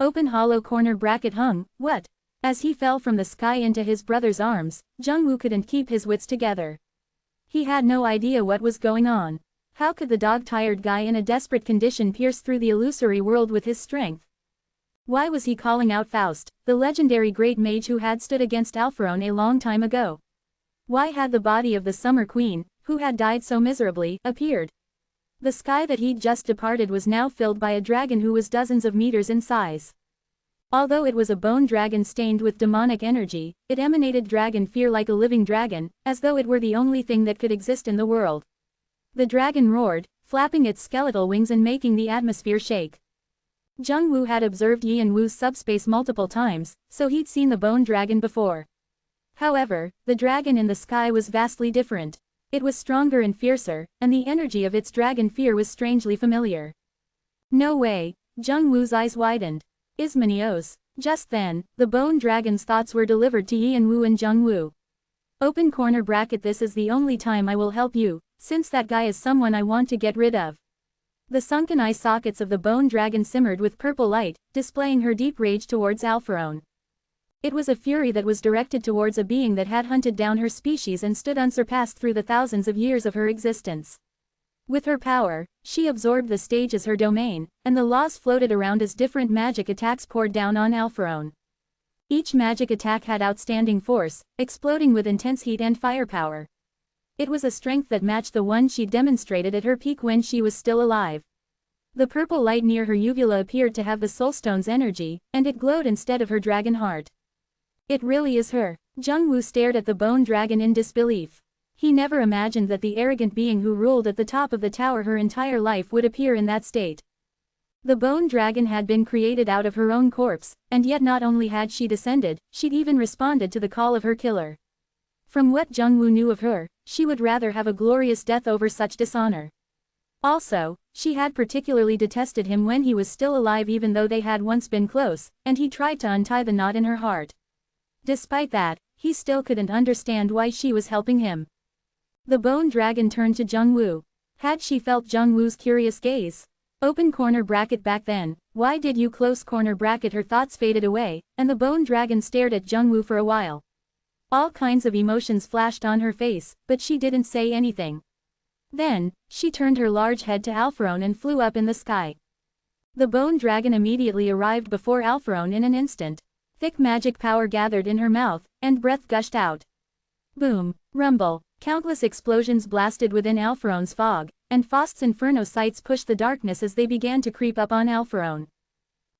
Open hollow corner bracket hung, what? As he fell from the sky into his brother's arms, Jungwoo couldn't keep his wits together. He had no idea what was going on. How could the dog-tired guy in a desperate condition pierce through the illusory world with his strength? Why was he calling out Faust, the legendary great mage who had stood against Alphorone a long time ago? Why had the body of the Summer Queen, who had died so miserably, appeared? The sky that he'd just departed was now filled by a dragon who was dozens of meters in size. Although it was a bone dragon stained with demonic energy, it emanated dragon fear like a living dragon, as though it were the only thing that could exist in the world. The dragon roared, flapping its skeletal wings and making the atmosphere shake. Jungwoo had observed Yanwoo's subspace multiple times, so he'd seen the bone dragon before. However, the dragon in the sky was vastly different. It was stronger and fiercer, and the energy of its dragon fear was strangely familiar. No way, Jungwoo's eyes widened. Ismanios. Just then, the bone dragon's thoughts were delivered to Yanwoo and Jungwoo. Open corner bracket, this is the only time I will help you, since that guy is someone I want to get rid of. The sunken eye sockets of the bone dragon simmered with purple light, displaying her deep rage towards Alphorone. It was a fury that was directed towards a being that had hunted down her species and stood unsurpassed through the thousands of years of her existence. With her power, she absorbed the stage as her domain, and the laws floated around as different magic attacks poured down on Alphorone. Each magic attack had outstanding force, exploding with intense heat and firepower. It was a strength that matched the one she demonstrated at her peak when she was still alive. The purple light near her uvula appeared to have the soulstone's energy, and it glowed instead of her dragon heart. It really is her. Jungwoo stared at the bone dragon in disbelief. He never imagined that the arrogant being who ruled at the top of the tower her entire life would appear in that state. The bone dragon had been created out of her own corpse, and yet not only had she descended, she'd even responded to the call of her killer. From what Jungwoo knew of her, she would rather have a glorious death over such dishonor. Also, she had particularly detested him when he was still alive, even though they had once been close, and he tried to untie the knot in her heart. Despite that, he still couldn't understand why she was helping him. The bone dragon turned to Jungwoo. Had she felt Jungwoo's curious gaze? Open corner bracket back then, why did you close corner bracket? Her thoughts faded away, and the bone dragon stared at Jungwoo for a while. All kinds of emotions flashed on her face, but she didn't say anything. Then, she turned her large head to Alphorone and flew up in the sky. The bone dragon immediately arrived before Alphorone in an instant. Thick magic power gathered in her mouth, and breath gushed out. Boom, rumble, countless explosions blasted within Alphorone's fog, and Faust's inferno sights pushed the darkness as they began to creep up on Alphorone.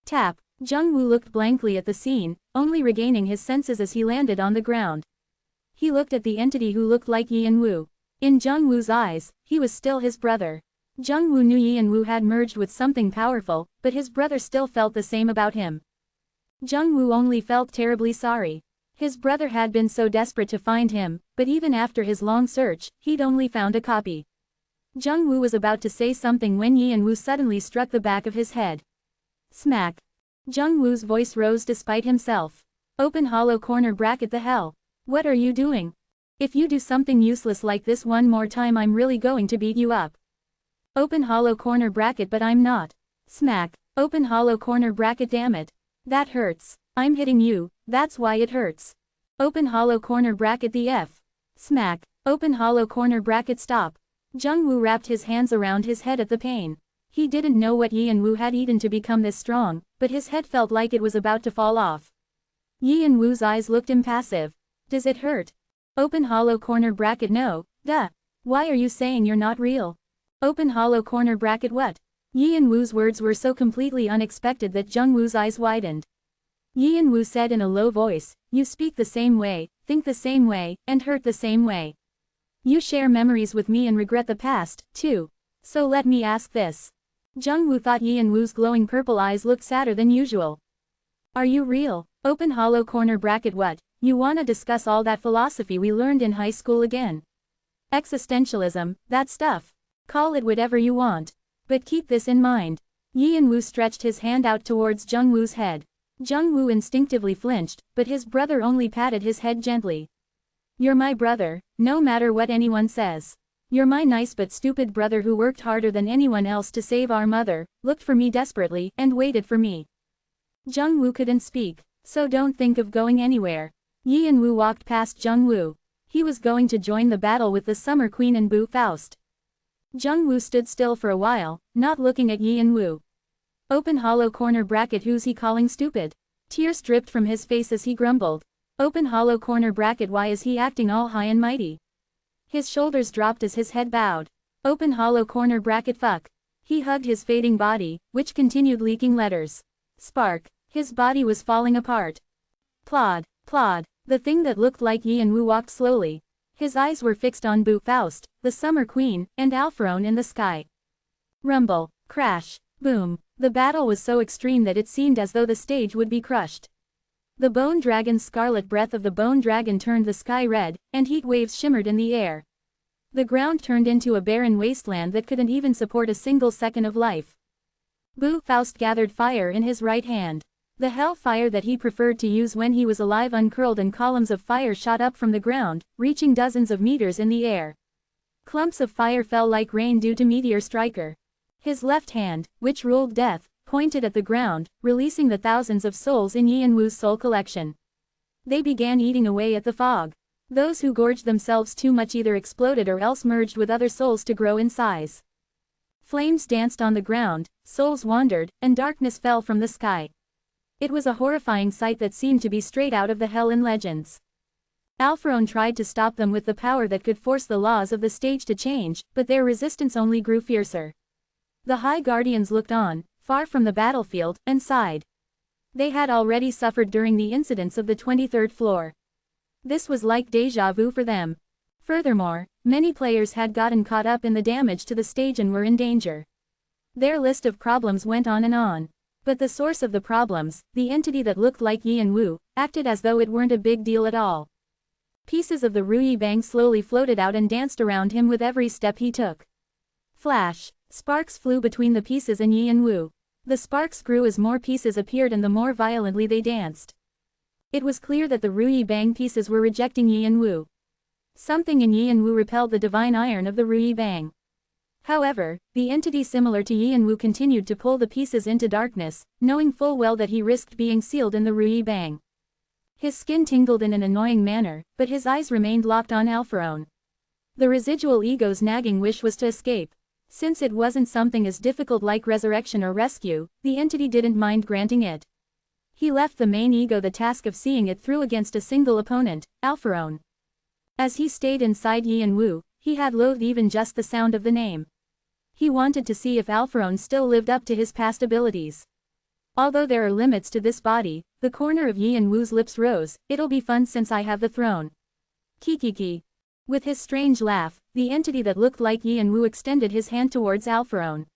Tap, Jungwoo looked blankly at the scene, only regaining his senses as he landed on the ground. He looked at the entity who looked like Yanwoo. In Jungwoo's eyes, he was still his brother. Jungwoo knew Yanwoo had merged with something powerful, but his brother still felt the same about him. Jungwoo only felt terribly sorry. His brother had been so desperate to find him, but even after his long search, he'd only found a copy. Jungwoo was about to say something when Yanwoo suddenly struck the back of his head. Smack. Jungwoo's voice rose despite himself. Open hollow corner bracket, the hell? What are you doing? If you do something useless like this one more time, I'm really going to beat you up. Open hollow corner bracket, but I'm not. Smack. Open hollow corner bracket, damn it. That hurts. I'm hitting you, that's why it hurts. Open hollow corner bracket, the F. Smack. Open hollow corner bracket, stop. Jungwoo wrapped his hands around his head at the pain. He didn't know what Yanwoo had eaten to become this strong, but his head felt like it was about to fall off. Yanwoo's eyes looked impassive. Does it hurt? Open hollow corner bracket, no, duh. Why are you saying you're not real? Open hollow corner bracket, what? Yanwoo's words were so completely unexpected that Jungwoo's eyes widened. Yanwoo said in a low voice, you speak the same way, think the same way, and hurt the same way. You share memories with me and regret the past, too. So let me ask this. Jungwoo thought Yanwoo's glowing purple eyes looked sadder than usual. Are you real? Open hollow corner bracket, what? You wanna discuss all that philosophy we learned in high school again? Existentialism, that stuff. Call it whatever you want. But keep this in mind. Yanwoo stretched his hand out towards Jungwoo's head. Jungwoo instinctively flinched, but his brother only patted his head gently. You're my brother, no matter what anyone says. You're my nice but stupid brother who worked harder than anyone else to save our mother, looked for me desperately, and waited for me. Jung-woo couldn't speak, so don't think of going anywhere. Yi and Woo walked past Jung-woo. He was going to join the battle with the Summer Queen and Bu Faust. Jung-woo stood still for a while, not looking at Yi and Woo. Open hollow corner bracket, who's he calling stupid? Tears dripped from his face as he grumbled. Open hollow corner bracket, why is he acting all high and mighty? His shoulders dropped as his head bowed. Open hollow corner bracket, fuck. He hugged his fading body, which continued leaking letters. Spark. His body was falling apart. Plod, plod. The thing that looked like Yi and Woo walked slowly. His eyes were fixed on Bu Faust, the Summer Queen, and Alphorone in the sky. Rumble, crash, boom. The battle was so extreme that it seemed as though the stage would be crushed. The bone dragon's scarlet breath of the bone dragon turned the sky red, and heat waves shimmered in the air. The ground turned into a barren wasteland that couldn't even support a single second of life. Bu Faust gathered fire in his right hand. The hell fire that he preferred to use when he was alive uncurled, and columns of fire shot up from the ground, reaching dozens of meters in the air. Clumps of fire fell like rain due to meteor striker. His left hand, which ruled death, pointed at the ground, releasing the thousands of souls in Yi and Woo's soul collection. They began eating away at the fog. Those who gorged themselves too much either exploded or else merged with other souls to grow in size. Flames danced on the ground, souls wandered, and darkness fell from the sky. It was a horrifying sight that seemed to be straight out of the hell in legends. Alphorone tried to stop them with the power that could force the laws of the stage to change, but their resistance only grew fiercer. The High Guardians looked on, far from the battlefield, and sighed. They had already suffered during the incidents of the 23rd floor. This was like déjà vu for them. Furthermore, many players had gotten caught up in the damage to the stage and were in danger. Their list of problems went on and on. But the source of the problems, the entity that looked like Yi and Woo, acted as though it weren't a big deal at all. Pieces of the Ruyi Bang slowly floated out and danced around him with every step he took. Flash. Sparks flew between the pieces and Yi and Woo. The sparks grew as more pieces appeared and the more violently they danced. It was clear that the Ruyi Bang pieces were rejecting Yi and Woo. Something in Yi and Woo repelled the divine iron of the Ruyi Bang. However, the entity similar to Yi and Woo continued to pull the pieces into darkness, knowing full well that he risked being sealed in the Ruyi Bang. His skin tingled in an annoying manner, but his eyes remained locked on Alphorone. The residual ego's nagging wish was to escape. Since it wasn't something as difficult like resurrection or rescue, the entity didn't mind granting it. He left the main ego the task of seeing it through against a single opponent, Alphorone. As he stayed inside Yi and Woo, he had loathed even just the sound of the name. He wanted to see if Alphorone still lived up to his past abilities. Although there are limits to this body, the corner of Yi and Woo's lips rose, it'll be fun since I have the throne. Kikiki. With his strange laugh, the entity that looked like Yi and Woo extended his hand towards Alphorone.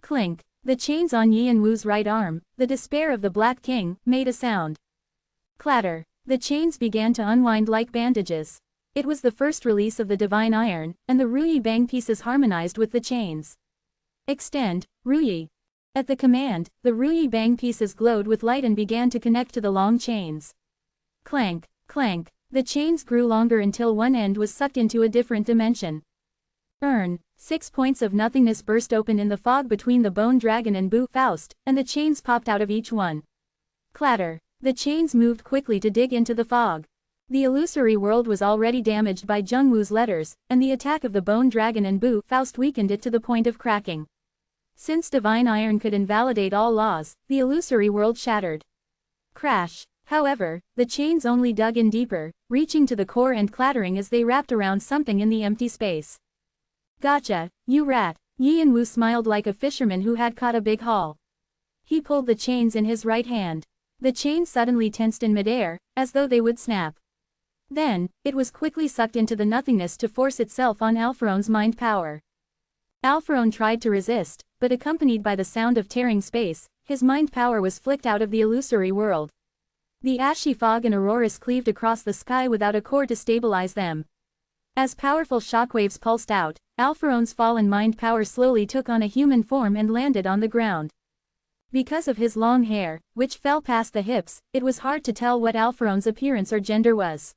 Clink. The chains on Yi and Woo's right arm, the despair of the Black King, made a sound. Clatter. The chains began to unwind like bandages. It was the first release of the divine iron, and the Ruyi Bang pieces harmonized with the chains. Extend, Ruyi. At the command, the Ruyi Bang pieces glowed with light and began to connect to the long chains. Clank, clank. The chains grew longer until one end was sucked into a different dimension. 6 points of nothingness burst open in the fog between the bone dragon and Bu Faust, and the chains popped out of each one. Clatter. The chains moved quickly to dig into the fog. The illusory world was already damaged by Jung-woo's letters, and the attack of the bone dragon and Bu Faust weakened it to the point of cracking. Since divine iron could invalidate all laws, the illusory world shattered. Crash. However, the chains only dug in deeper, reaching to the core and clattering as they wrapped around something in the empty space. Gotcha, you rat. Yi and Woo smiled like a fisherman who had caught a big haul. He pulled the chains in his right hand. The chains suddenly tensed in midair, as though they would snap. Then, it was quickly sucked into the nothingness to force itself on Alpharone's mind power. Alphorone tried to resist, but accompanied by the sound of tearing space, his mind power was flicked out of the illusory world. The ashy fog and auroras cleaved across the sky without a core to stabilize them. As powerful shockwaves pulsed out, Alpharone's fallen mind power slowly took on a human form and landed on the ground. Because of his long hair, which fell past the hips, it was hard to tell what Alpharone's appearance or gender was.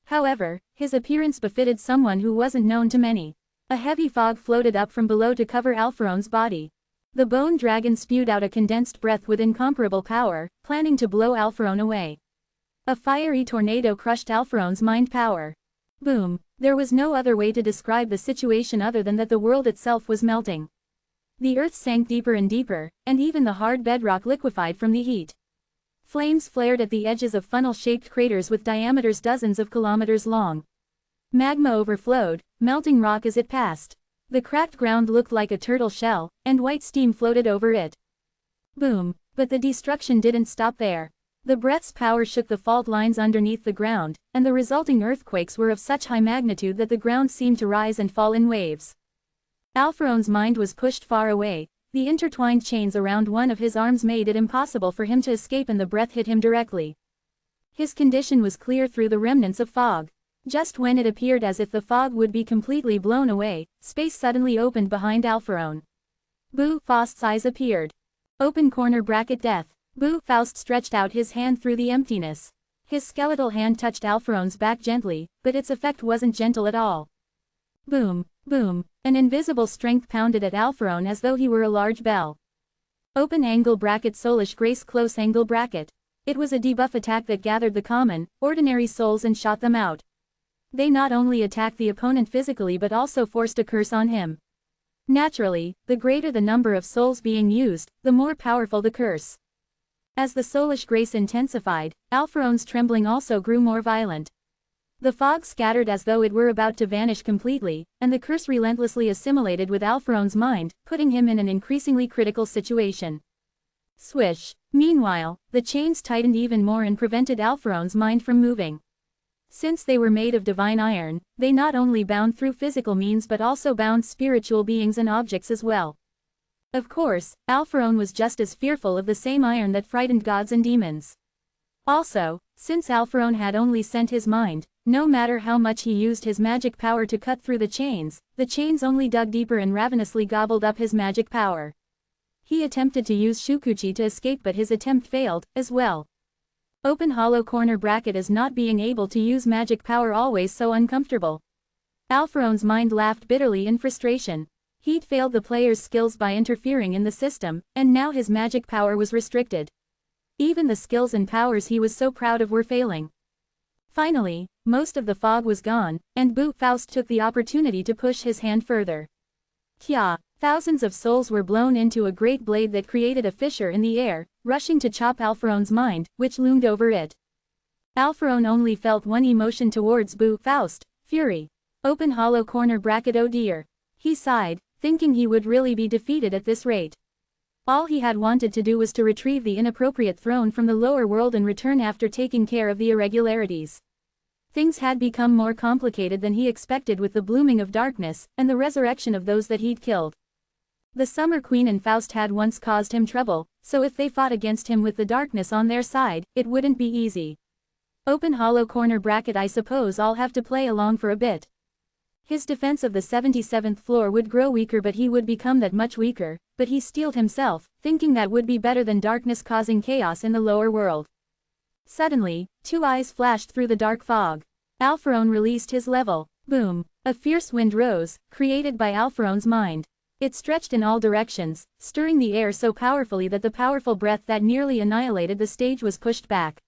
However, his appearance befitted someone who wasn't known to many. A heavy fog floated up from below to cover Alpharone's body. The bone dragon spewed out a condensed breath with incomparable power, planning to blow Alpharon away. A fiery tornado crushed Alpharon's mind power. Boom! There was no other way to describe the situation other than that the world itself was melting. The earth sank deeper and deeper, and even the hard bedrock liquefied from the heat. Flames flared at the edges of funnel-shaped craters with diameters dozens of kilometers long. Magma overflowed, melting rock as it passed. The cracked ground looked like a turtle shell, and white steam floated over it. Boom! But the destruction didn't stop there. The breath's power shook the fault lines underneath the ground, and the resulting earthquakes were of such high magnitude that the ground seemed to rise and fall in waves. Alpharon's mind was pushed far away. The intertwined chains around one of his arms made it impossible for him to escape, and the breath hit him directly. His condition was clear through the remnants of fog. Just when it appeared as if the fog would be completely blown away, space suddenly opened behind Alpharon. Boo Faust's eyes appeared. Open corner bracket death. Boo Faust stretched out his hand through the emptiness. His skeletal hand touched Alpharon's back gently, but its effect wasn't gentle at all. Boom, boom, an invisible strength pounded at Alpharon as though he were a large bell. Open angle bracket soulish grace close angle bracket. It was a debuff attack that gathered the common, ordinary souls and shot them out. They not only attacked the opponent physically but also forced a curse on him. Naturally, the greater the number of souls being used, the more powerful the curse. As the soulish grace intensified, Alpharon's trembling also grew more violent. The fog scattered as though it were about to vanish completely, and the curse relentlessly assimilated with Alpharon's mind, putting him in an increasingly critical situation. Swish! Meanwhile, the chains tightened even more and prevented Alpharon's mind from moving. Since they were made of divine iron, they not only bound through physical means but also bound spiritual beings and objects as well. Of course, Alpharon was just as fearful of the same iron that frightened gods and demons. Also, since Alpharon had only sent his mind, no matter how much he used his magic power to cut through the chains only dug deeper and ravenously gobbled up his magic power. He attempted to use Shukuchi to escape, but his attempt failed, as well. Open hollow corner bracket is not being able to use magic power always so uncomfortable. Alpharon's mind laughed bitterly in frustration. He'd failed the player's skills by interfering in the system, and now his magic power was restricted. Even the skills and powers he was so proud of were failing. Finally, most of the fog was gone, and Boo Faust took the opportunity to push his hand further. Kya! Thousands of souls were blown into a great blade that created a fissure in the air, rushing to chop Alpharon's mind, which loomed over it. Alpharon only felt one emotion towards Boo Faust: fury. Open hollow corner bracket oh dear. He sighed, thinking he would really be defeated at this rate. All he had wanted to do was to retrieve the inappropriate throne from the lower world and return after taking care of the irregularities. Things had become more complicated than he expected with the blooming of darkness, and the resurrection of those that he'd killed. The Summer Queen and Faust had once caused him trouble, so if they fought against him with the darkness on their side, it wouldn't be easy. Open hollow corner bracket I suppose I'll have to play along for a bit. His defense of the 77th floor would grow weaker, but he would become that much weaker, but he steeled himself, thinking that would be better than darkness causing chaos in the lower world. Suddenly, two eyes flashed through the dark fog. Alpharon released his level. Boom! A fierce wind rose, created by Alpharon's mind. It stretched in all directions, stirring the air so powerfully that the powerful breath that nearly annihilated the stage was pushed back.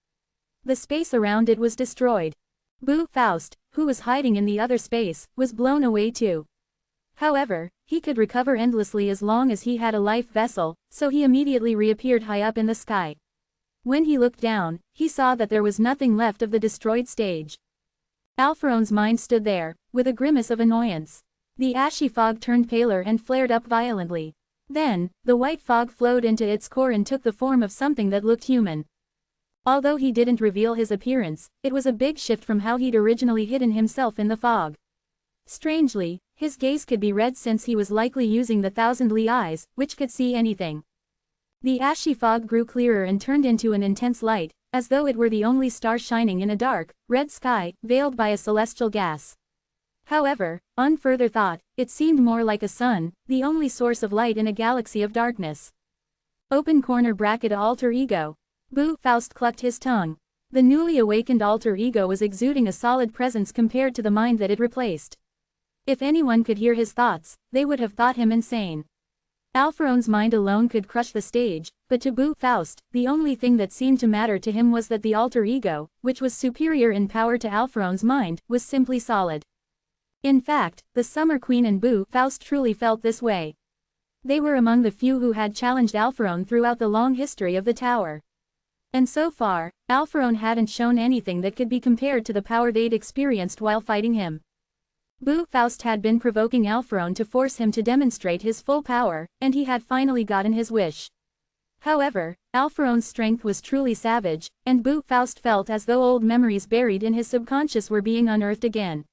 The space around it was destroyed. Boo Faust, who was hiding in the other space, was blown away too. However, he could recover endlessly as long as he had a life vessel, so he immediately reappeared high up in the sky. When he looked down, he saw that there was nothing left of the destroyed stage. Alpharon's mind stood there, with a grimace of annoyance. The ashy fog turned paler and flared up violently. Then, the white fog flowed into its core and took the form of something that looked human. Although he didn't reveal his appearance, it was a big shift from how he'd originally hidden himself in the fog. Strangely, his gaze could be read since he was likely using the thousandly eyes, which could see anything. The ashy fog grew clearer and turned into an intense light, as though it were the only star shining in a dark, red sky, veiled by a celestial gas. However, on further thought, it seemed more like a sun, the only source of light in a galaxy of darkness. Open corner bracket alter ego. Boo Faust clucked his tongue. The newly awakened alter ego was exuding a solid presence compared to the mind that it replaced. If anyone could hear his thoughts, they would have thought him insane. Alphron's mind alone could crush the stage, but to Bu Faust, the only thing that seemed to matter to him was that the alter ego, which was superior in power to Alphron's mind, was simply solid. In fact, the Summer Queen and Bu Faust truly felt this way. They were among the few who had challenged Alphron throughout the long history of the tower. And so far, Alphron hadn't shown anything that could be compared to the power they'd experienced while fighting him. Bu Faust had been provoking Alphron to force him to demonstrate his full power, and he had finally gotten his wish. However, Alphron's strength was truly savage, and Bu Faust felt as though old memories buried in his subconscious were being unearthed again.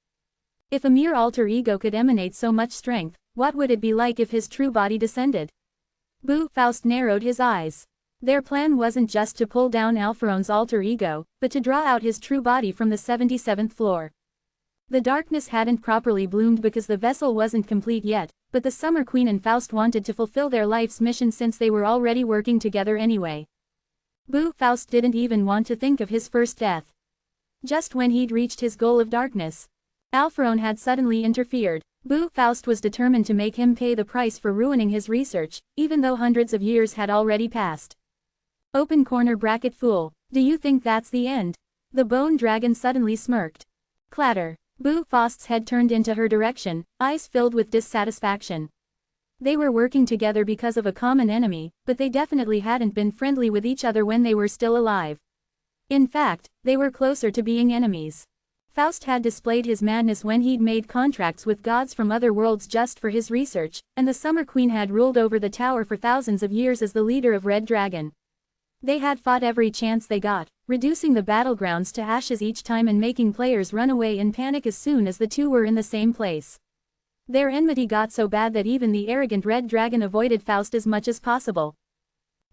If a mere alter ego could emanate so much strength, what would it be like if his true body descended? Bu Faust narrowed his eyes. Their plan wasn't just to pull down Alphron's alter ego, but to draw out his true body from the 77th floor. The darkness hadn't properly bloomed because the vessel wasn't complete yet, but the Summer Queen and Faust wanted to fulfill their life's mission since they were already working together anyway. Bu Faust didn't even want to think of his first death. Just when he'd reached his goal of darkness, Alphron had suddenly interfered. Bu Faust was determined to make him pay the price for ruining his research, even though hundreds of years had already passed. Open corner bracket fool, do you think that's the end? The bone dragon suddenly smirked. Clatter. Bu Faust's head turned into her direction, eyes filled with dissatisfaction. They were working together because of a common enemy, but they definitely hadn't been friendly with each other when they were still alive. In fact, they were closer to being enemies. Faust had displayed his madness when he'd made contracts with gods from other worlds just for his research, and the Summer Queen had ruled over the tower for thousands of years as the leader of Red Dragon. They had fought every chance they got, reducing the battlegrounds to ashes each time and making players run away in panic as soon as the two were in the same place. Their enmity got so bad that even the arrogant Red Dragon avoided Faust as much as possible.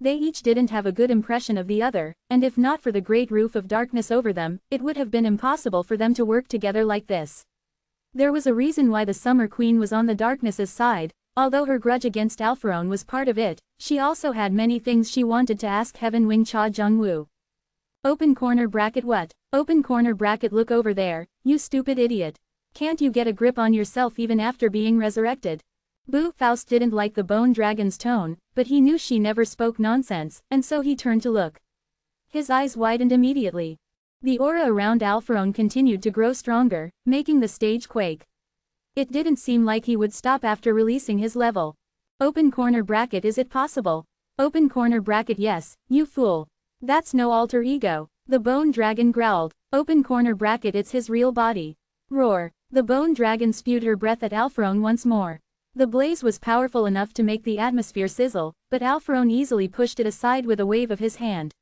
They each didn't have a good impression of the other, and if not for the great roof of darkness over them, it would have been impossible for them to work together like this. There was a reason why the Summer Queen was on the darkness's side. Although her grudge against Alphron was part of it, she also had many things she wanted to ask Heaven Wing Cha Jung Woo. Open corner bracket what? Open corner bracket look over there, you stupid idiot. Can't you get a grip on yourself even after being resurrected? Bu Faust didn't like the bone dragon's tone, but he knew she never spoke nonsense, and so he turned to look. His eyes widened immediately. The aura around Alphron continued to grow stronger, making the stage quake. It didn't seem like he would stop after releasing his level. Open corner bracket, is it possible? Open corner bracket, yes, you fool. That's no alter ego. The bone dragon growled. Open corner bracket, it's his real body. Roar. The bone dragon spewed her breath at Alphron once more. The blaze was powerful enough to make the atmosphere sizzle, but Alphron easily pushed it aside with a wave of his hand.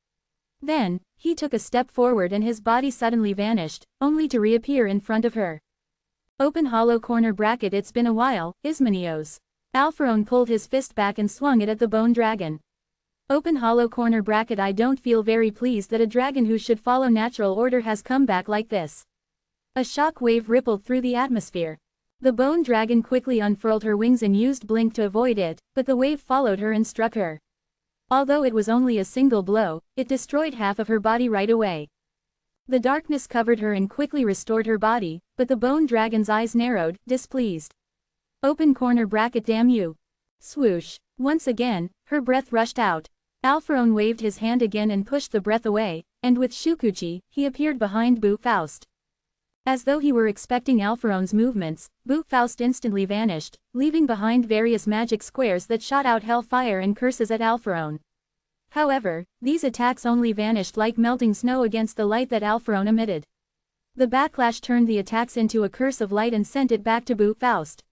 Then, he took a step forward and his body suddenly vanished, only to reappear in front of her. Open hollow corner bracket, it's been a while, Ismanios. Alphron pulled his fist back and swung it at the bone dragon. Open hollow corner bracket, I don't feel very pleased that a dragon who should follow natural order has come back like this. A shock wave rippled through the atmosphere. The bone dragon quickly unfurled her wings and used blink to avoid it, but the wave followed her and struck her. Although it was only a single blow, it destroyed half of her body right away. The darkness covered her and quickly restored her body, but the bone dragon's eyes narrowed, displeased. Open corner bracket, damn you. Swoosh. Once again, her breath rushed out. Alphron waved his hand again and pushed the breath away, and with Shukuchi, he appeared behind Bu Faust. As though he were expecting Alphron's movements, Bu Faust instantly vanished, leaving behind various magic squares that shot out hellfire and curses at Alphron. However, these attacks only vanished like melting snow against the light that Alphron emitted. The backlash turned the attacks into a curse of light and sent it back to Bu Faust.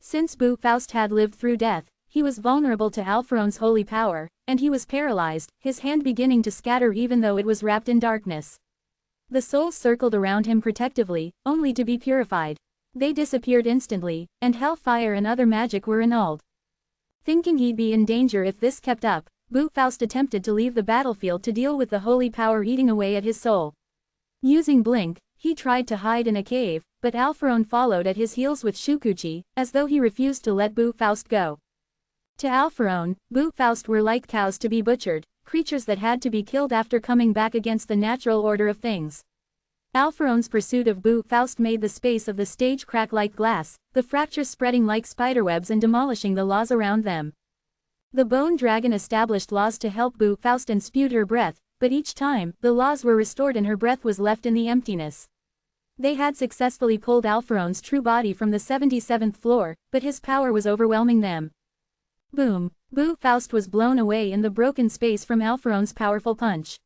Since Bu Faust had lived through death, he was vulnerable to Alphron's holy power, and he was paralyzed, his hand beginning to scatter even though it was wrapped in darkness. The souls circled around him protectively, only to be purified. They disappeared instantly, and hellfire and other magic were annulled. Thinking he'd be in danger if this kept up, Bu Faust attempted to leave the battlefield to deal with the holy power eating away at his soul. Using blink, he tried to hide in a cave, but Alphron followed at his heels with Shukuchi, as though he refused to let Bu Faust go. To Alphron, Bu Faust were like cows to be butchered, creatures that had to be killed after coming back against the natural order of things. Alphron's pursuit of Bu Faust made the space of the stage crack like glass, the fractures spreading like spiderwebs and demolishing the laws around them. The bone dragon established laws to help Boo Faust and spewed her breath, but each time, the laws were restored and her breath was left in the emptiness. They had successfully pulled Alpharone's true body from the 77th floor, but his power was overwhelming them. Boom! Boo Faust was blown away in the broken space from Alpharone's powerful punch.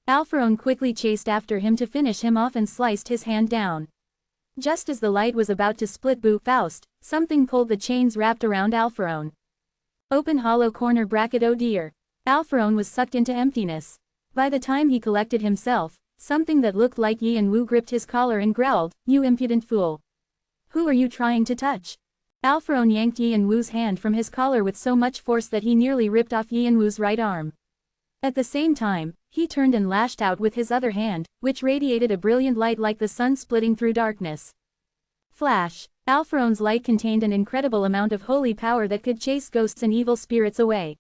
Alpharone quickly chased after him to finish him off and sliced his hand down. Just as the light was about to split Boo Faust, something pulled the chains wrapped around Alpharone. Open hollow corner bracket. Oh dear. Alpharone was sucked into emptiness. By the time he collected himself, something that looked like Yin Wu gripped his collar and growled, "You impudent fool! Who are you trying to touch?" Alpharone yanked Yin Wu's hand from his collar with so much force that he nearly ripped off Yin Wu's right arm. At the same time, he turned and lashed out with his other hand, which radiated a brilliant light like the sun splitting through darkness. Flash! Alpharone's light contained an incredible amount of holy power that could chase ghosts and evil spirits away.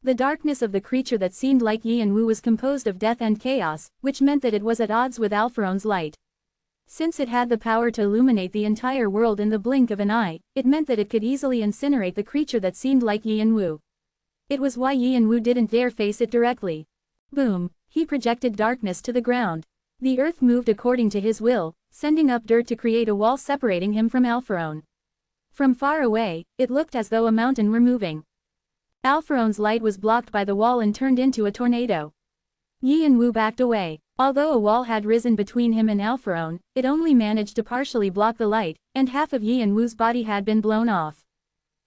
The darkness of the creature that seemed like Yin Wu was composed of death and chaos, which meant that it was at odds with Alpharone's light. Since it had the power to illuminate the entire world in the blink of an eye, it meant that it could easily incinerate the creature that seemed like Yin Wu. It was why Yin Wu didn't dare face it directly. Boom! He projected darkness to the ground. The earth moved according to his will, sending up dirt to create a wall separating him from Alpharone. From far away, it looked as though a mountain were moving. Alpharone's light was blocked by the wall and turned into a tornado. Yin Wu backed away. Although a wall had risen between him and Alpharone, it only managed to partially block the light, and half of Yin Wu's body had been blown off.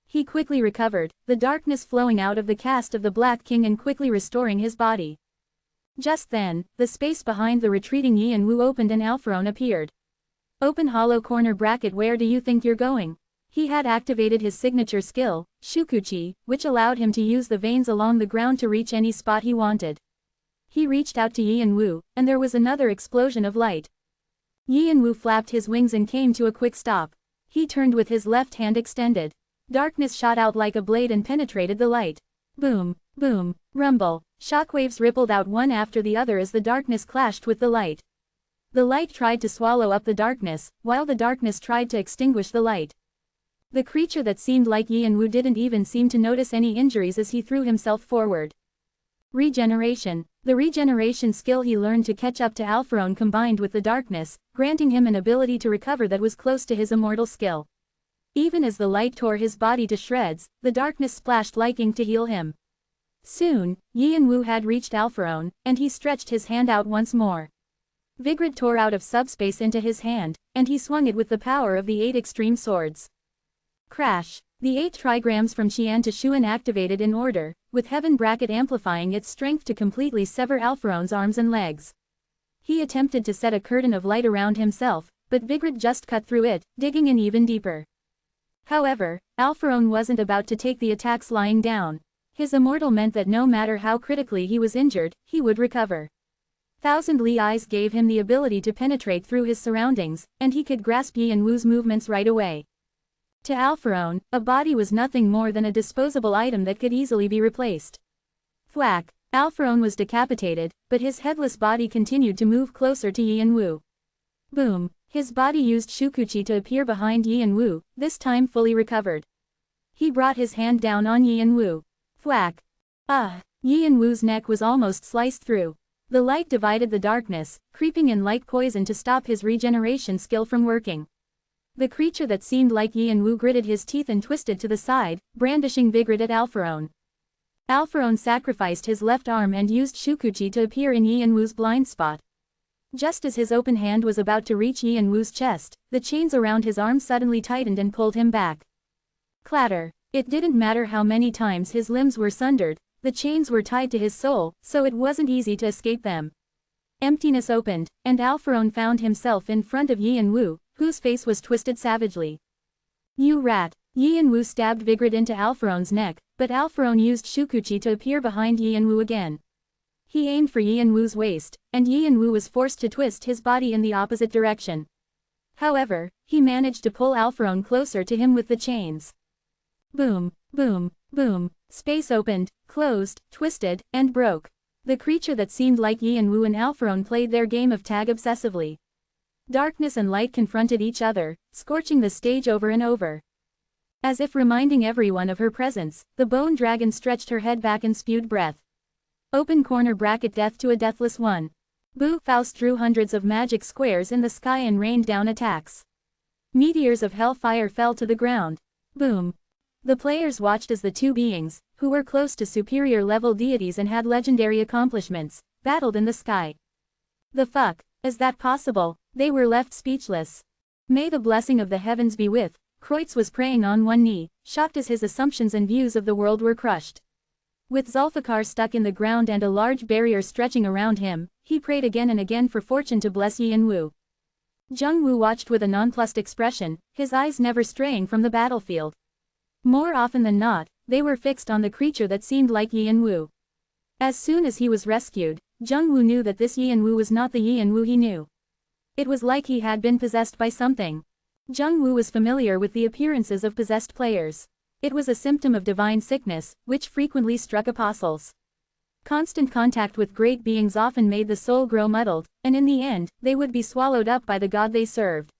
He quickly recovered, the darkness flowing out of the cast of the Black King and quickly restoring his body. Just then, the space behind the retreating Yin Wu opened and Alpharone appeared. Open hollow corner bracket. Where do you think you're going? He had activated his signature skill, Shukuchi, which allowed him to use the veins along the ground to reach any spot he wanted. He reached out to Yin Wu, and there was another explosion of light. Yin Wu flapped his wings and came to a quick stop. He turned with his left hand extended. Darkness shot out like a blade and penetrated the light. Boom, boom, rumble. Shockwaves rippled out one after the other as the darkness clashed with the light. The light tried to swallow up the darkness, while the darkness tried to extinguish the light. The creature that seemed like Yin Wu didn't even seem to notice any injuries as he threw himself forward. Regeneration. The regeneration skill he learned to catch up to Alpharone combined with the darkness, granting him an ability to recover that was close to his immortal skill. Even as the light tore his body to shreds, the darkness splashed like ink to heal him. Soon, Yin Wu had reached Alpharone, and he stretched his hand out once more. Vigrid tore out of subspace into his hand, and he swung it with the power of the 8 extreme swords. Crash! The 8 trigrams from Qian to Shuan activated in order, with Heaven bracket amplifying its strength to completely sever Alpharone's arms and legs. He attempted to set a curtain of light around himself, but Vigrid just cut through it, digging in even deeper. However, Alpharone wasn't about to take the attacks lying down. His immortal meant that no matter how critically he was injured, he would recover. Thousand Li eyes gave him the ability to penetrate through his surroundings, and he could grasp Yin Wu's movements right away. To Alpharone, a body was nothing more than a disposable item that could easily be replaced. Thwack! Alpharone was decapitated, but his headless body continued to move closer to Yin Wu. Boom! His body used Shukuchi to appear behind Yin Wu, this time fully recovered. He brought his hand down on Yin Wu. Thwack! Yin Wu's neck was almost sliced through. The light divided the darkness, creeping in like poison to stop his regeneration skill from working. The creature that seemed like Yin Wu gritted his teeth and twisted to the side, brandishing Vigrid at Alpharone. Alpharone sacrificed his left arm and used Shukuchi to appear in Yin Wu's blind spot. Just as his open hand was about to reach Yin Wu's chest, the chains around his arm suddenly tightened and pulled him back. Clatter! It didn't matter how many times his limbs were sundered, the chains were tied to his soul, so it wasn't easy to escape them. Emptiness opened, and Alpharone found himself in front of Yin Wu, whose face was twisted savagely. You rat! Yin Wu stabbed Vigrid into Alpharone's neck, but Alpharone used Shukuchi to appear behind Yin Wu again. He aimed for Yin Wu's waist, and Yin Wu was forced to twist his body in the opposite direction. However, he managed to pull Alpharone closer to him with the chains. Boom, boom, boom. Space opened, closed, twisted, and broke. The creature that seemed like Yin Wu and Alpharone played their game of tag obsessively. Darkness and light confronted each other, scorching the stage over and over. As if reminding everyone of her presence, the bone dragon stretched her head back and spewed breath. Open corner bracket death to a deathless one. Boo! Faust drew hundreds of magic squares in the sky and rained down attacks. Meteors of hellfire fell to the ground. Boom! The players watched as the two beings, who were close to superior level deities and had legendary accomplishments, battled in the sky. The fuck? Is that possible? They were left speechless. May the blessing of the heavens be with. Kreutz was praying on one knee, shocked as his assumptions and views of the world were crushed. With Zulfikar stuck in the ground and a large barrier stretching around him, he prayed again and again for fortune to bless Yanwu. Jungwoo watched with a nonplussed expression, his eyes never straying from the battlefield. More often than not, they were fixed on the creature that seemed like Yanwu. As soon as he was rescued, Jungwoo knew that this Yanwu was not the Yanwu he knew. It was like he had been possessed by something. Jungwoo was familiar with the appearances of possessed players. It was a symptom of divine sickness, which frequently struck apostles. Constant contact with great beings often made the soul grow muddled, and in the end, they would be swallowed up by the god they served.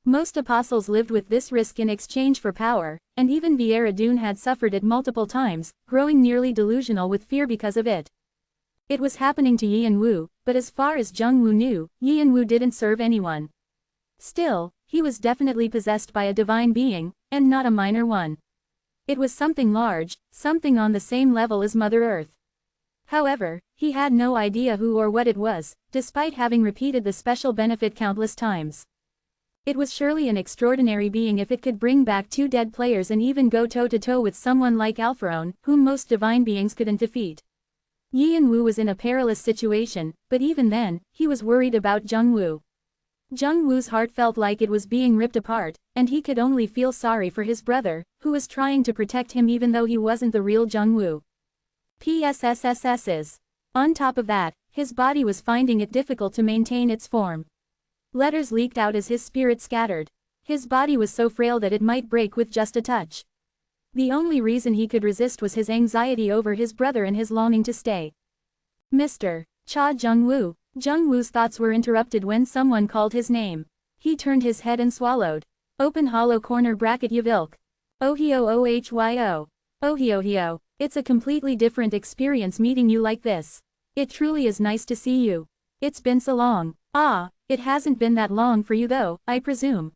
Most apostles lived with this risk in exchange for power, and even Viera-Dune had suffered it multiple times, growing nearly delusional with fear because of it. It was happening to Yanwu, but as far as Jungwoo knew, Yanwu didn't serve anyone. Still, he was definitely possessed by a divine being, and not a minor one. It was something large, something on the same level as Mother Earth. However, he had no idea who or what it was, despite having repeated the special benefit countless times. It was surely an extraordinary being if it could bring back two dead players and even go toe-to-toe with someone like Alpharon, whom most divine beings couldn't defeat. Yanwu was in a perilous situation, but even then, he was worried about Jungwoo. Jungwoo's heart felt like it was being ripped apart, and he could only feel sorry for his brother, who was trying to protect him even though he wasn't the real Jungwoo. PSSSS's. On top of that, his body was finding it difficult to maintain its form. Letters leaked out as his spirit scattered. His body was so frail that it might break with just a touch. The only reason he could resist was his anxiety over his brother and his longing to stay. Mr. Cha Jungwoo. Jungwoo's thoughts were interrupted when someone called his name. He turned his head and swallowed. Open hollow corner bracket Yavilk. Ohio ohyo. Ohio. It's a completely different experience meeting you like this. It truly is nice to see you. It's been so long. Ah, it hasn't been that long for you though, I presume.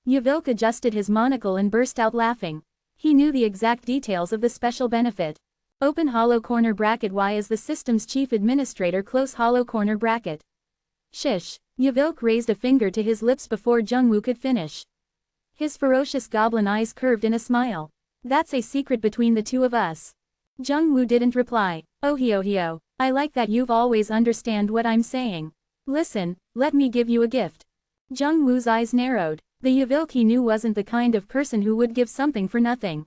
Yavilk adjusted his monocle and burst out laughing. He knew the exact details of the special benefit. Open hollow corner bracket Y is the system's chief administrator close hollow corner bracket. Shish. Yavilk raised a finger to his lips before Jungwoo could finish. His ferocious goblin eyes curved in a smile. That's a secret between the two of us. Jungwoo didn't reply. Ohio. I like that you've always understand what I'm saying. Listen, let me give you a gift. Jungwoo's eyes narrowed. The Yavilk he knew wasn't the kind of person who would give something for nothing.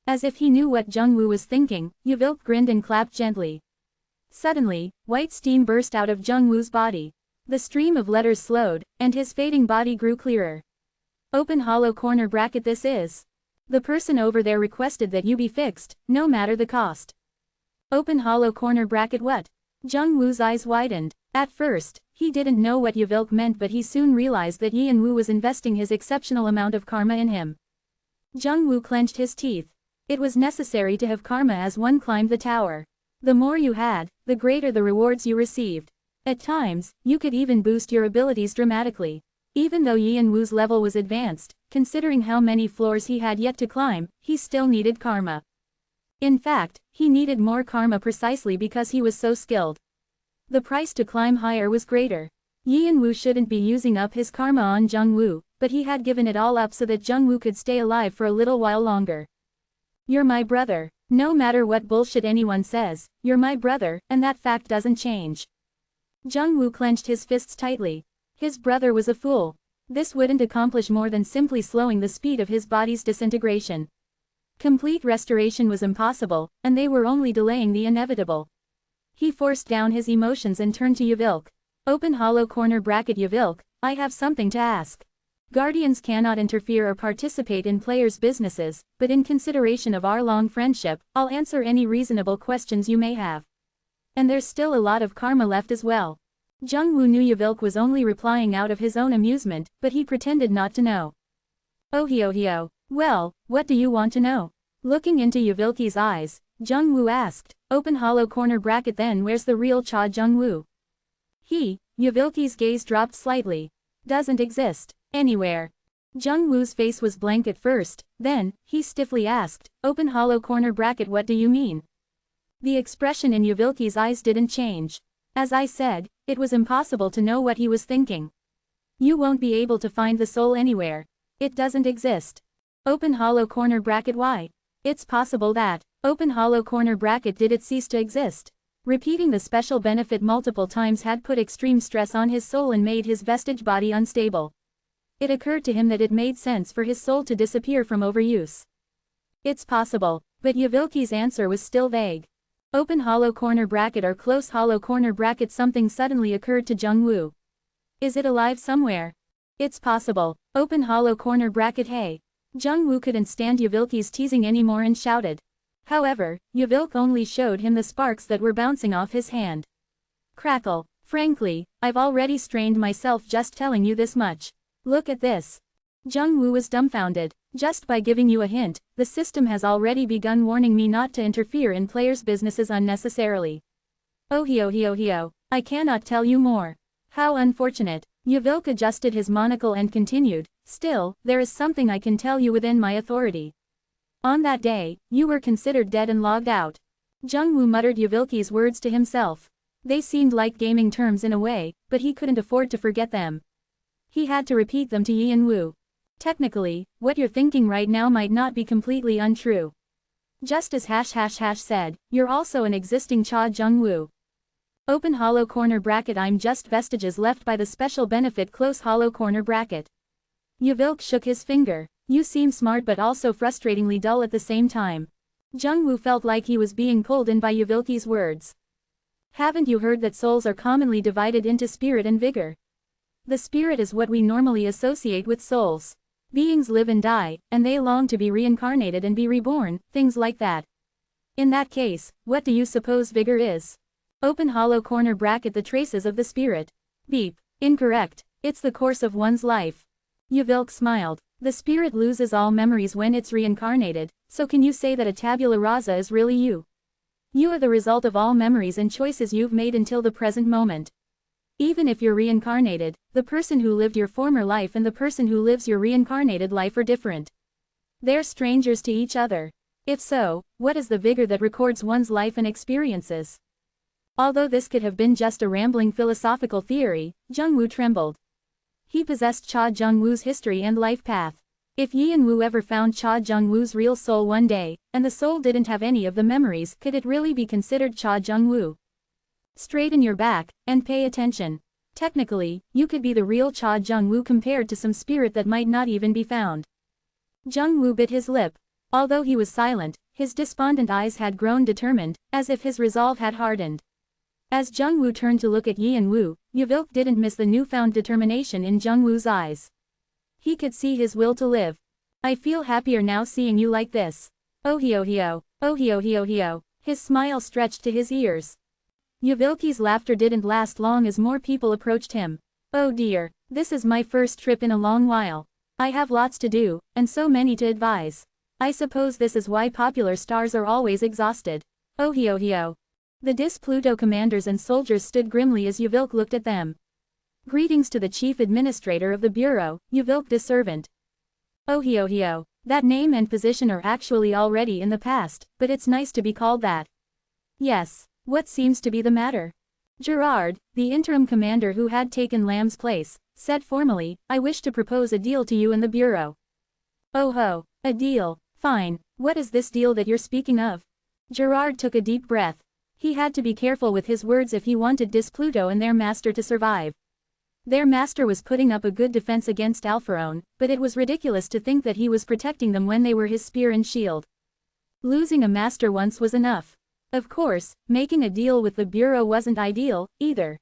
As if he knew what Jungwoo was thinking, Yavilk grinned and clapped gently. Suddenly, white steam burst out of Jungwoo's body. The stream of letters slowed, and his fading body grew clearer. Open hollow corner bracket this is. The person over there requested that you be fixed, no matter the cost. Open hollow corner bracket what? Jungwoo's eyes widened. At first, he didn't know what Yavilk meant but he soon realized that Yanwu was investing his exceptional amount of karma in him. Jungwoo clenched his teeth. It was necessary to have karma as one climbed the tower. The more you had, the greater the rewards you received. At times, you could even boost your abilities dramatically. Even though Yanwu's level was advanced, considering how many floors he had yet to climb, he still needed karma. In fact, he needed more karma precisely because he was so skilled. The price to climb higher was greater. Yanwu shouldn't be using up his karma on Jungwoo, but he had given it all up so that Jungwoo could stay alive for a little while longer. You're my brother. No matter what bullshit anyone says, you're my brother, and that fact doesn't change. Jungwoo clenched his fists tightly. His brother was a fool. This wouldn't accomplish more than simply slowing the speed of his body's disintegration. Complete restoration was impossible, and they were only delaying the inevitable. He forced down his emotions and turned to Yavilk. Open hollow corner bracket Yavilk, I have something to ask. Guardians cannot interfere or participate in players' businesses, but in consideration of our long friendship, I'll answer any reasonable questions you may have. And there's still a lot of karma left as well. Jungwoo knew Yavilk was only replying out of his own amusement, but he pretended not to know. Ohio. Well, what do you want to know? Looking into Yuvilki's eyes, Jung-woo asked, open hollow corner bracket then where's the real Cha Jung-woo? Yuvilki's gaze dropped slightly. Doesn't exist. Anywhere. Jung-woo's face was blank at first, then, he stiffly asked, open hollow corner bracket what do you mean? The expression in Yuvilki's eyes didn't change. As I said, it was impossible to know what he was thinking. You won't be able to find the soul anywhere. It doesn't exist. Open hollow corner bracket why? It's possible that, open hollow corner bracket did it cease to exist. Repeating the special benefit multiple times had put extreme stress on his soul and made his vestige body unstable. It occurred to him that it made sense for his soul to disappear from overuse. It's possible, but Yuvilki's answer was still vague. Open hollow corner bracket or close hollow corner bracket something suddenly occurred to Jung-woo. Is it alive somewhere? It's possible, open hollow corner bracket hey. Jung-woo couldn't stand Yuvilki's teasing anymore and shouted. However, Yuvilk only showed him the sparks that were bouncing off his hand. Crackle. Frankly, I've already strained myself just telling you this much. Look at this. Jung-woo was dumbfounded. Just by giving you a hint, the system has already begun warning me not to interfere in players' businesses unnecessarily. Oh, I cannot tell you more. How unfortunate. Yuvilk adjusted his monocle and continued, still, there is something I can tell you within my authority. On that day, you were considered dead and logged out. Jung-woo muttered Yuvilki's words to himself. They seemed like gaming terms in a way, but he couldn't afford to forget them. He had to repeat them to Yi-woo. Technically, what you're thinking right now might not be completely untrue. Just as ## said, you're also an existing Cha Jung-woo. Open hollow corner bracket I'm just vestiges left by the special benefit close hollow corner bracket. Yuvilk shook his finger. You seem smart but also frustratingly dull at the same time. Jung-woo felt like he was being pulled in by Yuvilki's words. Haven't you heard that souls are commonly divided into spirit and vigor? The spirit is what we normally associate with souls. Beings live and die, and they long to be reincarnated and be reborn, things like that. In that case, what do you suppose vigor is? Open hollow corner bracket the traces of the spirit. Beep. Incorrect. It's the course of one's life. Yuvilk smiled. The spirit loses all memories when it's reincarnated, so can you say that a tabula rasa is really you? You are the result of all memories and choices you've made until the present moment. Even if you're reincarnated, the person who lived your former life and the person who lives your reincarnated life are different. They're strangers to each other. If so, what is the vigor that records one's life and experiences? Although this could have been just a rambling philosophical theory, Jung-woo trembled. He possessed Cha Jung-woo's history and life path. If Yi-woo ever found Cha Jung-woo's real soul one day, and the soul didn't have any of the memories, could it really be considered Cha Jung-woo? Straighten your back, and pay attention. Technically, you could be the real Cha Jung-woo compared to some spirit that might not even be found. Jung-woo bit his lip. Although he was silent, his despondent eyes had grown determined, as if his resolve had hardened. As Jung-woo turned to look at Yi-woo, Yuvilk didn't miss the newfound determination in Jung-woo's eyes. He could see his will to live. I feel happier now seeing you like this. Oh hio. His smile stretched to his ears. Yuvilki's laughter didn't last long as more people approached him. Oh dear, this is my first trip in a long while. I have lots to do, and so many to advise. I suppose this is why popular stars are always exhausted. Oh hio. The Dis-Pluto commanders and soldiers stood grimly as Yuvilk looked at them. Greetings to the chief administrator of the bureau, Yuvilk the servant. Oh hio. That name and position are actually already in the past, but it's nice to be called that. Yes. What seems to be the matter? Gerard, the interim commander who had taken Lamb's place, said formally, I wish to propose a deal to you and the bureau. Oh ho, a deal, fine, what is this deal that you're speaking of? Gerard took a deep breath. He had to be careful with his words if he wanted Dis-Pluto and their master to survive. Their master was putting up a good defense against Alpharon, but it was ridiculous to think that he was protecting them when they were his spear and shield. Losing a master once was enough. Of course, making a deal with the Bureau wasn't ideal, either.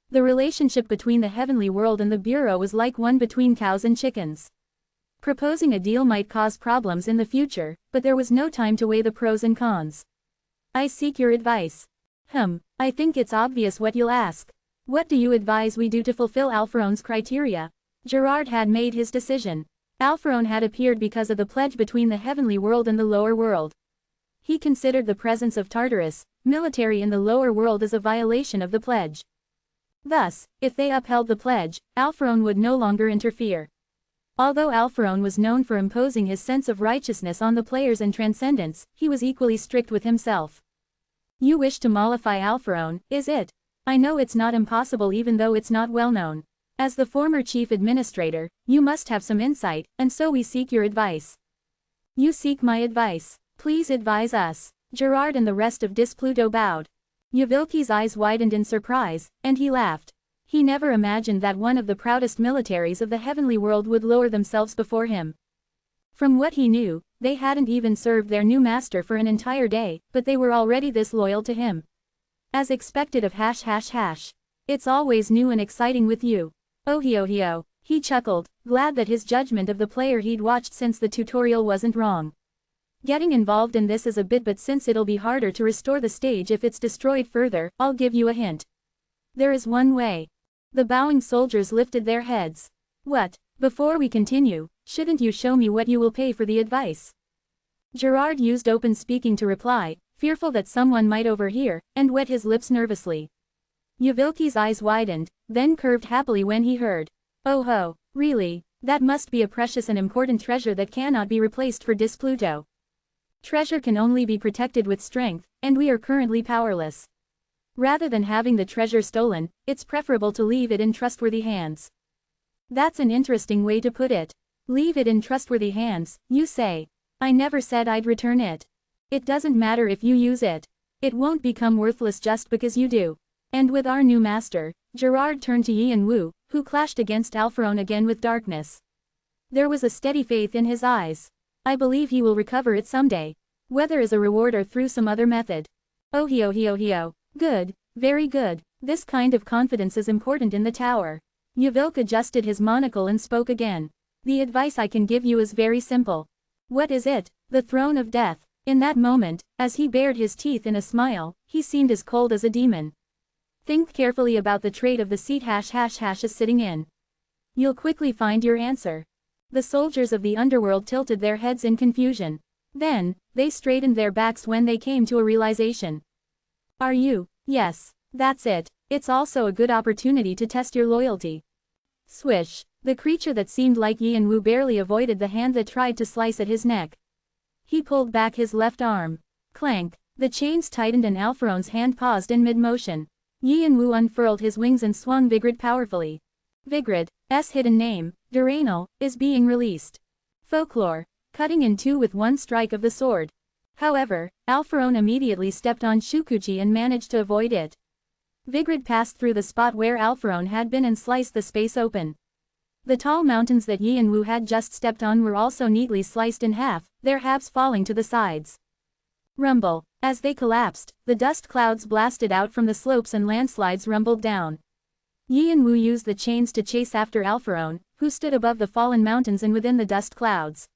The relationship between the heavenly world and the Bureau was like one between cows and chickens. Proposing a deal might cause problems in the future, but there was no time to weigh the pros and cons. I seek your advice. I think it's obvious what you'll ask. What do you advise we do to fulfill Alpharon's criteria? Gerard had made his decision. Alphorone had appeared because of the pledge between the heavenly world and the lower world. He considered the presence of Tartarus, military in the lower world as a violation of the pledge. Thus, if they upheld the pledge, Alphorone would no longer interfere. Although Alphorone was known for imposing his sense of righteousness on the players and transcendence, he was equally strict with himself. You wish to mollify Alphorone, is it? I know it's not impossible even though it's not well known. As the former chief administrator, you must have some insight, and so we seek your advice. You seek my advice. Please advise us. Gerard and the rest of Displuto bowed. Yavilki's eyes widened in surprise, and he laughed. He never imagined that one of the proudest militaries of the heavenly world would lower themselves before him. From what he knew, they hadn't even served their new master for an entire day, but they were already this loyal to him. As expected of .. It's always new and exciting with you. Oh ho, he chuckled, glad that his judgment of the player he'd watched since the tutorial wasn't wrong. Getting involved in this is a bit, but since it'll be harder to restore the stage if it's destroyed further, I'll give you a hint. There is one way. The bowing soldiers lifted their heads. What? Before we continue, shouldn't you show me what you will pay for the advice? Gerard used open speaking to reply, fearful that someone might overhear, and wet his lips nervously. Yavilki's eyes widened, then curved happily when he heard. Oh ho, really, that must be a precious and important treasure that cannot be replaced for Displuto. Treasure can only be protected with strength, and we are currently powerless. Rather than having the treasure stolen, it's preferable to leave it in trustworthy hands. That's an interesting way to put it. Leave it in trustworthy hands, you say. I never said I'd return it. It doesn't matter if you use it. It won't become worthless just because you do. And with our new master, Gerard turned to Yi and Wu, who clashed against Alphorone again with darkness. There was a steady faith in his eyes. I believe he will recover it someday. Whether as a reward or through some other method. Oh ho. Good, very good. This kind of confidence is important in the tower. Yavilk adjusted his monocle and spoke again. The advice I can give you is very simple. What is it? The throne of death. In that moment, as he bared his teeth in a smile, he seemed as cold as a demon. Think carefully about the trait of the seat is sitting in. You'll quickly find your answer. The soldiers of the underworld tilted their heads in confusion. Then, they straightened their backs when they came to a realization. Are you? Yes, that's it. It's also a good opportunity to test your loyalty. Swish. The creature that seemed like Yi and Wu barely avoided the hand that tried to slice at his neck. He pulled back his left arm. Clank. The chains tightened and Alphorone's hand paused in mid-motion. Yi and Wu unfurled his wings and swung Vigrid powerfully. Vigrid's hidden name, Duranal, is being released. Folklore. Cutting in two with one strike of the sword. However, Alphorone immediately stepped on Shukuchi and managed to avoid it. Vigrid passed through the spot where Alphorone had been and sliced the space open. The tall mountains that Yi and Wu had just stepped on were also neatly sliced in half, their halves falling to the sides. Rumble. As they collapsed, the dust clouds blasted out from the slopes and landslides rumbled down. Yi and Wu used the chains to chase after Alphorone, who stood above the fallen mountains and within the dust clouds.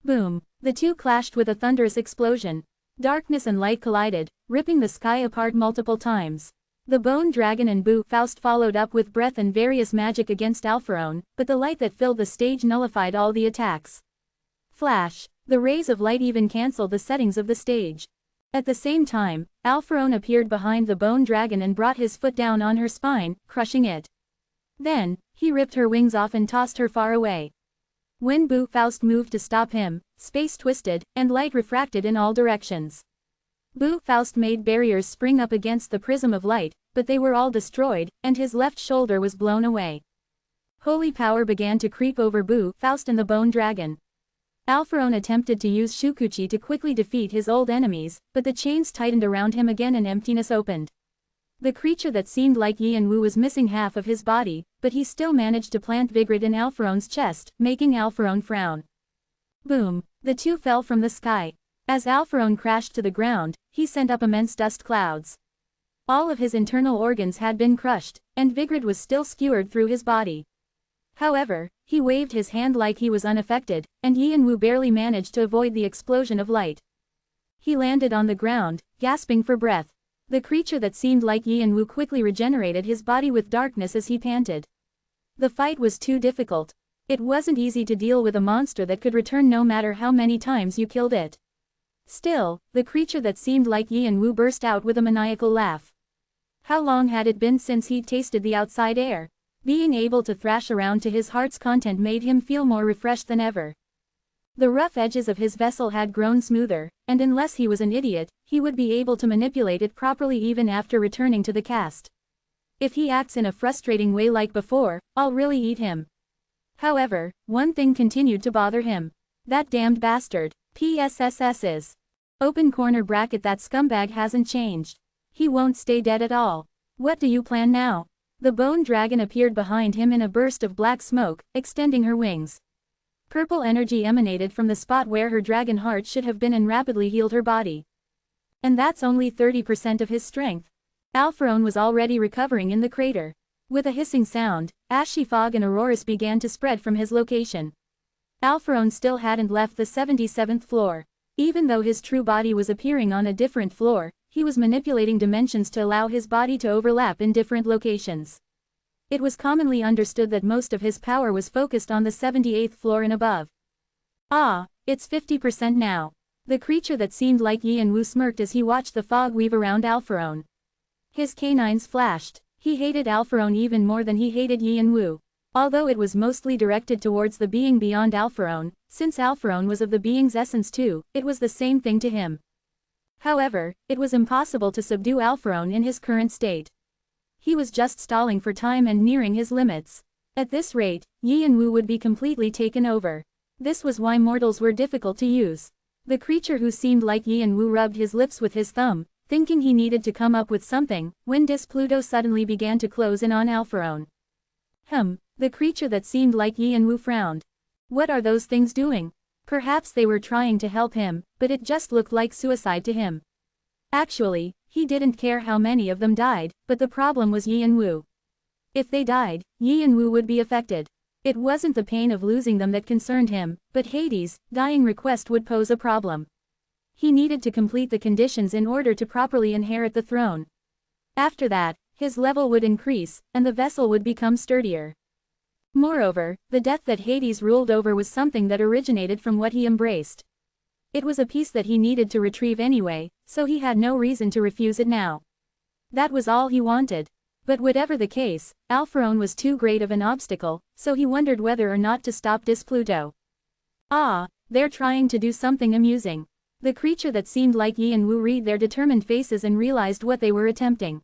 Boom. The two clashed with a thunderous explosion. Darkness and light collided, ripping the sky apart multiple times. The bone dragon and Faust followed up with breath and various magic against Alphorone, but the light that filled the stage nullified all the attacks. Flash. The rays of light even canceled the settings of the stage. At the same time, Alphorone appeared behind the bone dragon and brought his foot down on her spine, crushing it. Then, he ripped her wings off and tossed her far away. When Faust moved to stop him, space twisted, and light refracted in all directions. Faust made barriers spring up against the prism of light, but they were all destroyed, and his left shoulder was blown away. Holy power began to creep over Faust and the bone dragon. Alphorone attempted to use Shukuchi to quickly defeat his old enemies, but the chains tightened around him again and emptiness opened. The creature that seemed like Yi and Wu was missing half of his body, but he still managed to plant Vigrid in Alphorone's chest, making Alphorone frown. Boom. The two fell from the sky. As Alphorone crashed to the ground, he sent up immense dust clouds. All of his internal organs had been crushed, and Vigrid was still skewered through his body. However, he waved his hand like he was unaffected, and Yi and Wu barely managed to avoid the explosion of light. He landed on the ground, gasping for breath. The creature that seemed like Yi and Wu quickly regenerated his body with darkness as he panted. The fight was too difficult. It wasn't easy to deal with a monster that could return no matter how many times you killed it. Still, the creature that seemed like Yin Wu burst out with a maniacal laugh. How long had it been since he'd tasted the outside air? Being able to thrash around to his heart's content made him feel more refreshed than ever. The rough edges of his vessel had grown smoother, and unless he was an idiot, he would be able to manipulate it properly even after returning to the cast. If he acts in a frustrating way like before, I'll really eat him. However, one thing continued to bother him. That damned bastard. PSSS's. Open corner bracket. That scumbag hasn't changed. He won't stay dead at all. What do you plan now? The bone dragon appeared behind him in a burst of black smoke, extending her wings. Purple energy emanated from the spot where her dragon heart should have been and rapidly healed her body. And that's only 30% of his strength. Alphorone was already recovering in the crater. With a hissing sound, ashy fog and auroras began to spread from his location. Alphorone still hadn't left the 77th floor. Even though his true body was appearing on a different floor, he was manipulating dimensions to allow his body to overlap in different locations. It was commonly understood that most of his power was focused on the 78th floor and above. Ah, it's 50% now. The creature that seemed like Yin Wu smirked as he watched the fog weave around Alphorone. His canines flashed. He hated Alphorone even more than he hated Yin Wu. Although it was mostly directed towards the being beyond Alphorone, since Alphorone was of the being's essence too, it was the same thing to him. However, it was impossible to subdue Alphorone in his current state. He was just stalling for time and nearing his limits. At this rate, Yin Wu would be completely taken over. This was why mortals were difficult to use. The creature who seemed like Yin Wu rubbed his lips with his thumb, thinking he needed to come up with something, when Pluto suddenly began to close in on Alphorone. The creature that seemed like Yin Wu frowned. What are those things doing? Perhaps they were trying to help him, but it just looked like suicide to him. Actually, he didn't care how many of them died, but the problem was Yin Wu. If they died, Yin Wu would be affected. It wasn't the pain of losing them that concerned him, but Hades' dying request would pose a problem. He needed to complete the conditions in order to properly inherit the throne. After that, his level would increase, and the vessel would become sturdier. Moreover, the death that Hades ruled over was something that originated from what he embraced. It was a piece that he needed to retrieve anyway, so he had no reason to refuse it now. That was all he wanted. But whatever the case, Alphorone was too great of an obstacle, so he wondered whether or not to stop Pluto. Ah, they're trying to do something amusing. The creature that seemed like Yin Wu read their determined faces and realized what they were attempting.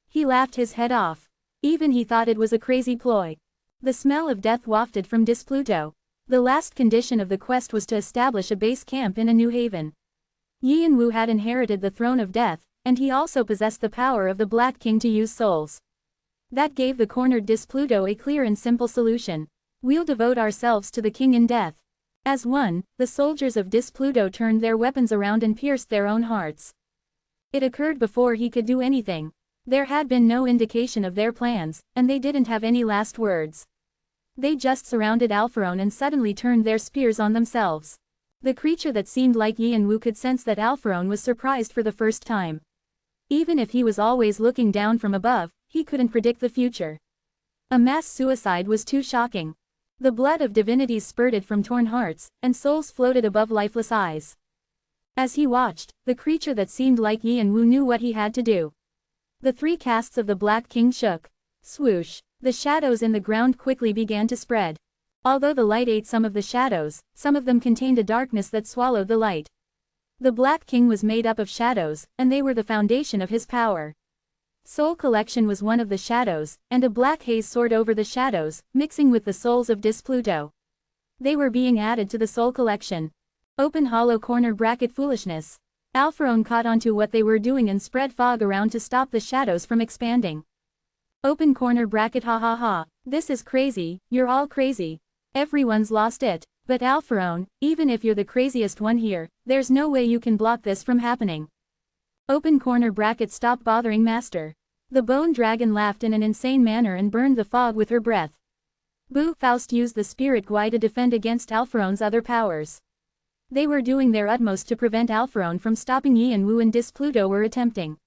He laughed his head off. Even he thought it was a crazy ploy. The smell of death wafted from Pluto. The last condition of the quest was to establish a base camp in a new haven. Yin Wu had inherited the throne of death, and he also possessed the power of the Black King to use souls. That gave the cornered Pluto a clear and simple solution. We'll devote ourselves to the king in death. As one, the soldiers of Pluto turned their weapons around and pierced their own hearts. It occurred before he could do anything. There had been no indication of their plans, and they didn't have any last words. They just surrounded Alphorone and suddenly turned their spears on themselves. The creature that seemed like Yin Wu could sense that Alphorone was surprised for the first time. Even if he was always looking down from above, he couldn't predict the future. A mass suicide was too shocking. The blood of divinities spurted from torn hearts, and souls floated above lifeless eyes. As he watched, the creature that seemed like Yin Wu knew what he had to do. The three castes of the Black King shook. Swoosh. The shadows in the ground quickly began to spread. Although the light ate some of the shadows, some of them contained a darkness that swallowed the light. The Black King was made up of shadows, and they were the foundation of his power. Soul Collection was one of the shadows, and a black haze soared over the shadows, mixing with the souls of Pluto. They were being added to the Soul Collection. Open hollow corner bracket foolishness. Alphorone caught onto what they were doing and spread fog around to stop the shadows from expanding. Open corner bracket ha ha ha. This is crazy, you're all crazy. Everyone's lost it. But Alphorone, even if you're the craziest one here, there's no way you can block this from happening. Open corner bracket stop bothering master. The bone dragon laughed in an insane manner and burned the fog with her breath. Boo! Faust used the spirit Gui to defend against Alpharone's other powers. They were doing their utmost to prevent Alphorone from stopping Yin Wu and Pluto were attempting.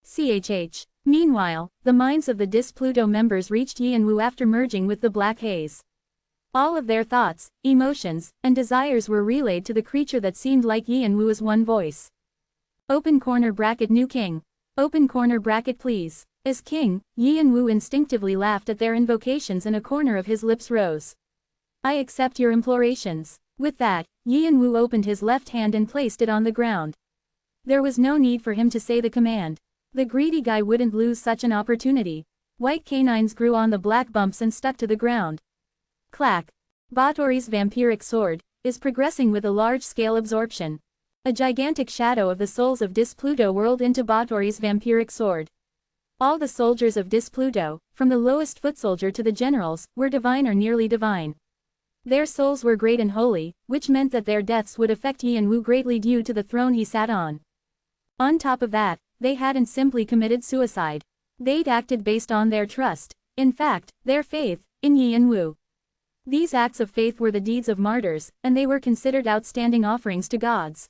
CHH. Meanwhile, the minds of the Pluto members reached Yin Wu after merging with the Black Haze. All of their thoughts, emotions, and desires were relayed to the creature that seemed like Yin Wu as one voice. Open corner bracket new king. Open corner bracket please. As king, Yin Wu instinctively laughed at their invocations and a corner of his lips rose. I accept your implorations. With that, Yin Wu opened his left hand and placed it on the ground. There was no need for him to say the command. The greedy guy wouldn't lose such an opportunity. White canines grew on the black bumps and stuck to the ground. Clack. Batory's vampiric sword is progressing with a large-scale absorption. A gigantic shadow of the souls of Dis Pluto whirled into Batory's vampiric sword. All the soldiers of Dis Pluto, from the lowest foot soldier to the generals, were divine or nearly divine. Their souls were great and holy, which meant that their deaths would affect Yin Wu greatly due to the throne he sat on. On top of that, they hadn't simply committed suicide. They'd acted based on their trust, in fact, their faith, in Yin Wu. These acts of faith were the deeds of martyrs, and they were considered outstanding offerings to gods.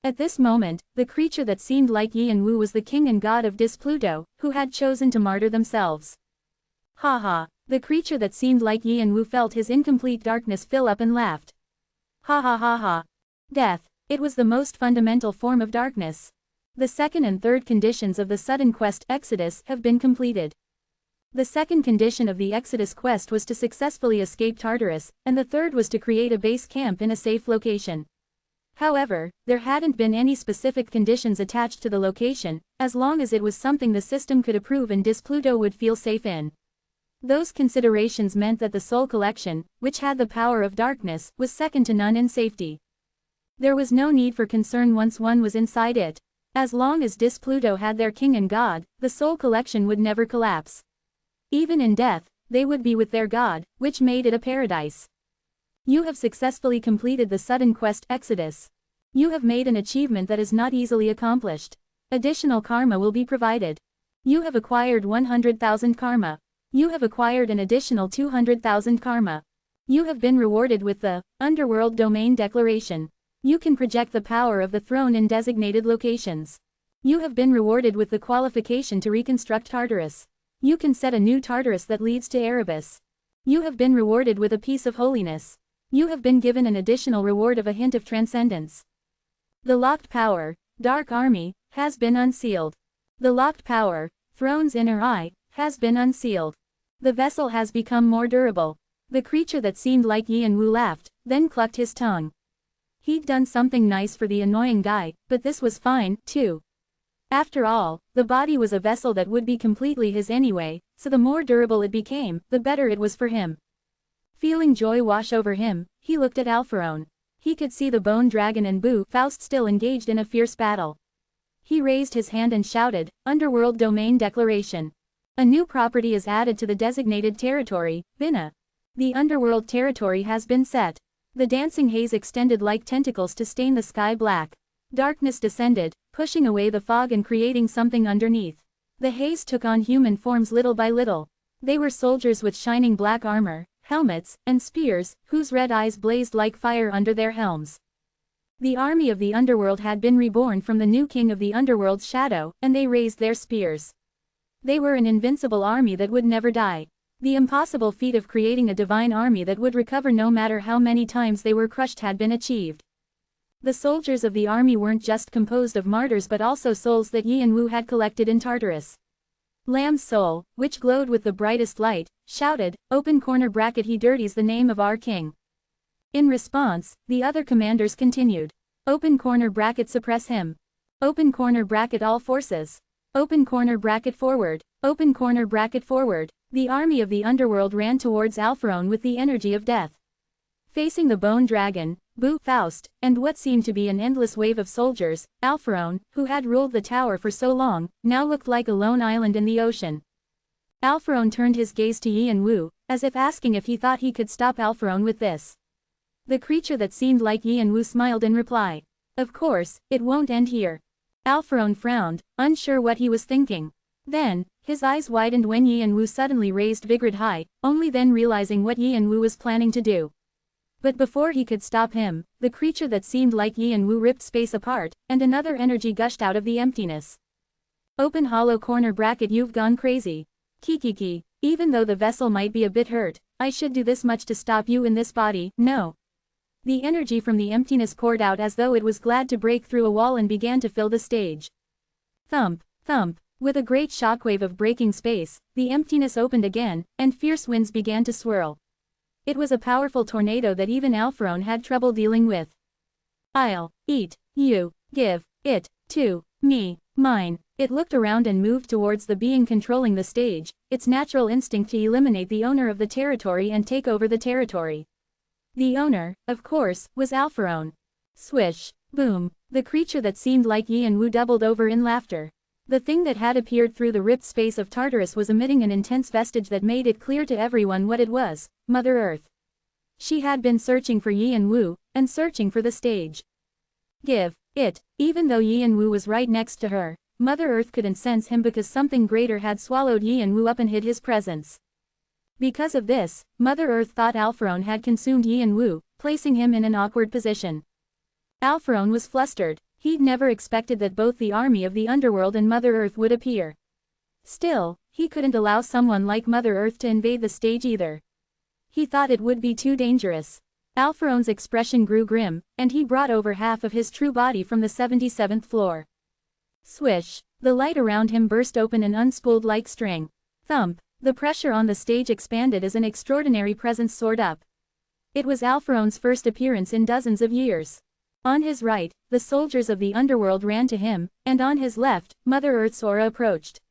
At this moment, the creature that seemed like Yin Wu was the king and god of Dis Pluto, who had chosen to martyr themselves. Ha ha. The creature that seemed like Yin Wu felt his incomplete darkness fill up and laughed. Ha ha ha ha. Death. It was the most fundamental form of darkness. The second and third conditions of the sudden quest Exodus have been completed. The second condition of the Exodus quest was to successfully escape Tartarus, and the third was to create a base camp in a safe location. However, there hadn't been any specific conditions attached to the location, as long as it was something the system could approve and Dis Pluto would feel safe in. Those considerations meant that the soul collection, which had the power of darkness, was second to none in safety. There was no need for concern once one was inside it. As long as Dis Pluto had their king and god, the soul collection would never collapse. Even in death, they would be with their god, which made it a paradise. You have successfully completed the sudden quest Exodus. You have made an achievement that is not easily accomplished. Additional karma will be provided. You have acquired 100,000 karma. You have acquired an additional 200,000 karma. You have been rewarded with the Underworld Domain Declaration. You can project the power of the throne in designated locations. You have been rewarded with the qualification to reconstruct Tartarus. You can set a new Tartarus that leads to Erebus. You have been rewarded with a piece of holiness. You have been given an additional reward of a hint of transcendence. The locked power, Dark Army, has been unsealed. The locked power, Throne's Inner Eye, has been unsealed. The vessel has become more durable. The creature that seemed like Yin Wu laughed, then clucked his tongue. He'd done something nice for the annoying guy, but this was fine, too. After all, the body was a vessel that would be completely his anyway, so the more durable it became, the better it was for him. Feeling joy wash over him, he looked at Alpharon. He could see the bone dragon and Bu Faust still engaged in a fierce battle. He raised his hand and shouted, Underworld Domain Declaration. A new property is added to the designated territory, Bina. The underworld territory has been set. The dancing haze extended like tentacles to stain the sky black. Darkness descended, pushing away the fog and creating something underneath. The haze took on human forms little by little. They were soldiers with shining black armor, helmets, and spears, whose red eyes blazed like fire under their helms. The army of the underworld had been reborn from the new king of the underworld's shadow, and they raised their spears. They were an invincible army that would never die. The impossible feat of creating a divine army that would recover no matter how many times they were crushed had been achieved. The soldiers of the army weren't just composed of martyrs but also souls that Yin Wu had collected in Tartarus. Lamb's soul, which glowed with the brightest light, shouted, open corner bracket he dirties the name of our king. In response, the other commanders continued. Open corner bracket suppress him. Open corner bracket all forces. Open corner bracket forward. Open corner bracket forward. The army of the underworld ran towards Alpharon with the energy of death. Facing the bone dragon, Bu Faust, and what seemed to be an endless wave of soldiers, Alpharon, who had ruled the tower for so long, now looked like a lone island in the ocean. Alpharon turned his gaze to Yin Wu, as if asking if he thought he could stop Alpharon with this. The creature that seemed like Yin Wu smiled in reply. Of course, it won't end here. Alpharon frowned, unsure what he was thinking. Then, his eyes widened when Yin Wu suddenly raised Vigrid high, only then realizing what Yin Wu was planning to do. But before he could stop him, the creature that seemed like Yin Wu ripped space apart, and another energy gushed out of the emptiness. Open hollow corner bracket you've gone crazy. Kikiki. Even though the vessel might be a bit hurt, I should do this much to stop you in this body, no. The energy from the emptiness poured out as though it was glad to break through a wall and began to fill the stage. Thump, thump, with a great shockwave of breaking space, the emptiness opened again, and fierce winds began to swirl. It was a powerful tornado that even Alphorone had trouble dealing with. I'll eat you, give it to me, mine. It looked around and moved towards the being controlling the stage, its natural instinct to eliminate the owner of the territory and take over the territory. The owner, of course, was Alphorone. Swish, boom, the creature that seemed like Yin Wu doubled over in laughter. The thing that had appeared through the ripped space of Tartarus was emitting an intense vestige that made it clear to everyone what it was, Mother Earth. She had been searching for Yin Wu, and searching for the stage. Give it, even though Yin Wu was right next to her, Mother Earth couldn't sense him because something greater had swallowed Yin Wu up and hid his presence. Because of this, Mother Earth thought Alphorone had consumed Yin Wu, placing him in an awkward position. Alphorone was flustered. He'd never expected that both the army of the underworld and Mother Earth would appear. Still, he couldn't allow someone like Mother Earth to invade the stage either. He thought it would be too dangerous. Alphorone's expression grew grim, and he brought over half of his true body from the 77th floor. Swish, the light around him burst open and unspooled like string. Thump, the pressure on the stage expanded as an extraordinary presence soared up. It was Alphorone's first appearance in dozens of years. On his right, the soldiers of the underworld ran to him, and on his left, Mother Earth's aura approached.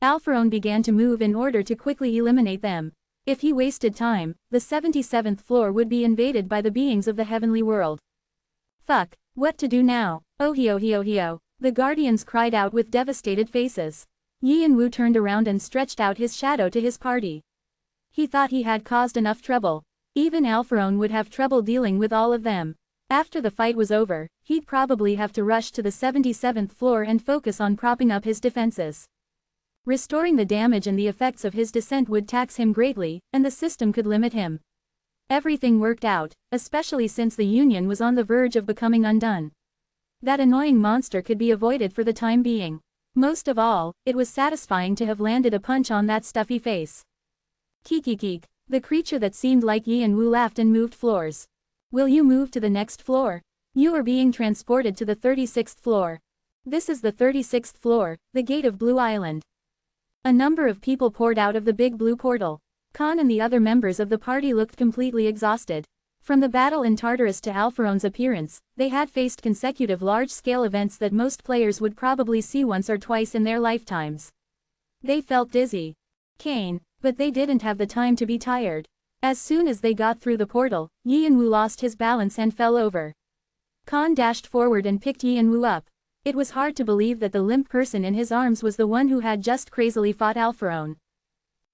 Alphorone began to move in order to quickly eliminate them. If he wasted time, the 77th floor would be invaded by the beings of the heavenly world. Fuck, what to do now? Oh-hio-hio-hio, the guardians cried out with devastated faces. Yin Wu turned around and stretched out his shadow to his party. He thought he had caused enough trouble. Even Alphorone would have trouble dealing with all of them. After the fight was over, he'd probably have to rush to the 77th floor and focus on propping up his defenses. Restoring the damage and the effects of his descent would tax him greatly, and the system could limit him. Everything worked out, especially since the Union was on the verge of becoming undone. That annoying monster could be avoided for the time being. Most of all, it was satisfying to have landed a punch on that stuffy face. Keek, the creature that seemed like Yin Wu laughed and moved floors. Will you move to the next floor? You are being transported to the 36th floor. This is the 36th floor, the gate of Blue Island. A number of people poured out of the big blue portal. Khan and the other members of the party looked completely exhausted. From the battle in Tartarus to Alpharone's appearance, they had faced consecutive large-scale events that most players would probably see once or twice in their lifetimes. They felt dizzy. Kane, but they didn't have the time to be tired. As soon as they got through the portal, Yin Wu lost his balance and fell over. Khan dashed forward and picked Yin Wu up. It was hard to believe that the limp person in his arms was the one who had just crazily fought Alphorone.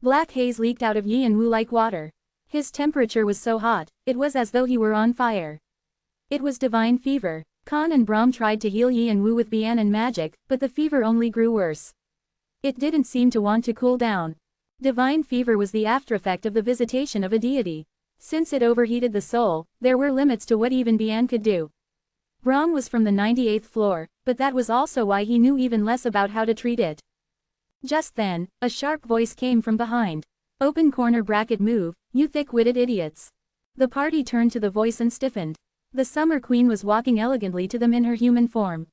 Black haze leaked out of Yin Wu like water. His temperature was so hot, it was as though he were on fire. It was divine fever. Khan and Brahm tried to heal Yin Wu with Bian and magic, but the fever only grew worse. It didn't seem to want to cool down. Divine fever was the aftereffect of the visitation of a deity. Since it overheated the soul, there were limits to what even Bian could do. Brahm was from the 98th floor, but that was also why he knew even less about how to treat it. Just then, a sharp voice came from behind. Open corner bracket move, you thick-witted idiots. The party turned to the voice and stiffened. The Summer Queen was walking elegantly to them in her human form.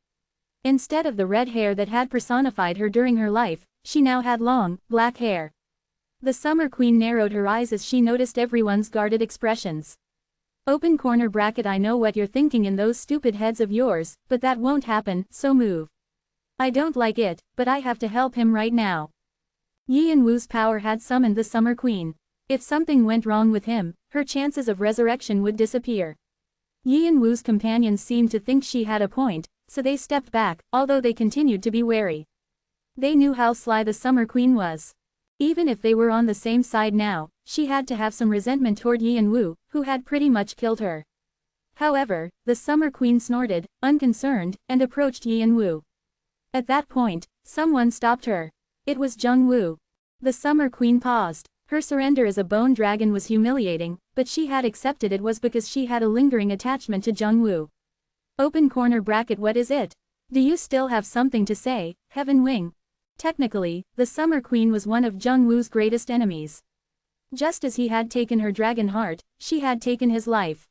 Instead of the red hair that had personified her during her life, she now had long, black hair. The Summer Queen narrowed her eyes as she noticed everyone's guarded expressions. Open corner bracket, I know what you're thinking in those stupid heads of yours, but that won't happen, so move. I don't like it, but I have to help him right now. Yin Wu's power had summoned the Summer Queen. If something went wrong with him, her chances of resurrection would disappear. Yin Wu's companions seemed to think she had a point, so they stepped back, although they continued to be wary. They knew how sly the Summer Queen was. Even if they were on the same side now, she had to have some resentment toward Yin Wu, who had pretty much killed her. However, the Summer Queen snorted, unconcerned, and approached Yin Wu. At that point, someone stopped her. It was Jung Wu. The Summer Queen paused. Her surrender as a bone dragon was humiliating, but she had accepted it was because she had a lingering attachment to Jung Wu. Open corner bracket, what is it? Do you still have something to say, Heaven Wing? Technically, the Summer Queen was one of Jung Woo's greatest enemies. Just as he had taken her dragon heart, she had taken his life.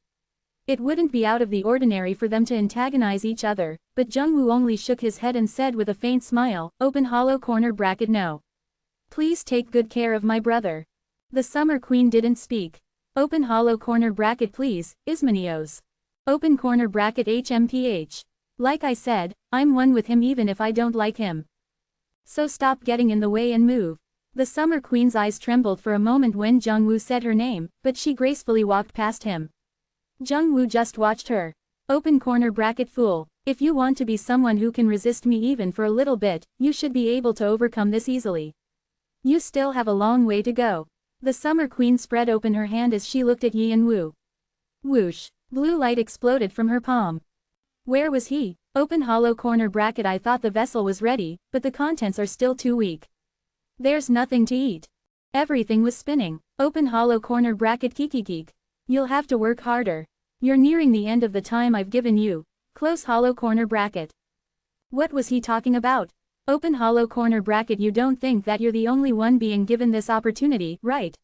It wouldn't be out of the ordinary for them to antagonize each other, but Jung Woo only shook his head and said with a faint smile, open hollow corner bracket no. Please take good care of my brother. The Summer Queen didn't speak. Open hollow corner bracket please, Ismanios. Open corner bracket HMPH. Like I said, I'm one with him even if I don't like him. So stop getting in the way and move. The Summer Queen's eyes trembled for a moment when Jung Woo said her name, but she gracefully walked past him. Jung Woo just watched her. Open corner bracket fool. If you want to be someone who can resist me even for a little bit, you should be able to overcome this easily. You still have a long way to go. The Summer Queen spread open her hand as she looked at Yin Woo. Whoosh. Blue light exploded from her palm. Where was he? Open hollow corner bracket I thought the vessel was ready, but the contents are still too weak. There's nothing to eat. Everything was spinning. Open hollow corner bracket kikikik. You'll have to work harder. You're nearing the end of the time I've given you. Close hollow corner bracket. What was he talking about? Open hollow corner bracket you don't think that you're the only one being given this opportunity, right?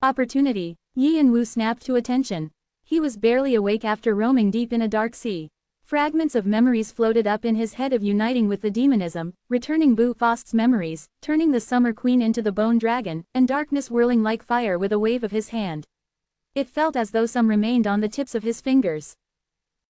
Opportunity. Yin Woo snapped to attention. He was barely awake after roaming deep in a dark sea. Fragments of memories floated up in his head of uniting with the demonism, returning Bu Fost's memories, turning the Summer Queen into the Bone Dragon, and darkness whirling like fire with a wave of his hand. It felt as though some remained on the tips of his fingers.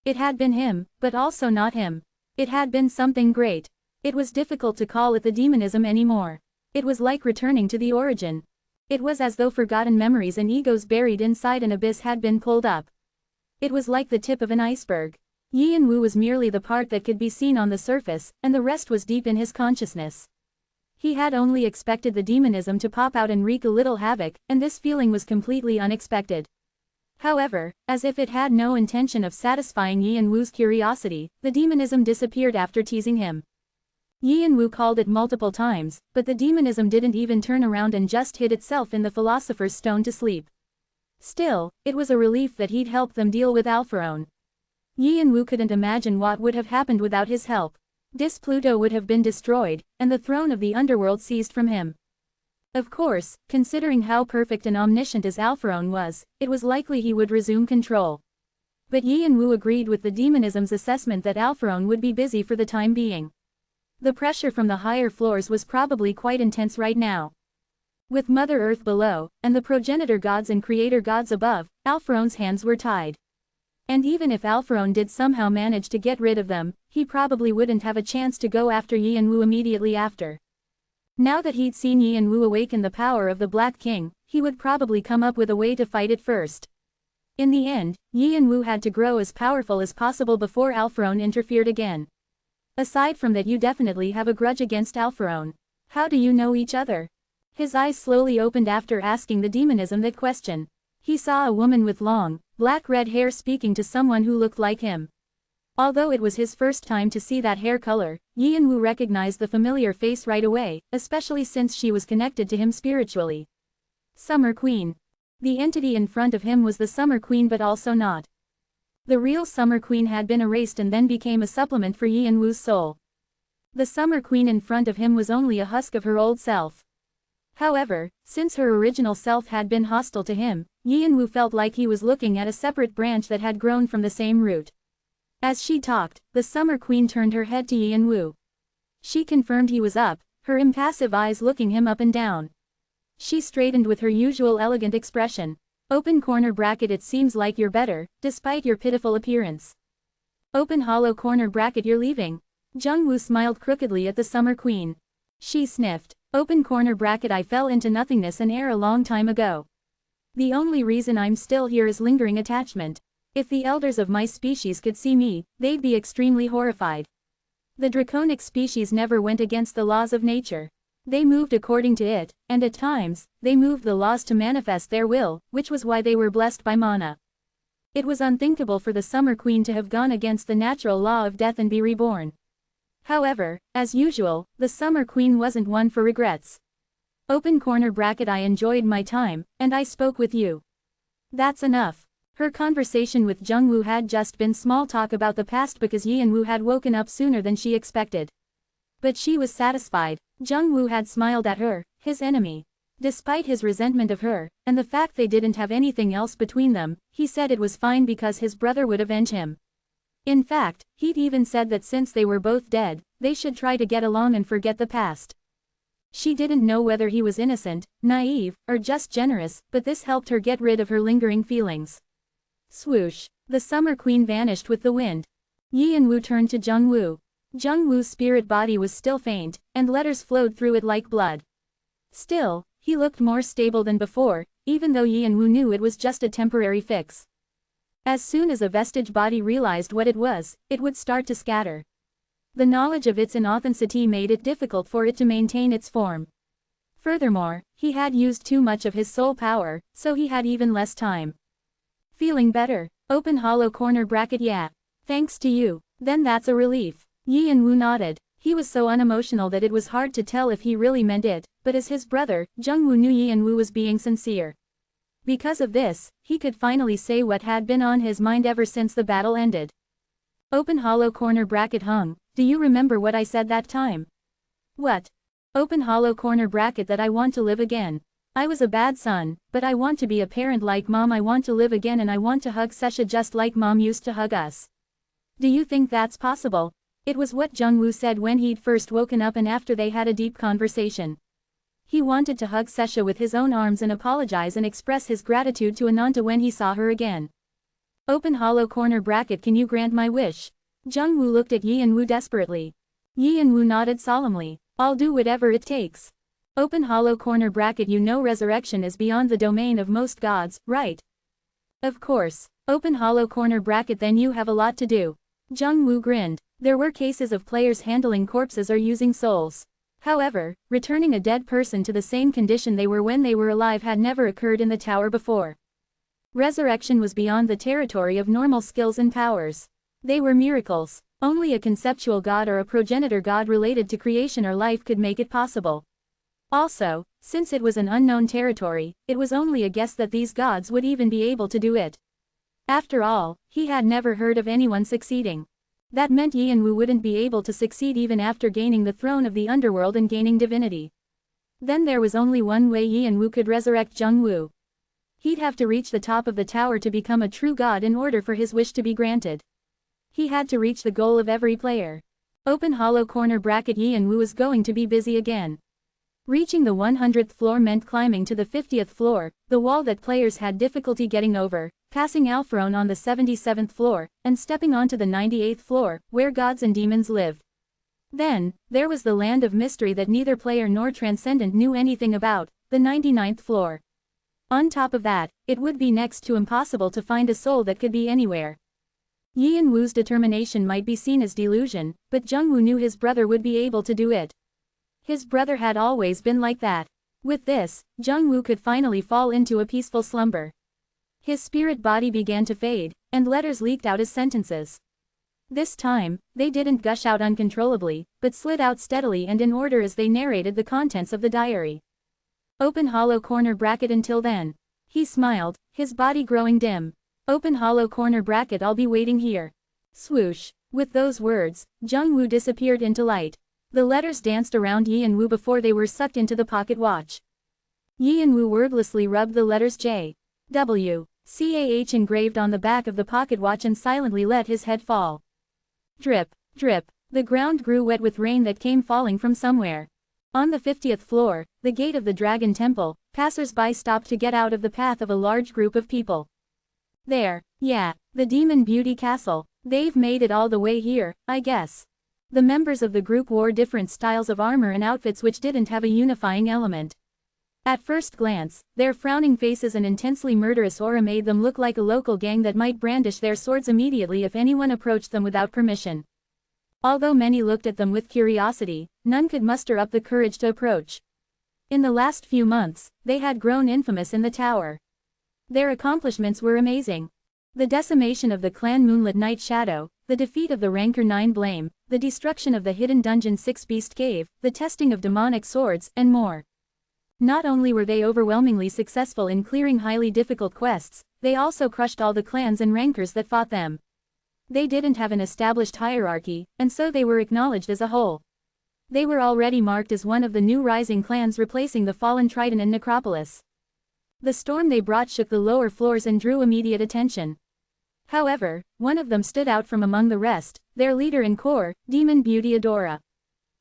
It had been him, but also not him. It had been something great. It was difficult to call it the demonism anymore. It was like returning to the origin. It was as though forgotten memories and egos buried inside an abyss had been pulled up. It was like the tip of an iceberg. Yin Woo was merely the part that could be seen on the surface, and the rest was deep in his consciousness. He had only expected the demonism to pop out and wreak a little havoc, and this feeling was completely unexpected. However, as if it had no intention of satisfying Yin Woo's curiosity, the demonism disappeared after teasing him. Yin Woo called it multiple times, but the demonism didn't even turn around and just hid itself in the Philosopher's Stone to sleep. Still, it was a relief that he'd helped them deal with Alpharon. Yin Woo couldn't imagine what would have happened without his help. Pluto would have been destroyed, and the throne of the underworld seized from him. Of course, considering how perfect and omniscient as Alpharon was, it was likely he would resume control. But Yin Woo agreed with the demonism's assessment that Alpharon would be busy for the time being. The pressure from the higher floors was probably quite intense right now. With Mother Earth below, and the progenitor gods and creator gods above, Alpharon's hands were tied. And even if Alpharon did somehow manage to get rid of them, he probably wouldn't have a chance to go after Yin Woo immediately after. Now that he'd seen Yin Woo awaken the power of the Black King, he would probably come up with a way to fight it first. In the end, Yin Woo had to grow as powerful as possible before Alpharon interfered again. Aside from that, you definitely have a grudge against Alpharon. How do you know each other? His eyes slowly opened after asking the demonism that question. He saw a woman with long, black-red hair speaking to someone who looked like him. Although it was his first time to see that hair color, Yin Woo recognized the familiar face right away, especially since she was connected to him spiritually. Summer Queen. The entity in front of him was the Summer Queen, but also not. The real Summer Queen had been erased and then became a supplement for Yin Woo's soul. The Summer Queen in front of him was only a husk of her old self. However, since her original self had been hostile to him, Yin Woo felt like he was looking at a separate branch that had grown from the same root. As she talked, the Summer Queen turned her head to Yin Woo. She confirmed he was up, her impassive eyes looking him up and down. She straightened with her usual elegant expression. Open corner bracket it seems like you're better, despite your pitiful appearance. Open hollow corner bracket you're leaving. Jung Woo smiled crookedly at the Summer Queen. She sniffed. Open corner bracket I fell into nothingness and air a long time ago. The only reason I'm still here is lingering attachment. If the elders of my species could see me, they'd be extremely horrified. The draconic species never went against the laws of nature. They moved according to it, and at times, they moved the laws to manifest their will, which was why they were blessed by mana. It was unthinkable for the Summer Queen to have gone against the natural law of death and be reborn. However, as usual, the Summer Queen wasn't one for regrets. Open corner bracket I enjoyed my time, and I spoke with you. That's enough. Her conversation with Jung Woo had just been small talk about the past because Yin Woo had woken up sooner than she expected. But she was satisfied. Jung Woo had smiled at her, his enemy. Despite his resentment of her, and the fact they didn't have anything else between them, he said it was fine because his brother would avenge him. In fact, he'd even said that since they were both dead, they should try to get along and forget the past. She didn't know whether he was innocent, naive, or just generous, but this helped her get rid of her lingering feelings. Swoosh! The Summer Queen vanished with the wind. Yi and Woo turned to Jung Woo. Jung Woo's spirit body was still faint, and letters flowed through it like blood. Still, he looked more stable than before, even though Yi and Woo knew it was just a temporary fix. As soon as a vestige body realized what it would start to scatter. The knowledge of its inauthenticity made it difficult for it to maintain its form. Furthermore, he had used too much of his soul power, so he had even less time. Feeling better? Open hollow corner bracket yeah. Thanks to you. Then that's a relief. Yi and Woo nodded. He was so unemotional that it was hard to tell if he really meant it, but as his brother, Jung Woo knew Yi and Woo was being sincere. Because of this, he could finally say what had been on his mind ever since the battle ended. Open hollow corner bracket hung. Do you remember what I said that time? What? Open hollow corner bracket that I want to live again. I was a bad son, but I want to be a parent like mom. I want to live again and I want to hug Sesha just like mom used to hug us. Do you think that's possible? It was what Jung Woo said when he'd first woken up and after they had a deep conversation. He wanted to hug Sesha with his own arms and apologize and express his gratitude to Ananta when he saw her again. Open hollow corner bracket can you grant my wish? Jung Woo looked at Yi and Woo desperately. Yi and Woo nodded solemnly. I'll do whatever it takes. Open hollow corner bracket you know resurrection is beyond the domain of most gods, right? Of course. Open hollow corner bracket then you have a lot to do. Jung Woo grinned. There were cases of players handling corpses or using souls. However, returning a dead person to the same condition they were when they were alive had never occurred in the tower before. Resurrection was beyond the territory of normal skills and powers. They were miracles. Only a conceptual god or a progenitor god related to creation or life could make it possible. Also, since it was an unknown territory, it was only a guess that these gods would even be able to do it. After all, he had never heard of anyone succeeding. That meant Yi and Woo wouldn't be able to succeed even after gaining the throne of the underworld and gaining divinity. Then there was only one way Yi and Woo could resurrect Jung Woo. He'd have to reach the top of the tower to become a true god in order for his wish to be granted. He had to reach the goal of every player. Open hollow corner bracket Yi and Woo was going to be busy again. Reaching the 100th floor meant climbing to the 50th floor, the wall that players had difficulty getting over, passing Alpharon on the 77th floor, and stepping onto the 98th floor, where gods and demons lived. Then, there was the land of mystery that neither player nor Transcendent knew anything about, the 99th floor. On top of that, it would be next to impossible to find a soul that could be anywhere. Yi and Woo's determination might be seen as delusion, but Jung Woo knew his brother would be able to do it. His brother had always been like that. With this, Jung Woo could finally fall into a peaceful slumber. His spirit body began to fade, and letters leaked out as sentences. This time, they didn't gush out uncontrollably, but slid out steadily and in order as they narrated the contents of the diary. Open hollow corner bracket until then. He smiled, his body growing dim. Open hollow corner bracket I'll be waiting here. Swoosh. With those words, Jung Woo disappeared into light. The letters danced around Yi and Woo before they were sucked into the pocket watch. Yi and Woo wordlessly rubbed the letters J, W, CAH engraved on the back of the pocket watch and silently let his head fall. Drip, drip, the ground grew wet with rain that came falling from somewhere. On the 50th floor, the gate of the Dragon Temple, passers-by stopped to get out of the path of a large group of people. There, yeah, the Demon Beauty Castle, they've made it all the way here, I guess. The members of the group wore different styles of armor and outfits which didn't have a unifying element. At first glance, their frowning faces and intensely murderous aura made them look like a local gang that might brandish their swords immediately if anyone approached them without permission. Although many looked at them with curiosity, none could muster up the courage to approach. In the last few months, they had grown infamous in the tower. Their accomplishments were amazing. The decimation of the clan Moonlit Night Shadow, the defeat of the Rancor 9 Blame, the destruction of the hidden dungeon 6 Beast Cave, the testing of demonic swords, and more. Not only were they overwhelmingly successful in clearing highly difficult quests, they also crushed all the clans and rancors that fought them. They didn't have an established hierarchy, and so they were acknowledged as a whole. They were already marked as one of the new rising clans replacing the fallen Triton and Necropolis. The storm they brought shook the lower floors and drew immediate attention. However, one of them stood out from among the rest, their leader in core, Demon Beauty Adora.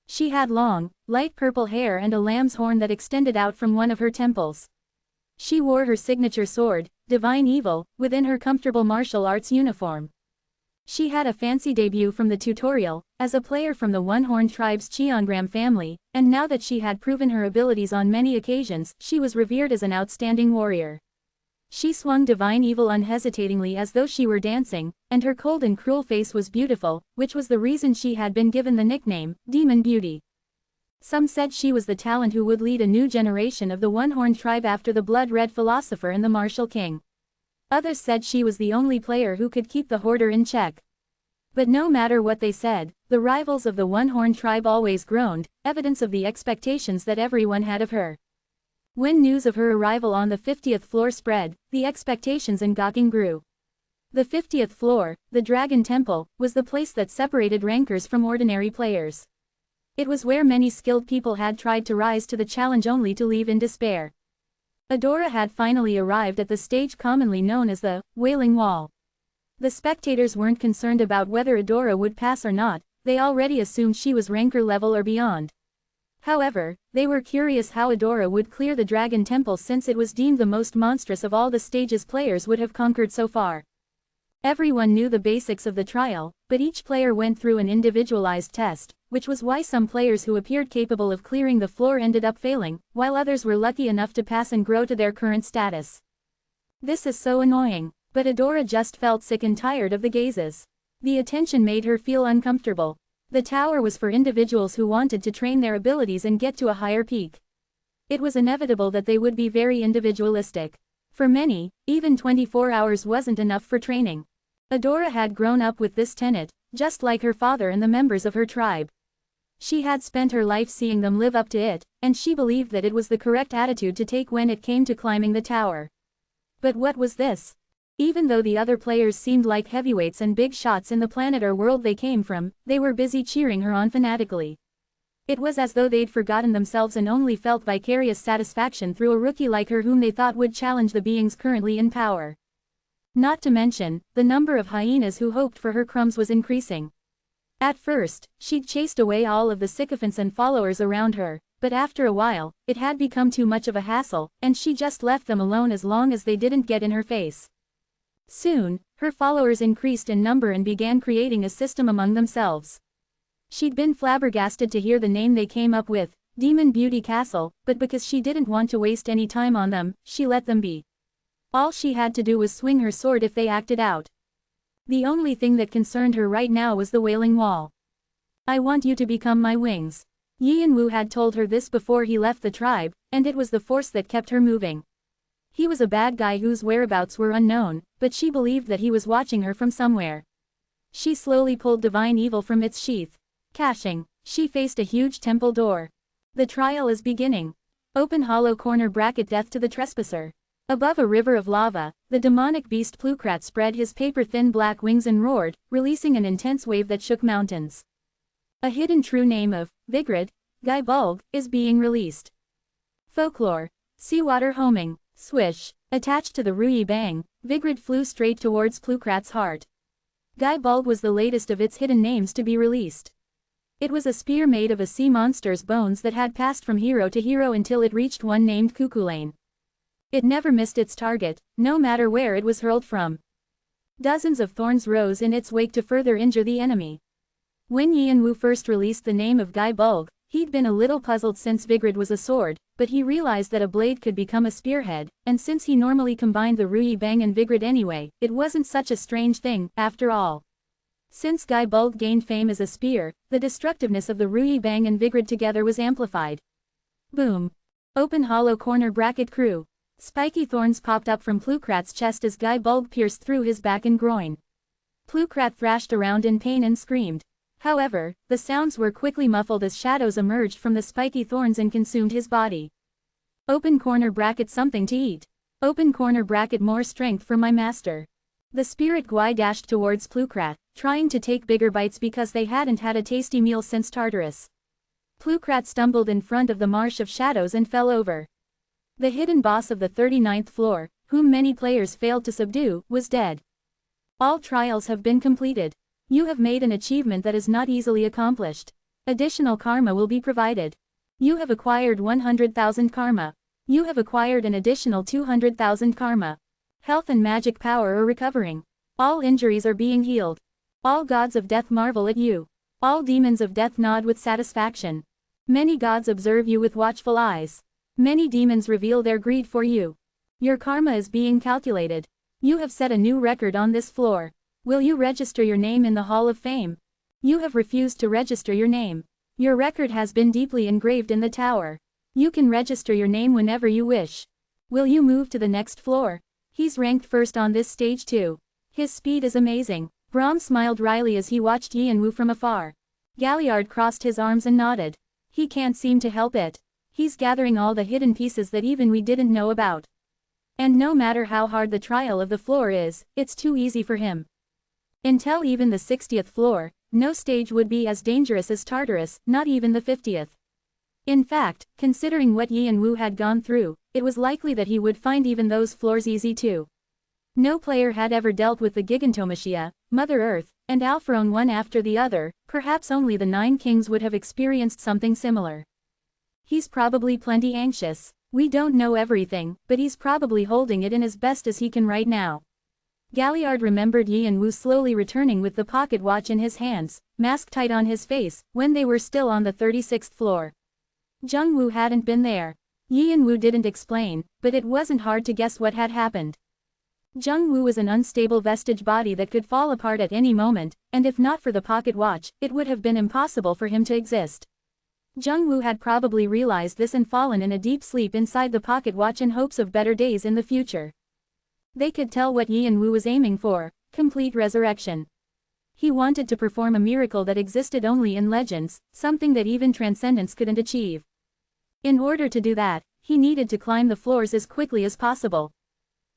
She had long, light purple hair and a lamb's horn that extended out from one of her temples. She wore her signature sword, Divine Evil, within her comfortable martial arts uniform. She had a fancy debut from the tutorial, as a player from the One-Horned Tribe's Cheongram family, and now that she had proven her abilities on many occasions, she was revered as an outstanding warrior. She swung Divine Evil unhesitatingly as though she were dancing, and her cold and cruel face was beautiful, which was the reason she had been given the nickname, Demon Beauty. Some said she was the talent who would lead a new generation of the One-Horned Tribe after the Blood-Red Philosopher and the Martial King. Others said she was the only player who could keep the Hoarder in check. But no matter what they said, the rivals of the One-Horned Tribe always groaned, evidence of the expectations that everyone had of her. When news of her arrival on the 50th floor spread, the expectations and gawking grew. The 50th floor, the Dragon Temple, was the place that separated rankers from ordinary players. It was where many skilled people had tried to rise to the challenge only to leave in despair. Adora had finally arrived at the stage commonly known as the Wailing Wall. The spectators weren't concerned about whether Adora would pass or not, they already assumed she was ranker level or beyond. However, they were curious how Adora would clear the Dragon Temple since it was deemed the most monstrous of all the stages players would have conquered so far. Everyone knew the basics of the trial, but each player went through an individualized test, which was why some players who appeared capable of clearing the floor ended up failing, while others were lucky enough to pass and grow to their current status. This is so annoying, but Adora just felt sick and tired of the gazes. The attention made her feel uncomfortable. The tower was for individuals who wanted to train their abilities and get to a higher peak. It was inevitable that they would be very individualistic. For many, even 24 hours wasn't enough for training. Adora had grown up with this tenet, just like her father and the members of her tribe. She had spent her life seeing them live up to it, and she believed that it was the correct attitude to take when it came to climbing the tower. But what was this? Even though the other players seemed like heavyweights and big shots in the planet or world they came from, they were busy cheering her on fanatically. It was as though they'd forgotten themselves and only felt vicarious satisfaction through a rookie like her whom they thought would challenge the beings currently in power. Not to mention, the number of hyenas who hoped for her crumbs was increasing. At first, she'd chased away all of the sycophants and followers around her, but after a while, it had become too much of a hassle, and she just left them alone as long as they didn't get in her face. Soon, her followers increased in number and began creating a system among themselves. She'd been flabbergasted to hear the name they came up with, Demon Beauty Castle, but because she didn't want to waste any time on them, she let them be. All she had to do was swing her sword if they acted out. The only thing that concerned her right now was the Wailing Wall. "I want you to become my wings." Yianwu had told her this before he left the tribe, and it was the force that kept her moving. He was a bad guy whose whereabouts were unknown, but she believed that he was watching her from somewhere. She slowly pulled Divine Evil from its sheath. Cashing, she faced a huge temple door. The trial is beginning. Open hollow corner bracket death to the trespasser. Above a river of lava, the demonic beast Plukrat spread his paper-thin black wings and roared, releasing an intense wave that shook mountains. A hidden true name of Vigrid, Gaibulg, is being released. Folklore. Seawater homing. Swish. Attached to the Ruyi Bang, Vigrid flew straight towards Plukrat's heart. Gaibulg was the latest of its hidden names to be released. It was a spear made of a sea monster's bones that had passed from hero to hero until it reached one named Kukulane. It never missed its target, no matter where it was hurled from. Dozens of thorns rose in its wake to further injure the enemy. When Yianwu first released the name of Gaibulg, he'd been a little puzzled since Vigrid was a sword, but he realized that a blade could become a spearhead, and since he normally combined the Ruyi Bang and Vigrid anyway, it wasn't such a strange thing, after all. Since Gaibulg gained fame as a spear, the destructiveness of the Ruyi Bang and Vigrid together was amplified. Boom. Open hollow corner bracket crew. Spiky thorns popped up from Plukrat's chest as Gaibulg pierced through his back and groin. Plukrat thrashed around in pain and screamed. However, the sounds were quickly muffled as shadows emerged from the spiky thorns and consumed his body. Open corner bracket something to eat. Open corner bracket more strength for my master. The spirit Gwai dashed towards Plukrat, trying to take bigger bites because they hadn't had a tasty meal since Tartarus. Plukrat stumbled in front of the marsh of shadows and fell over. The hidden boss of the 39th floor, whom many players failed to subdue, was dead. All trials have been completed. You have made an achievement that is not easily accomplished. Additional karma will be provided. You have acquired 100,000 karma. You have acquired an additional 200,000 karma. Health and magic power are recovering. All injuries are being healed. All gods of death marvel at you. All demons of death nod with satisfaction. Many gods observe you with watchful eyes. Many demons reveal their greed for you. Your karma is being calculated. You have set a new record on this floor. Will you register your name in the Hall of Fame? You have refused to register your name. Your record has been deeply engraved in the tower. You can register your name whenever you wish. Will you move to the next floor? He's ranked first on this stage too. His speed is amazing. Brahm smiled wryly as he watched Yanwu from afar. Galliard crossed his arms and nodded. He can't seem to help it. He's gathering all the hidden pieces that even we didn't know about. And no matter how hard the trial of the floor is, it's too easy for him. Until even the 60th floor, no stage would be as dangerous as Tartarus, not even the 50th. In fact, considering what Yanwu had gone through, it was likely that he would find even those floors easy too. No player had ever dealt with the Gigantomachia, Mother Earth, and Alpharon one after the other. Perhaps only the 9 kings would have experienced something similar. He's probably plenty anxious. We don't know everything, but he's probably holding it in as best as he can right now. Galliard remembered Yanwu slowly returning with the pocket watch in his hands, mask tight on his face, when they were still on the 36th floor. Jungwoo hadn't been there. Yanwu didn't explain, but it wasn't hard to guess what had happened. Jungwoo was an unstable vestige body that could fall apart at any moment, and if not for the pocket watch, it would have been impossible for him to exist. Jungwoo had probably realized this and fallen in a deep sleep inside the pocket watch in hopes of better days in the future. They could tell what Yanwu was aiming for: complete resurrection. He wanted to perform a miracle that existed only in legends, something that even transcendence couldn't achieve. In order to do that, he needed to climb the floors as quickly as possible.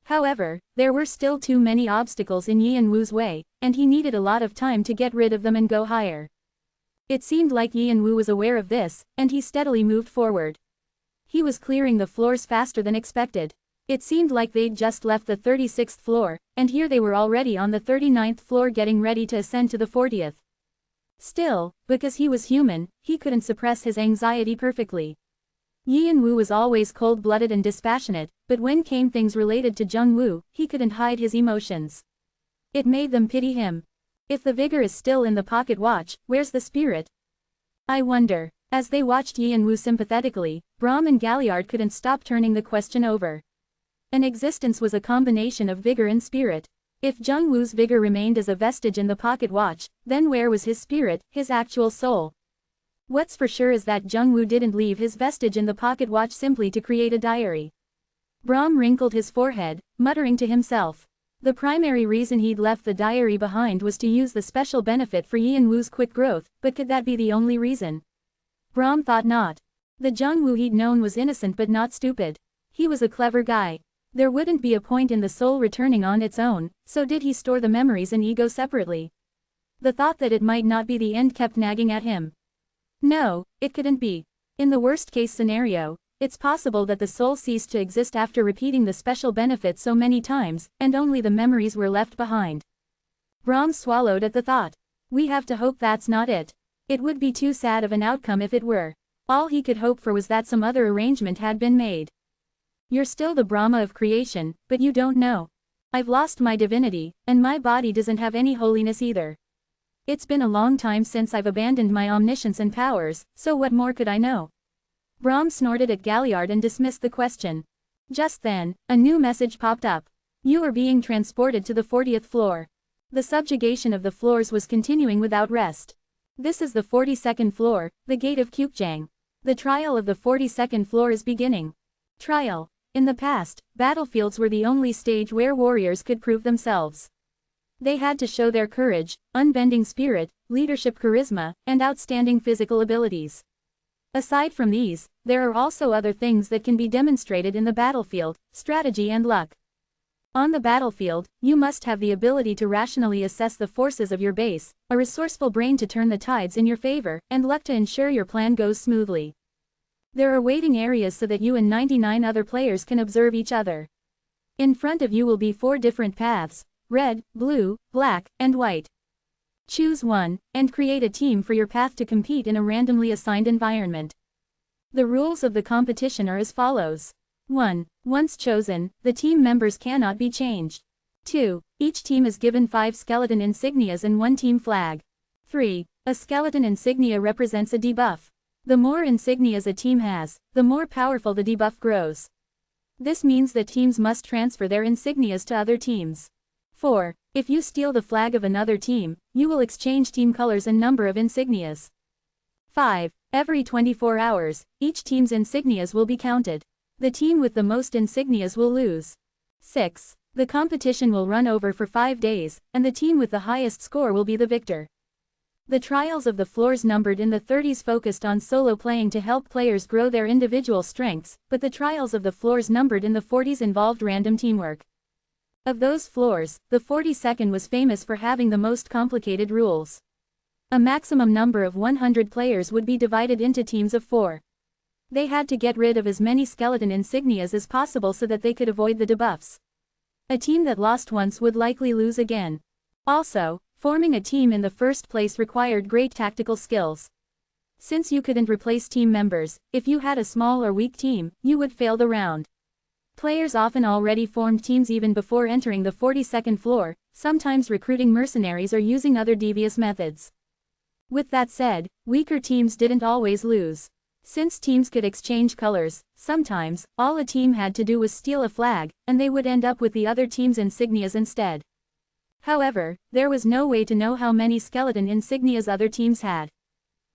However, there were still too many obstacles in Yanwu's way, and he needed a lot of time to get rid of them and go higher. It seemed like Yanwu was aware of this, and he steadily moved forward. He was clearing the floors faster than expected. It seemed like they'd just left the 36th floor, and here they were already on the 39th floor getting ready to ascend to the 40th. Still, because he was human, he couldn't suppress his anxiety perfectly. Yanwu was always cold-blooded and dispassionate, but when came things related to Jungwoo, he couldn't hide his emotions. It made them pity him. If the vigor is still in the pocket watch, where's the spirit? I wonder. As they watched Yanwu sympathetically, Brahm and Galliard couldn't stop turning the question over. An existence was a combination of vigor and spirit. If Jungwoo's vigor remained as a vestige in the pocket watch, then where was his spirit, his actual soul? What's for sure is that Jungwoo didn't leave his vestige in the pocket watch simply to create a diary. Brahm wrinkled his forehead, muttering to himself. The primary reason he'd left the diary behind was to use the special benefit for Yanwu's quick growth, but could that be the only reason? Brahm thought not. The Jungwoo he'd known was innocent but not stupid. He was a clever guy. There wouldn't be a point in the soul returning on its own, so did he store the memories and ego separately? The thought that it might not be the end kept nagging at him. No, it couldn't be. In the worst-case scenario, it's possible that the soul ceased to exist after repeating the special benefit so many times, and only the memories were left behind. Brahm swallowed at the thought. We have to hope that's not it. It would be too sad of an outcome if it were. All he could hope for was that some other arrangement had been made. You're still the Brahma of creation, but you don't know. I've lost my divinity, and my body doesn't have any holiness either. It's been a long time since I've abandoned my omniscience and powers, so what more could I know? Brahm snorted at Galliard and dismissed the question. Just then, a new message popped up. You are being transported to the 40th floor. The subjugation of the floors was continuing without rest. This is the 42nd floor, the gate of Kyukjang. The trial of the 42nd floor is beginning. Trial. In the past, battlefields were the only stage where warriors could prove themselves. They had to show their courage, unbending spirit, leadership charisma, and outstanding physical abilities. Aside from these, there are also other things that can be demonstrated in the battlefield: strategy and luck. On the battlefield, you must have the ability to rationally assess the forces of your base, a resourceful brain to turn the tides in your favor, and luck to ensure your plan goes smoothly. There are waiting areas so that you and 99 other players can observe each other. In front of you will be 4 different paths: red, blue, black, and white. Choose one, and create a team for your path to compete in a randomly assigned environment. The rules of the competition are as follows. 1. Once chosen, the team members cannot be changed. 2. Each team is given 5 skeleton insignias and 1 team flag. 3. A skeleton insignia represents a debuff. The more insignias a team has, the more powerful the debuff grows. This means that teams must transfer their insignias to other teams. 4. If you steal the flag of another team, you will exchange team colors and number of insignias. 5. Every 24 hours, each team's insignias will be counted. The team with the most insignias will lose. 6. The competition will run over for 5 days, and the team with the highest score will be the victor. The trials of the floors numbered in the 30s focused on solo playing to help players grow their individual strengths, but the trials of the floors numbered in the 40s involved random teamwork. Of those floors, the 42nd was famous for having the most complicated rules. A maximum number of 100 players would be divided into teams of 4. They had to get rid of as many skeleton insignias as possible so that they could avoid the debuffs. A team that lost once would likely lose again. Also, forming a team in the first place required great tactical skills. Since you couldn't replace team members, if you had a small or weak team, you would fail the round. Players often already formed teams even before entering the 42nd floor, sometimes recruiting mercenaries or using other devious methods. With that said, weaker teams didn't always lose. Since teams could exchange colors, sometimes, all a team had to do was steal a flag, and they would end up with the other team's insignias instead. However, there was no way to know how many skeleton insignias other teams had.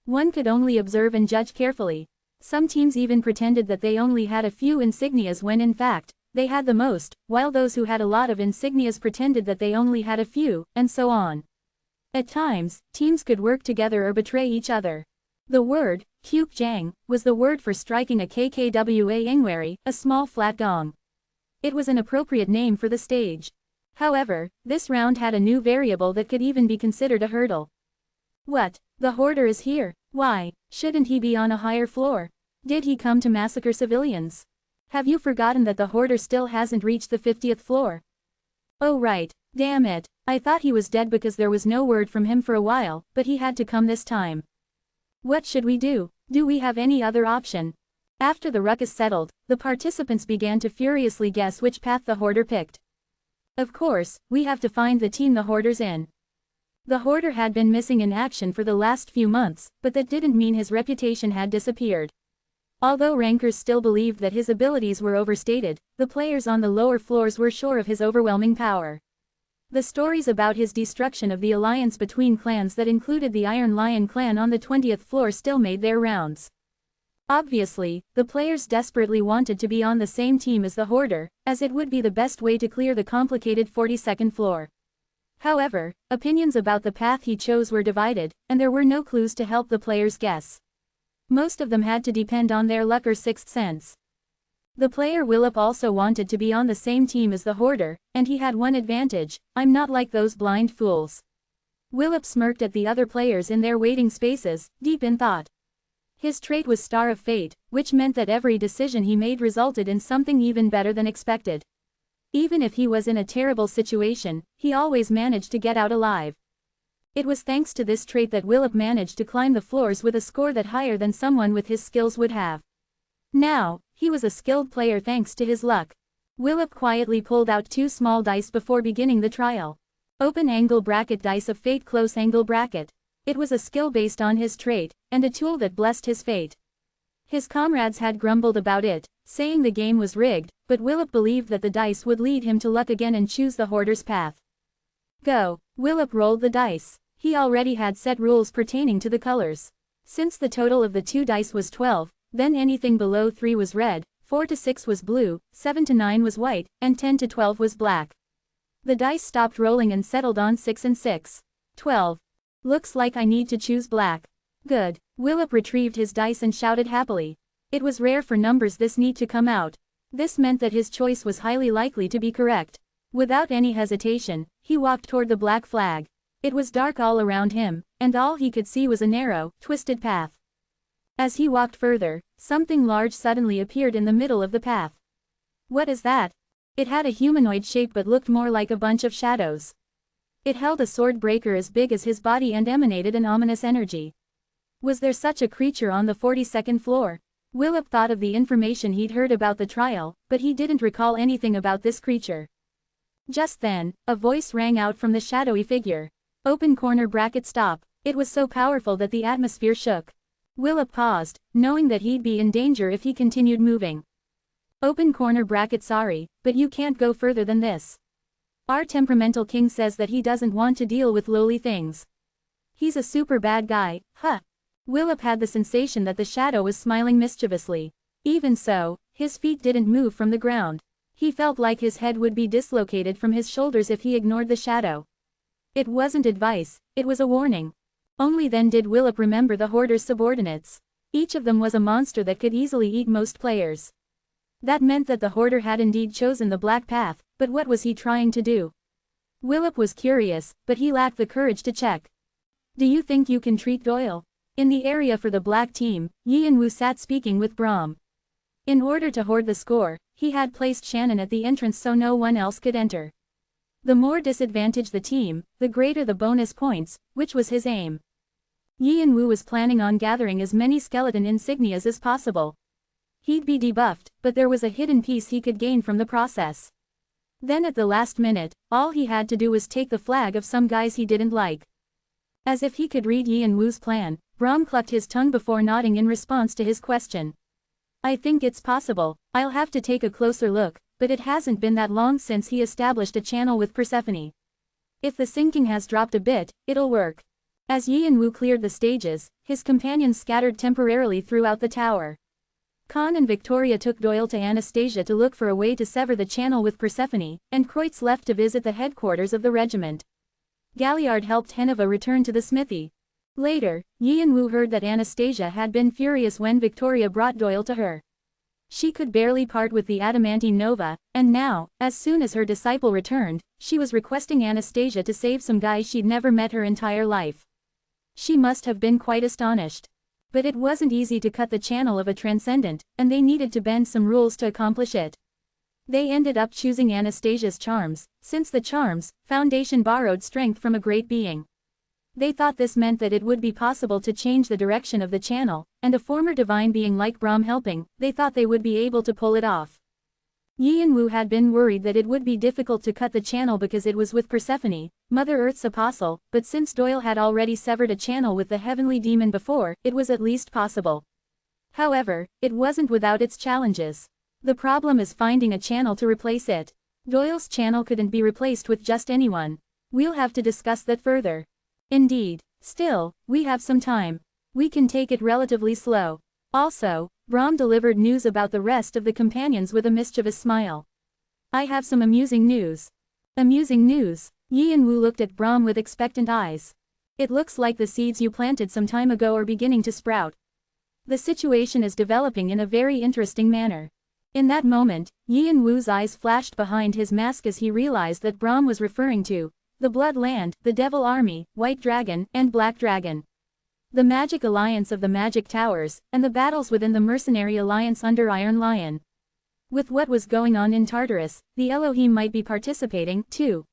One could only observe and judge carefully. Some teams even pretended that they only had a few insignias when in fact, they had the most, while those who had a lot of insignias pretended that they only had a few, and so on. At times, teams could work together or betray each other. The word, kyukjang, was the word for striking a kkwa enquiry, a small flat gong. It was an appropriate name for the stage. However, this round had a new variable that could even be considered a hurdle. What? The hoarder is here. Why? Shouldn't he be on a higher floor? Did he come to massacre civilians? Have you forgotten that the hoarder still hasn't reached the 50th floor? Oh right, damn it, I thought he was dead because there was no word from him for a while, but he had to come this time. What should we do? Do we have any other option? After the ruckus settled, the participants began to furiously guess which path the hoarder picked. Of course, we have to find the team the hoarder's in. The hoarder had been missing in action for the last few months, but that didn't mean his reputation had disappeared. Although rankers still believed that his abilities were overstated, the players on the lower floors were sure of his overwhelming power. The stories about his destruction of the alliance between clans that included the Iron Lion clan on the 20th floor still made their rounds. Obviously, the players desperately wanted to be on the same team as the hoarder, as it would be the best way to clear the complicated 42nd floor. However, opinions about the path he chose were divided, and there were no clues to help the players guess. Most of them had to depend on their luck or sixth sense. The player Willip also wanted to be on the same team as the hoarder, and he had one advantage: I'm not like those blind fools. Willip smirked at the other players in their waiting spaces, deep in thought. His trait was Star of Fate, which meant that every decision he made resulted in something even better than expected. Even if he was in a terrible situation, he always managed to get out alive. It was thanks to this trait that Willip managed to climb the floors with a score that higher than someone with his skills would have. Now, he was a skilled player thanks to his luck. Willip quietly pulled out 2 small dice before beginning the trial. Open angle bracket dice of fate, close angle bracket. It was a skill based on his trait, and a tool that blessed his fate. His comrades had grumbled about it, saying the game was rigged, but Willip believed that the dice would lead him to luck again and choose the hoarder's path. Go. Willip rolled the dice. He already had set rules pertaining to the colors. Since the total of the 2 dice was 12, then anything below 3 was red, 4 to 6 was blue, 7 to 9 was white, and 10 to 12 was black. The dice stopped rolling and settled on 6 and 6. 12. Looks like I need to choose black. Good. Willip retrieved his dice and shouted happily. It was rare for numbers this neat to come out. This meant that his choice was highly likely to be correct. Without any hesitation, he walked toward the black flag. It was dark all around him, and all he could see was a narrow, twisted path. As he walked further, something large suddenly appeared in the middle of the path. What is that? It had a humanoid shape but looked more like a bunch of shadows. It held a sword breaker as big as his body and emanated an ominous energy. Was there such a creature on the 42nd floor? Willip thought of the information he'd heard about the trial, but he didn't recall anything about this creature. Just then, a voice rang out from the shadowy figure. Open corner bracket stop. It was so powerful that the atmosphere shook. Willip paused, knowing that he'd be in danger if he continued moving. Open corner bracket sorry, but you can't go further than this. Our temperamental king says that he doesn't want to deal with lowly things. He's a super bad guy, huh? Willip had the sensation that the shadow was smiling mischievously. Even so, his feet didn't move from the ground. He felt like his head would be dislocated from his shoulders if he ignored the shadow. It wasn't advice, it was a warning. Only then did Willip remember the hoarder's subordinates. Each of them was a monster that could easily eat most players. That meant that the hoarder had indeed chosen the black path, but what was he trying to do? Willip was curious, but he lacked the courage to check. Do you think you can treat Doyle? In the area for the black team, Yi and Wu sat speaking with Brahm. In order to hoard the score, he had placed Shannon at the entrance so no one else could enter. The more disadvantaged the team, the greater the bonus points, which was his aim. Yi and Wu was planning on gathering as many skeleton insignias as possible. He'd be debuffed, but there was a hidden piece he could gain from the process. Then at the last minute, all he had to do was take the flag of some guys he didn't like. As if he could read Yi and Wu's plan, Brahm clucked his tongue before nodding in response to his question. I think it's possible. I'll have to take a closer look, but it hasn't been that long since he established a channel with Persephone. If the sinking has dropped a bit, it'll work. As Yi and Wu cleared the stages, his companions scattered temporarily throughout the tower. Khan and Victoria took Doyle to Anastasia to look for a way to sever the channel with Persephone, and Kreutz left to visit the headquarters of the regiment. Galliard helped Heneva return to the smithy. Later, Yi and Wu heard that Anastasia had been furious when Victoria brought Doyle to her. She could barely part with the adamantine Nova, and now, as soon as her disciple returned, she was requesting Anastasia to save some guy she'd never met her entire life. She must have been quite astonished. But it wasn't easy to cut the channel of a transcendent, and they needed to bend some rules to accomplish it. They ended up choosing Anastasia's charms, since the charms, Foundation borrowed strength from a great being. They thought this meant that it would be possible to change the direction of the channel, and a former divine being like Brahm helping, they thought they would be able to pull it off. Yi and Wu had been worried that it would be difficult to cut the channel because it was with Persephone, Mother Earth's apostle, but since Doyle had already severed a channel with the heavenly demon before, it was at least possible. However, it wasn't without its challenges. The problem is finding a channel to replace it. Doyle's channel couldn't be replaced with just anyone. We'll have to discuss that further. Indeed. Still, we have some time. We can take it relatively slow. Also, Brahm delivered news about the rest of the companions with a mischievous smile. I have some amusing news. Amusing news? Yi and Wu looked at Brahm with expectant eyes. It looks like the seeds you planted some time ago are beginning to sprout. The situation is developing in a very interesting manner. In that moment, Yi and Wu's eyes flashed behind his mask as he realized that Brahm was referring to the Blood Land, the Devil Army, White Dragon, and Black Dragon. The Magic Alliance of the Magic Towers, and the battles within the Mercenary Alliance under Iron Lion. With what was going on in Tartarus, the Elohim might be participating, too.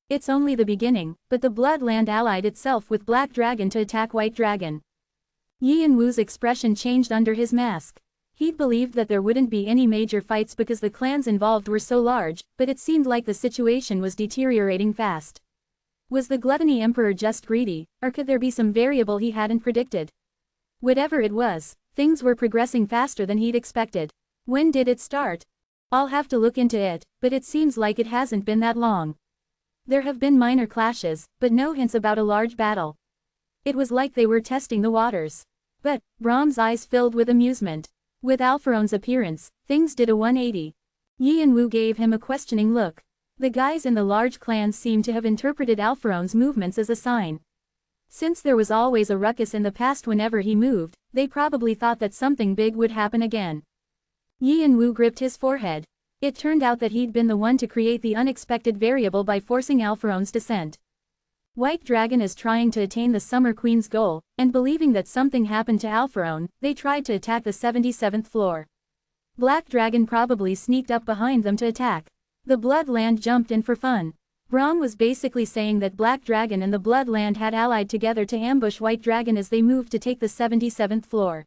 It's only the beginning, but the Blood Land allied itself with Black Dragon to attack White Dragon. Yi and Wu's expression changed under his mask. He'd believed that there wouldn't be any major fights because the clans involved were so large, but it seemed like the situation was deteriorating fast. Was the Gluttony Emperor just greedy, or could there be some variable he hadn't predicted? Whatever it was, things were progressing faster than he'd expected. When did it start? I'll have to look into it, but it seems like it hasn't been that long. There have been minor clashes, but no hints about a large battle. It was like they were testing the waters. But, Brahm's eyes filled with amusement. With Alpharone's appearance, things did a 180. Yi and Wu gave him a questioning look. The guys in the large clans seemed to have interpreted Alpharone's movements as a sign. Since there was always a ruckus in the past whenever he moved, they probably thought that something big would happen again. Yi and Wu gripped his forehead. It turned out that he'd been the one to create the unexpected variable by forcing Alpharone's descent. White Dragon is trying to attain the Summer Queen's goal, and believing that something happened to Alpharone, they tried to attack the 77th floor. Black Dragon probably sneaked up behind them to attack. The Bloodland jumped in for fun. Braum was basically saying that Black Dragon and the Bloodland had allied together to ambush White Dragon as they moved to take the 77th floor.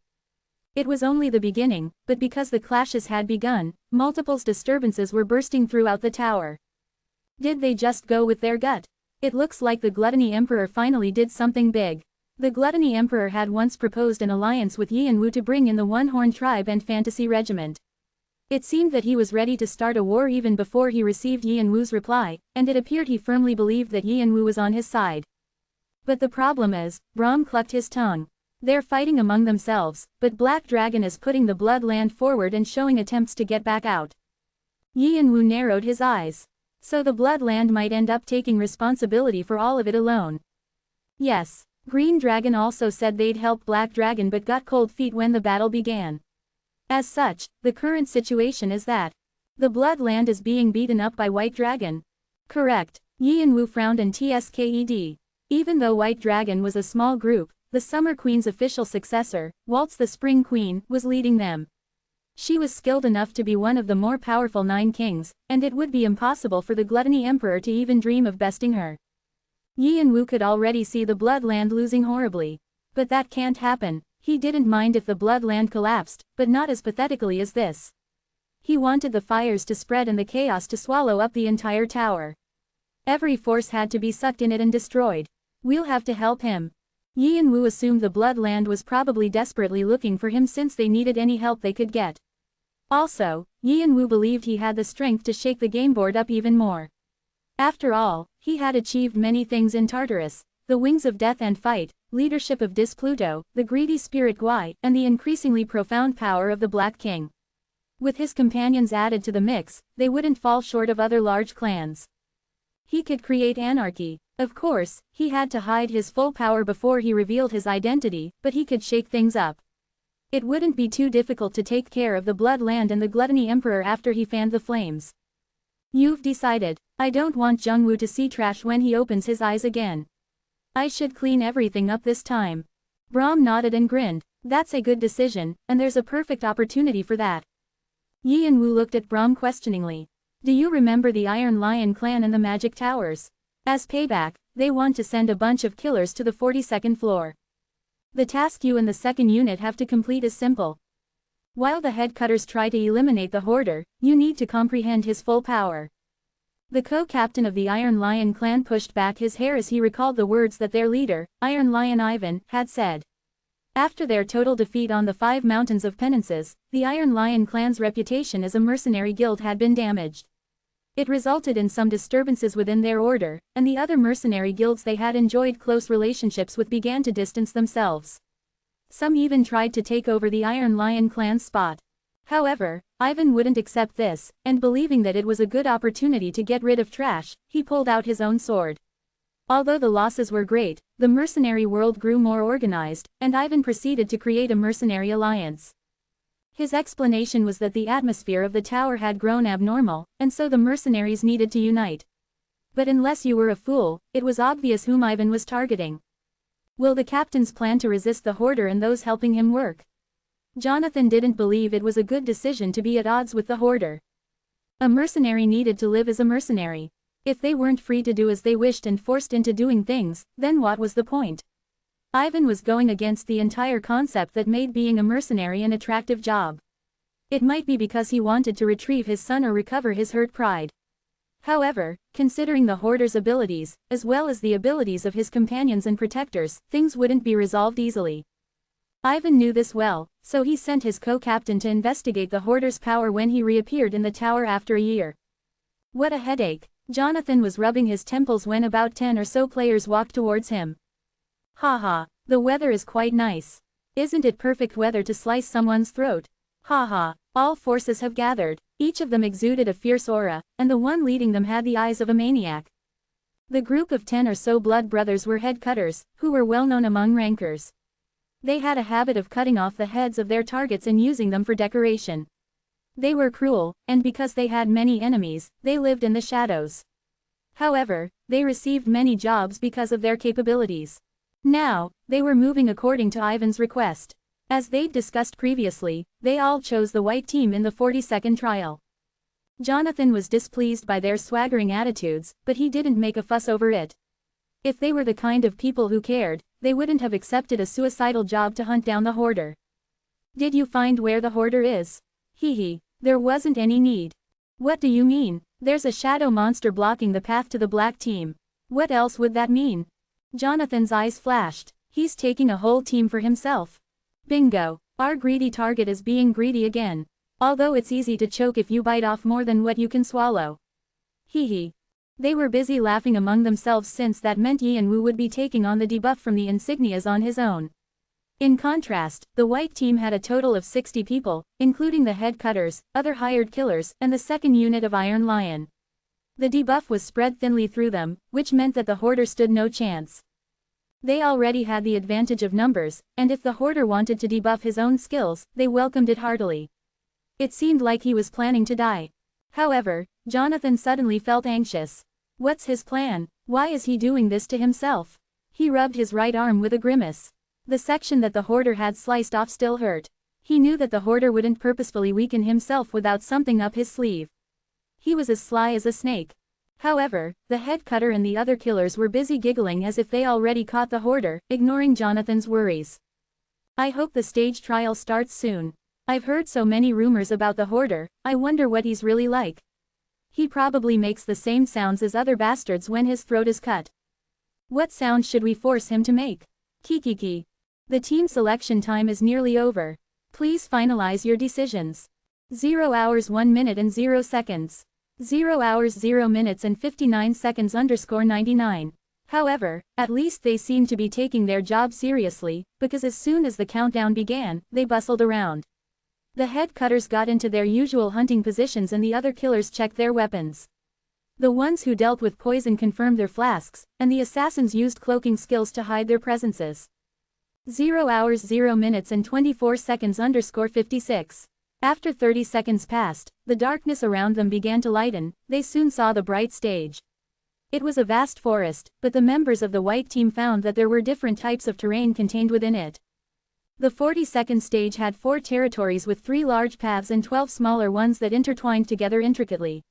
It was only the beginning, but because the clashes had begun, multiple disturbances were bursting throughout the tower. Did they just go with their gut? It looks like the Gluttony Emperor finally did something big. The Gluttony Emperor had once proposed an alliance with Yianwu to bring in the One-Horn Tribe and Fantasy Regiment. It seemed that he was ready to start a war even before he received Yianwu's reply, and it appeared he firmly believed that Yianwu was on his side. But the problem is, Braum clucked his tongue. They're fighting among themselves, but Black Dragon is putting the Bloodland forward and showing attempts to get back out. Yianwu narrowed his eyes. So the Bloodland might end up taking responsibility for all of it alone. Yes. Green Dragon also said they'd help Black Dragon but got cold feet when the battle began. As such, the current situation is that the Bloodland is being beaten up by White Dragon. Correct. Yianwu frowned and tsked. Even though White Dragon was a small group, the Summer Queen's official successor, Waltz the Spring Queen, was leading them. She was skilled enough to be one of the more powerful 9 kings, and it would be impossible for the Gluttony Emperor to even dream of besting her. Yianwu could already see the Bloodland losing horribly. But that can't happen. He didn't mind if the Bloodland collapsed, but not as pathetically as this. He wanted the fires to spread and the chaos to swallow up the entire tower. Every force had to be sucked in it and destroyed. We'll have to help him. Yianwu assumed the Bloodland was probably desperately looking for him since they needed any help they could get. Also, Yianwu believed he had the strength to shake the game board up even more. After all, he had achieved many things in Tartarus: the Wings of Death and Fight, leadership of Dis Pluto, the greedy spirit Guai, and the increasingly profound power of the Black King. With his companions added to the mix, they wouldn't fall short of other large clans. He could create anarchy. Of course, he had to hide his full power before he revealed his identity, but he could shake things up. It wouldn't be too difficult to take care of the Bloodland and the Gluttony Emperor after he fanned the flames. You've decided. I don't want Jungwoo to see trash when he opens his eyes again. I should clean everything up this time. Braum nodded and grinned. That's a good decision, and there's a perfect opportunity for that. Yianwu looked at Braum questioningly. Do you remember the Iron Lion clan and the Magic Towers? As payback, they want to send a bunch of killers to the 42nd floor. The task you and the second unit have to complete is simple. While the headcutters try to eliminate the Hoarder, you need to comprehend his full power. The co-captain of the Iron Lion clan pushed back his hair as he recalled the words that their leader, Iron Lion Ivan, had said. After their total defeat on the 5 Mountains of Penances, the Iron Lion clan's reputation as a mercenary guild had been damaged. It resulted in some disturbances within their order, and the other mercenary guilds they had enjoyed close relationships with began to distance themselves. Some even tried to take over the Iron Lion clan's spot. However, Ivan wouldn't accept this, and believing that it was a good opportunity to get rid of trash, he pulled out his own sword. Although the losses were great, the mercenary world grew more organized, and Ivan proceeded to create a mercenary alliance. His explanation was that the atmosphere of the tower had grown abnormal, and so the mercenaries needed to unite. But unless you were a fool, it was obvious whom Ivan was targeting. Will the captains plan to resist the Hoarder and those helping him work? Jonathan didn't believe it was a good decision to be at odds with the Hoarder. A mercenary needed to live as a mercenary. If they weren't free to do as they wished and forced into doing things, then what was the point? Ivan was going against the entire concept that made being a mercenary an attractive job. It might be because he wanted to retrieve his son or recover his hurt pride. However, considering the Hoarder's abilities, as well as the abilities of his companions and protectors, things wouldn't be resolved easily. Ivan knew this well, so he sent his co-captain to investigate the Hoarder's power when he reappeared in the tower after a year. What a headache! Jonathan was rubbing his temples when about 10 or so players walked towards him. Haha, the weather is quite nice. Isn't it perfect weather to slice someone's throat? Haha, all forces have gathered. Each of them exuded a fierce aura, and the one leading them had the eyes of a maniac. The group of 10 or so blood brothers were headcutters, who were well known among rankers. They had a habit of cutting off the heads of their targets and using them for decoration. They were cruel, and because they had many enemies, they lived in the shadows. However, they received many jobs because of their capabilities. Now, they were moving according to Ivan's request. As they'd discussed previously, they all chose the white team in the 40-second trial. Jonathan was displeased by their swaggering attitudes, but he didn't make a fuss over it. If they were the kind of people who cared, they wouldn't have accepted a suicidal job to hunt down the hoarder. Did you find where the hoarder is? Hee, there wasn't any need. What do you mean? There's a shadow monster blocking the path to the black team. What else would that mean? Jonathan's eyes flashed. He's taking a whole team for himself. Bingo. Our greedy target is being greedy again. Although it's easy to choke if you bite off more than what you can swallow. Hee. They were busy laughing among themselves since that meant Yanwu would be taking on the debuff from the insignias on his own. In contrast, the white team had a total of 60 people, including the head cutters, other hired killers, and the second unit of Iron Lion. The debuff was spread thinly through them, which meant that the hoarder stood no chance. They already had the advantage of numbers, and if the hoarder wanted to debuff his own skills, they welcomed it heartily. It seemed like he was planning to die. However, Jonathan suddenly felt anxious. What's his plan? Why is he doing this to himself? He rubbed his right arm with a grimace. The section that the hoarder had sliced off still hurt. He knew that the hoarder wouldn't purposefully weaken himself without something up his sleeve. He was as sly as a snake. However, the head cutter and the other killers were busy giggling as if they already caught the hoarder, ignoring Jonathan's worries. I hope the stage trial starts soon. I've heard so many rumors about the hoarder, I wonder what he's really like. He probably makes the same sounds as other bastards when his throat is cut. What sound should we force him to make? Kikiki. The team selection time is nearly over. Please finalize your decisions. 0 hours 1 minute and 0 seconds. 0 hours 0 minutes and 59 seconds _99. However, at least they seemed to be taking their job seriously, because as soon as the countdown began, they bustled around. The head cutters got into their usual hunting positions and the other killers checked their weapons. The ones who dealt with poison confirmed their flasks, and the assassins used cloaking skills to hide their presences. 0 hours 0 minutes and 24 seconds _56. After 30 seconds passed, the darkness around them began to lighten, they soon saw the bright stage. It was a vast forest, but the members of the white team found that there were different types of terrain contained within it. The 40-second stage had 4 territories with 3 large paths and 12 smaller ones that intertwined together intricately.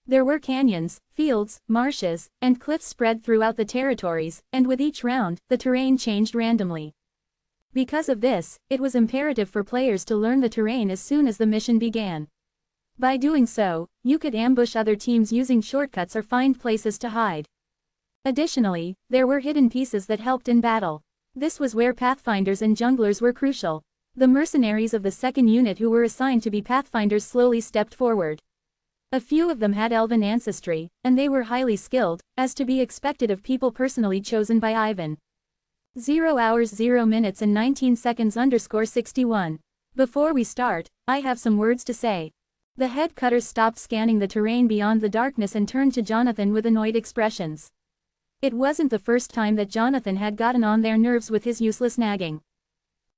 There were canyons, fields, marshes, and cliffs spread throughout the territories, and with each round, the terrain changed randomly. Because of this, it was imperative for players to learn the terrain as soon as the mission began. By doing so, you could ambush other teams using shortcuts or find places to hide. Additionally, there were hidden pieces that helped in battle. This was where pathfinders and junglers were crucial. The mercenaries of the second unit who were assigned to be pathfinders slowly stepped forward. A few of them had elven ancestry, and they were highly skilled, as to be expected of people personally chosen by Ivan. 0 hours 0 minutes and 19 seconds _61. Before we start, I have some words to say. The head cutters stopped scanning the terrain beyond the darkness and turned to Jonathan with annoyed expressions. It wasn't the first time that Jonathan had gotten on their nerves with his useless nagging.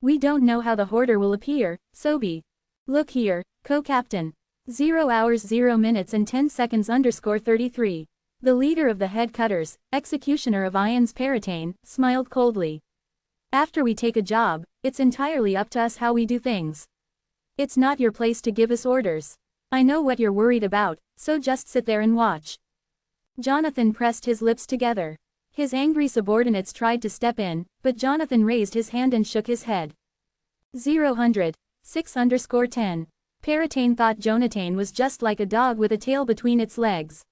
We don't know how the hoarder will appear, Sobi. Look here, co-captain. 0 hours 0 minutes and 10 seconds _33. The leader of the head cutters, executioner of Ion's Paratane, smiled coldly. After we take a job, it's entirely up to us how we do things. It's not your place to give us orders. I know what you're worried about, so just sit there and watch. Jonathan pressed his lips together. His angry subordinates tried to step in, but Jonathan raised his hand and shook his head. 6 _10. Paratane thought Jonathan was just like a dog with a tail between its legs.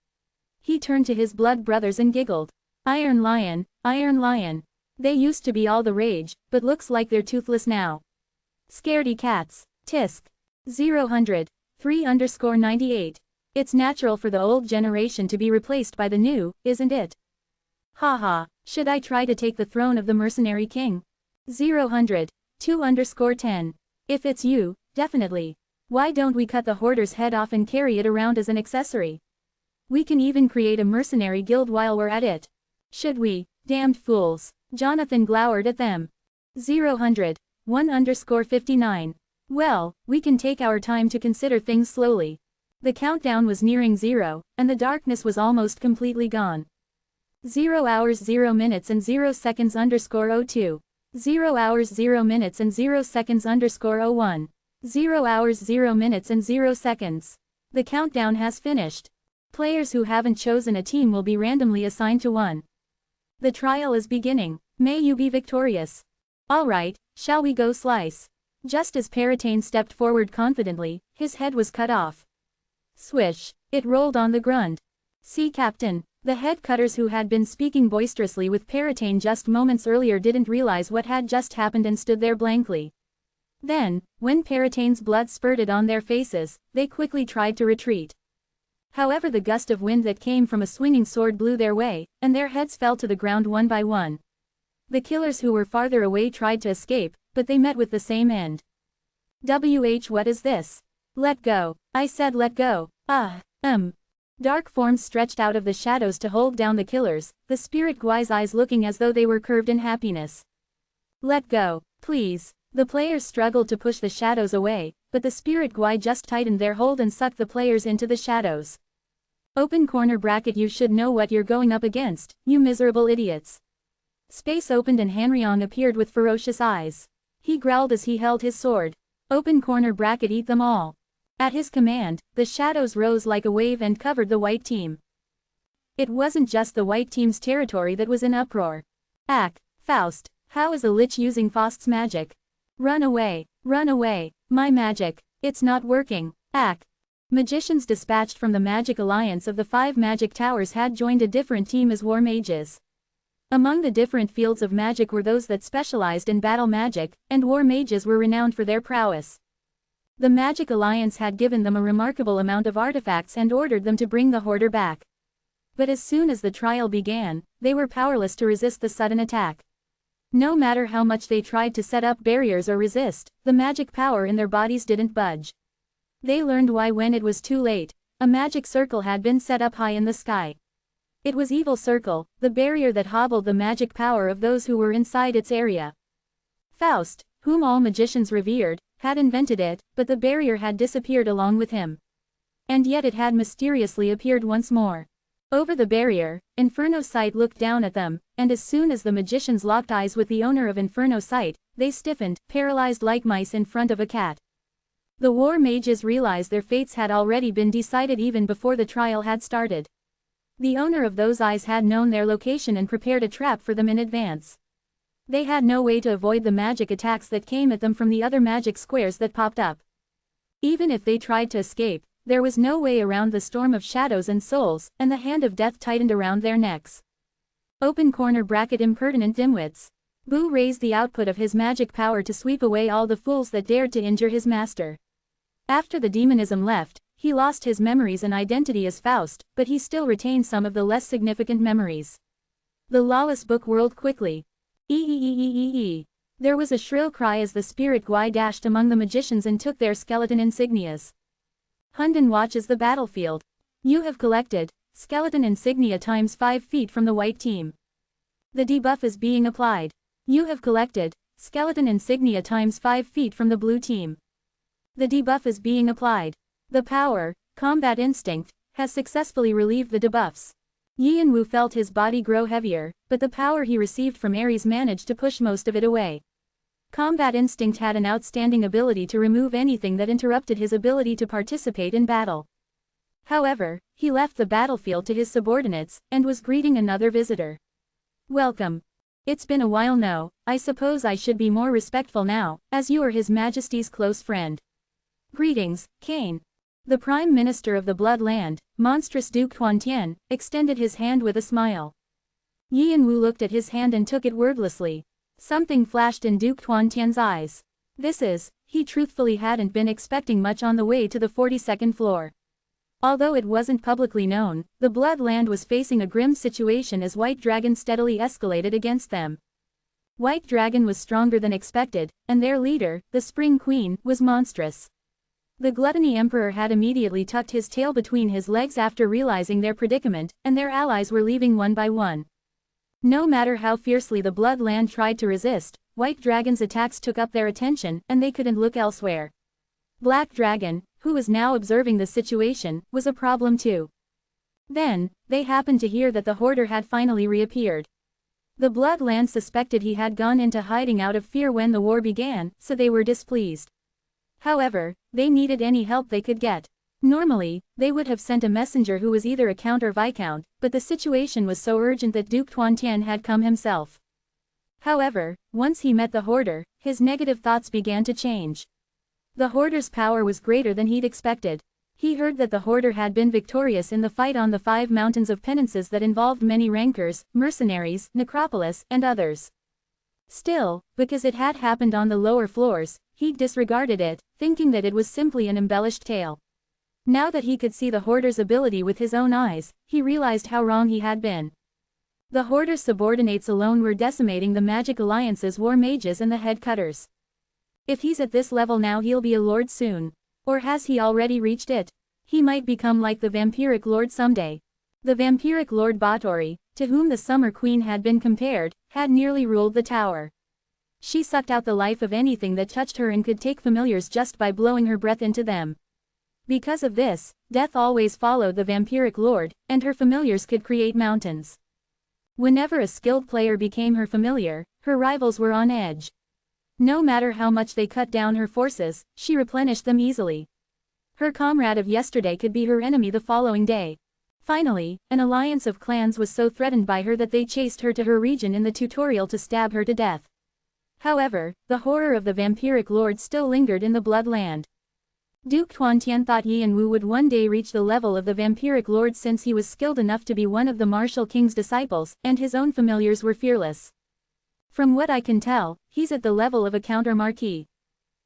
He turned to his blood brothers and giggled. Iron Lion, Iron Lion. They used to be all the rage, but looks like they're toothless now. Scaredy cats, tisk. 3 _98. It's natural for the old generation to be replaced by the new, isn't it? Haha, should I try to take the throne of the mercenary king? 2 _10. If it's you, definitely. Why don't we cut the hoarder's head off and carry it around as an accessory? We can even create a mercenary guild while we're at it. Should we? Damned fools. Jonathan glowered at them. 1 _59. Well, we can take our time to consider things slowly. The countdown was nearing 0, and the darkness was almost completely gone. 0 hours 0 minutes and 0 seconds underscore 02. 0 hours 0 minutes and 0 seconds underscore 01. 0 hours 0 minutes and 0 seconds. The countdown has finished. Players who haven't chosen a team will be randomly assigned to one. The trial is beginning. May you be victorious. Alright, shall we go slice? Just as Paratane stepped forward confidently, his head was cut off. Swish, it rolled on the ground. See, Captain, the head cutters who had been speaking boisterously with Paratane just moments earlier didn't realize what had just happened and stood there blankly. Then, when Paratane's blood spurted on their faces, they quickly tried to retreat. However, the gust of wind that came from a swinging sword blew their way, and their heads fell to the ground one by one. The killers who were farther away tried to escape, but they met with the same end. What is this? Let go. I said let go. Dark forms stretched out of the shadows to hold down the killers, the spirit Guai's eyes looking as though they were curved in happiness. Let go, please. The players struggled to push the shadows away, but the spirit Guai just tightened their hold and sucked the players into the shadows. Open corner bracket. You should know what you're going up against, you miserable idiots. Space opened and Hanryong appeared with ferocious eyes. He growled as he held his sword. Open corner bracket. Eat them all. At his command, the shadows rose like a wave and covered the white team. It wasn't just the white team's territory that was in uproar. Faust, how is a lich using Faust's magic? Run away, my magic, it's not working. Magicians dispatched from the Magic Alliance of the 5 magic towers had joined a different team as war mages. Among the different fields of magic were those that specialized in battle magic, and war mages were renowned for their prowess. The Magic Alliance had given them a remarkable amount of artifacts and ordered them to bring the hoarder back. But as soon as the trial began, they were powerless to resist the sudden attack. No matter how much they tried to set up barriers or resist, the magic power in their bodies didn't budge. They learned why when it was too late. A magic circle had been set up high in the sky. It was Evil Circle, the barrier that hobbled the magic power of those who were inside its area. Faust, whom all magicians revered, had invented it, but the barrier had disappeared along with him. And yet it had mysteriously appeared once more. Over the barrier, Inferno Sight looked down at them, and as soon as the magicians locked eyes with the owner of Inferno Sight, they stiffened, paralyzed like mice in front of a cat. The war mages realized their fates had already been decided even before the trial had started. The owner of those eyes had known their location and prepared a trap for them in advance. They had no way to avoid the magic attacks that came at them from the other magic squares that popped up. Even if they tried to escape, there was no way around the storm of shadows and souls, and the hand of death tightened around their necks. Open corner bracket. Impertinent dimwits. Boo raised the output of his magic power to sweep away all the fools that dared to injure his master. After the demonism left, he lost his memories and identity as Faust, but he still retained some of the less significant memories. The lawless book whirled quickly. There was a shrill cry as the spirit Guai dashed among the magicians and took their skeleton insignias. Hunden watches the battlefield. You have collected skeleton insignia times 5 feet from the white team. The debuff is being applied. You have collected skeleton insignia times 5 feet from the blue team. The debuff is being applied. The power, combat instinct, has successfully relieved the debuffs. Yianwu felt his body grow heavier, but the power he received from Ares managed to push most of it away. Combat instinct had an outstanding ability to remove anything that interrupted his ability to participate in battle. However, he left the battlefield to his subordinates, and was greeting another visitor. Welcome. It's been a while now. I suppose I should be more respectful now, as you are His Majesty's close friend. Greetings, Kane. The Prime Minister of the Blood Land, monstrous Duke Huantian, extended his hand with a smile. Yianwu looked at his hand and took it wordlessly. Something flashed in Duke Huantian's eyes. He truthfully hadn't been expecting much on the way to the 42nd floor. Although it wasn't publicly known, the Blood Land was facing a grim situation as White Dragon steadily escalated against them. White Dragon was stronger than expected, and their leader, the Spring Queen, was monstrous. The Gluttony Emperor had immediately tucked his tail between his legs after realizing their predicament, and their allies were leaving one by one. No matter how fiercely the Blood Land tried to resist, White Dragon's attacks took up their attention, and they couldn't look elsewhere. Black Dragon, who was now observing the situation, was a problem too. Then, they happened to hear that the hoarder had finally reappeared. The Bloodland suspected he had gone into hiding out of fear when the war began, so they were displeased. However, they needed any help they could get. Normally, they would have sent a messenger who was either a count or viscount, but the situation was so urgent that Duke Tuantian had come himself. However, once he met the hoarder, his negative thoughts began to change. The hoarder's power was greater than he'd expected. He heard that the hoarder had been victorious in the fight on the 5 mountains of penances that involved many rankers, mercenaries, necropolis, and others. Still, because it had happened on the lower floors, he disregarded it, thinking that it was simply an embellished tale. Now that he could see the hoarder's ability with his own eyes, he realized how wrong he had been. The hoarder's subordinates alone were decimating the Magic Alliance's war mages and the head cutters. If he's at this level now, he'll be a lord soon. Or has he already reached it? He might become like the vampiric lord someday. The vampiric lord Batory, to whom the Summer Queen had been compared, had nearly ruled the tower. She sucked out the life of anything that touched her and could take familiars just by blowing her breath into them. Because of this, death always followed the vampiric lord, and her familiars could create mountains. Whenever a skilled player became her familiar, her rivals were on edge. No matter how much they cut down her forces, she replenished them easily. Her comrade of yesterday could be her enemy the following day. Finally, an alliance of clans was so threatened by her that they chased her to her region in the tutorial to stab her to death. However, the horror of the vampiric lord still lingered in the Bloodland. Duke Tuantian thought Yin Wu would one day reach the level of the vampiric lord since he was skilled enough to be one of the martial king's disciples, and his own familiars were fearless. From what I can tell, he's at the level of a counter-marquis.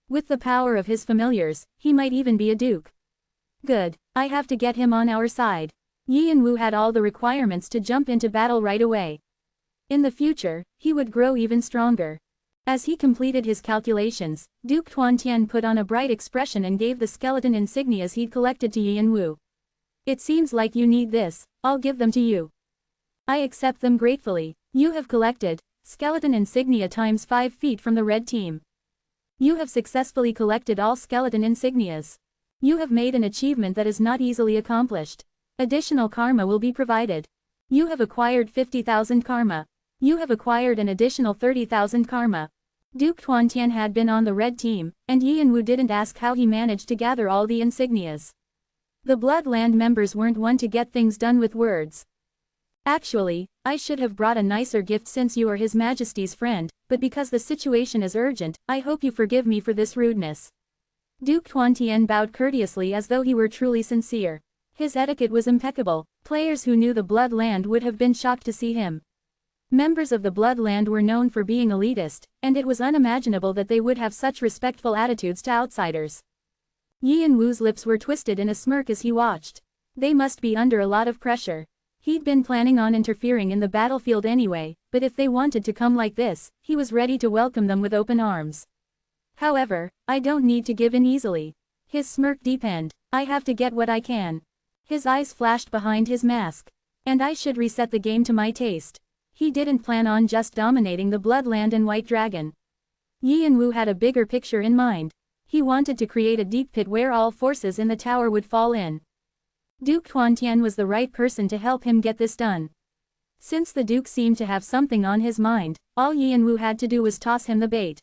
With the power of his familiars, he might even be a duke. Good, I have to get him on our side. Yin Wu had all the requirements to jump into battle right away. In the future, he would grow even stronger. As he completed his calculations, Duke Tuantian put on a bright expression and gave the skeleton insignias he'd collected to Yin Wu. It seems like you need this, I'll give them to you. I accept them gratefully. You have collected skeleton insignia times 5 feet from the red team. You have successfully collected all skeleton insignias. You have made an achievement that is not easily accomplished. Additional karma will be provided. You have acquired 50,000 karma. You have acquired an additional 30,000 karma. Duke Tuantian had been on the red team, and Yin Wu didn't ask how he managed to gather all the insignias. The Bloodland members weren't one to get things done with words. Actually, I should have brought a nicer gift since you are His Majesty's friend, but because the situation is urgent, I hope you forgive me for this rudeness. Duke Tuantian bowed courteously as though he were truly sincere. His etiquette was impeccable. Players who knew the Bloodland would have been shocked to see him. Members of the Bloodland were known for being elitist, and it was unimaginable that they would have such respectful attitudes to outsiders. Yin Wu's lips were twisted in a smirk as he watched. They must be under a lot of pressure. He'd been planning on interfering in the battlefield anyway, but if they wanted to come like this, he was ready to welcome them with open arms. However, I don't need to give in easily. His smirk deepened. I have to get what I can. His eyes flashed behind his mask. And I should reset the game to my taste. He didn't plan on just dominating the Bloodland and White Dragon. Yin Wu had a bigger picture in mind. He wanted to create a deep pit where all forces in the tower would fall in. Duke Tuantian was the right person to help him get this done. Since the Duke seemed to have something on his mind, all Yin Wu had to do was toss him the bait.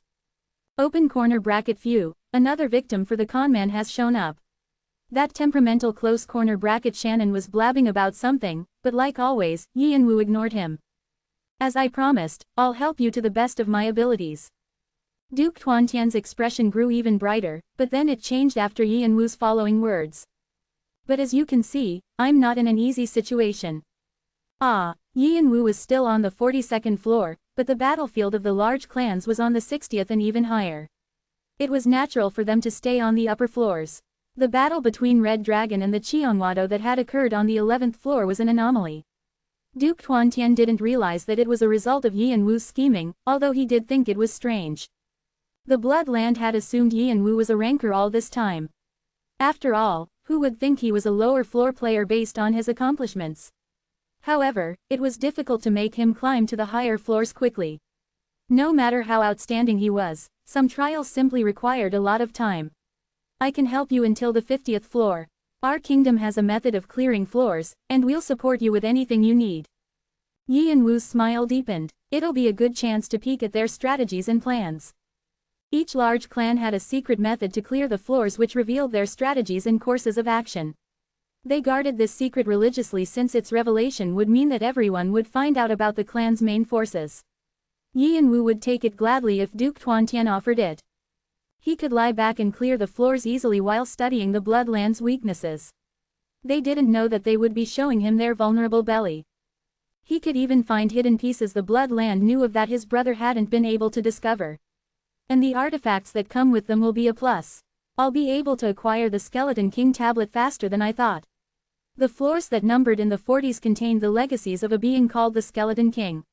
Open corner bracket few, another victim for the conman has shown up. That temperamental close corner bracket Shannon was blabbing about something, but like always, Yin Wu ignored him. As I promised, I'll help you to the best of my abilities. Duke Tuantian's expression grew even brighter, but then it changed after Yin Wu's following words. But as you can see, I'm not in an easy situation. Yin Wu was still on the 42nd floor, but the battlefield of the large clans was on the 60th and even higher. It was natural for them to stay on the upper floors. The battle between Red Dragon and the Cheonwado that had occurred on the 11th floor was an anomaly. Duke Tuantian didn't realize that it was a result of Yin Wu's scheming, although he did think it was strange. The Bloodland had assumed Yin Wu was a ranker all this time. After all, who would think he was a lower floor player based on his accomplishments? However, it was difficult to make him climb to the higher floors quickly. No matter how outstanding he was, some trials simply required a lot of time. I can help you until the 50th floor. Our kingdom has a method of clearing floors, and we'll support you with anything you need. Yi and Wu's smile deepened. It'll be a good chance to peek at their strategies and plans. Each large clan had a secret method to clear the floors which revealed their strategies and courses of action. They guarded this secret religiously since its revelation would mean that everyone would find out about the clan's main forces. Yi and Wu would take it gladly if Duke Tuantian offered it. He could lie back and clear the floors easily while studying the Bloodland's weaknesses. They didn't know that they would be showing him their vulnerable belly. He could even find hidden pieces the Bloodland knew of that his brother hadn't been able to discover. And the artifacts that come with them will be a plus. I'll be able to acquire the Skeleton King tablet faster than I thought. The floors that numbered in the 40s contained the legacies of a being called the Skeleton King.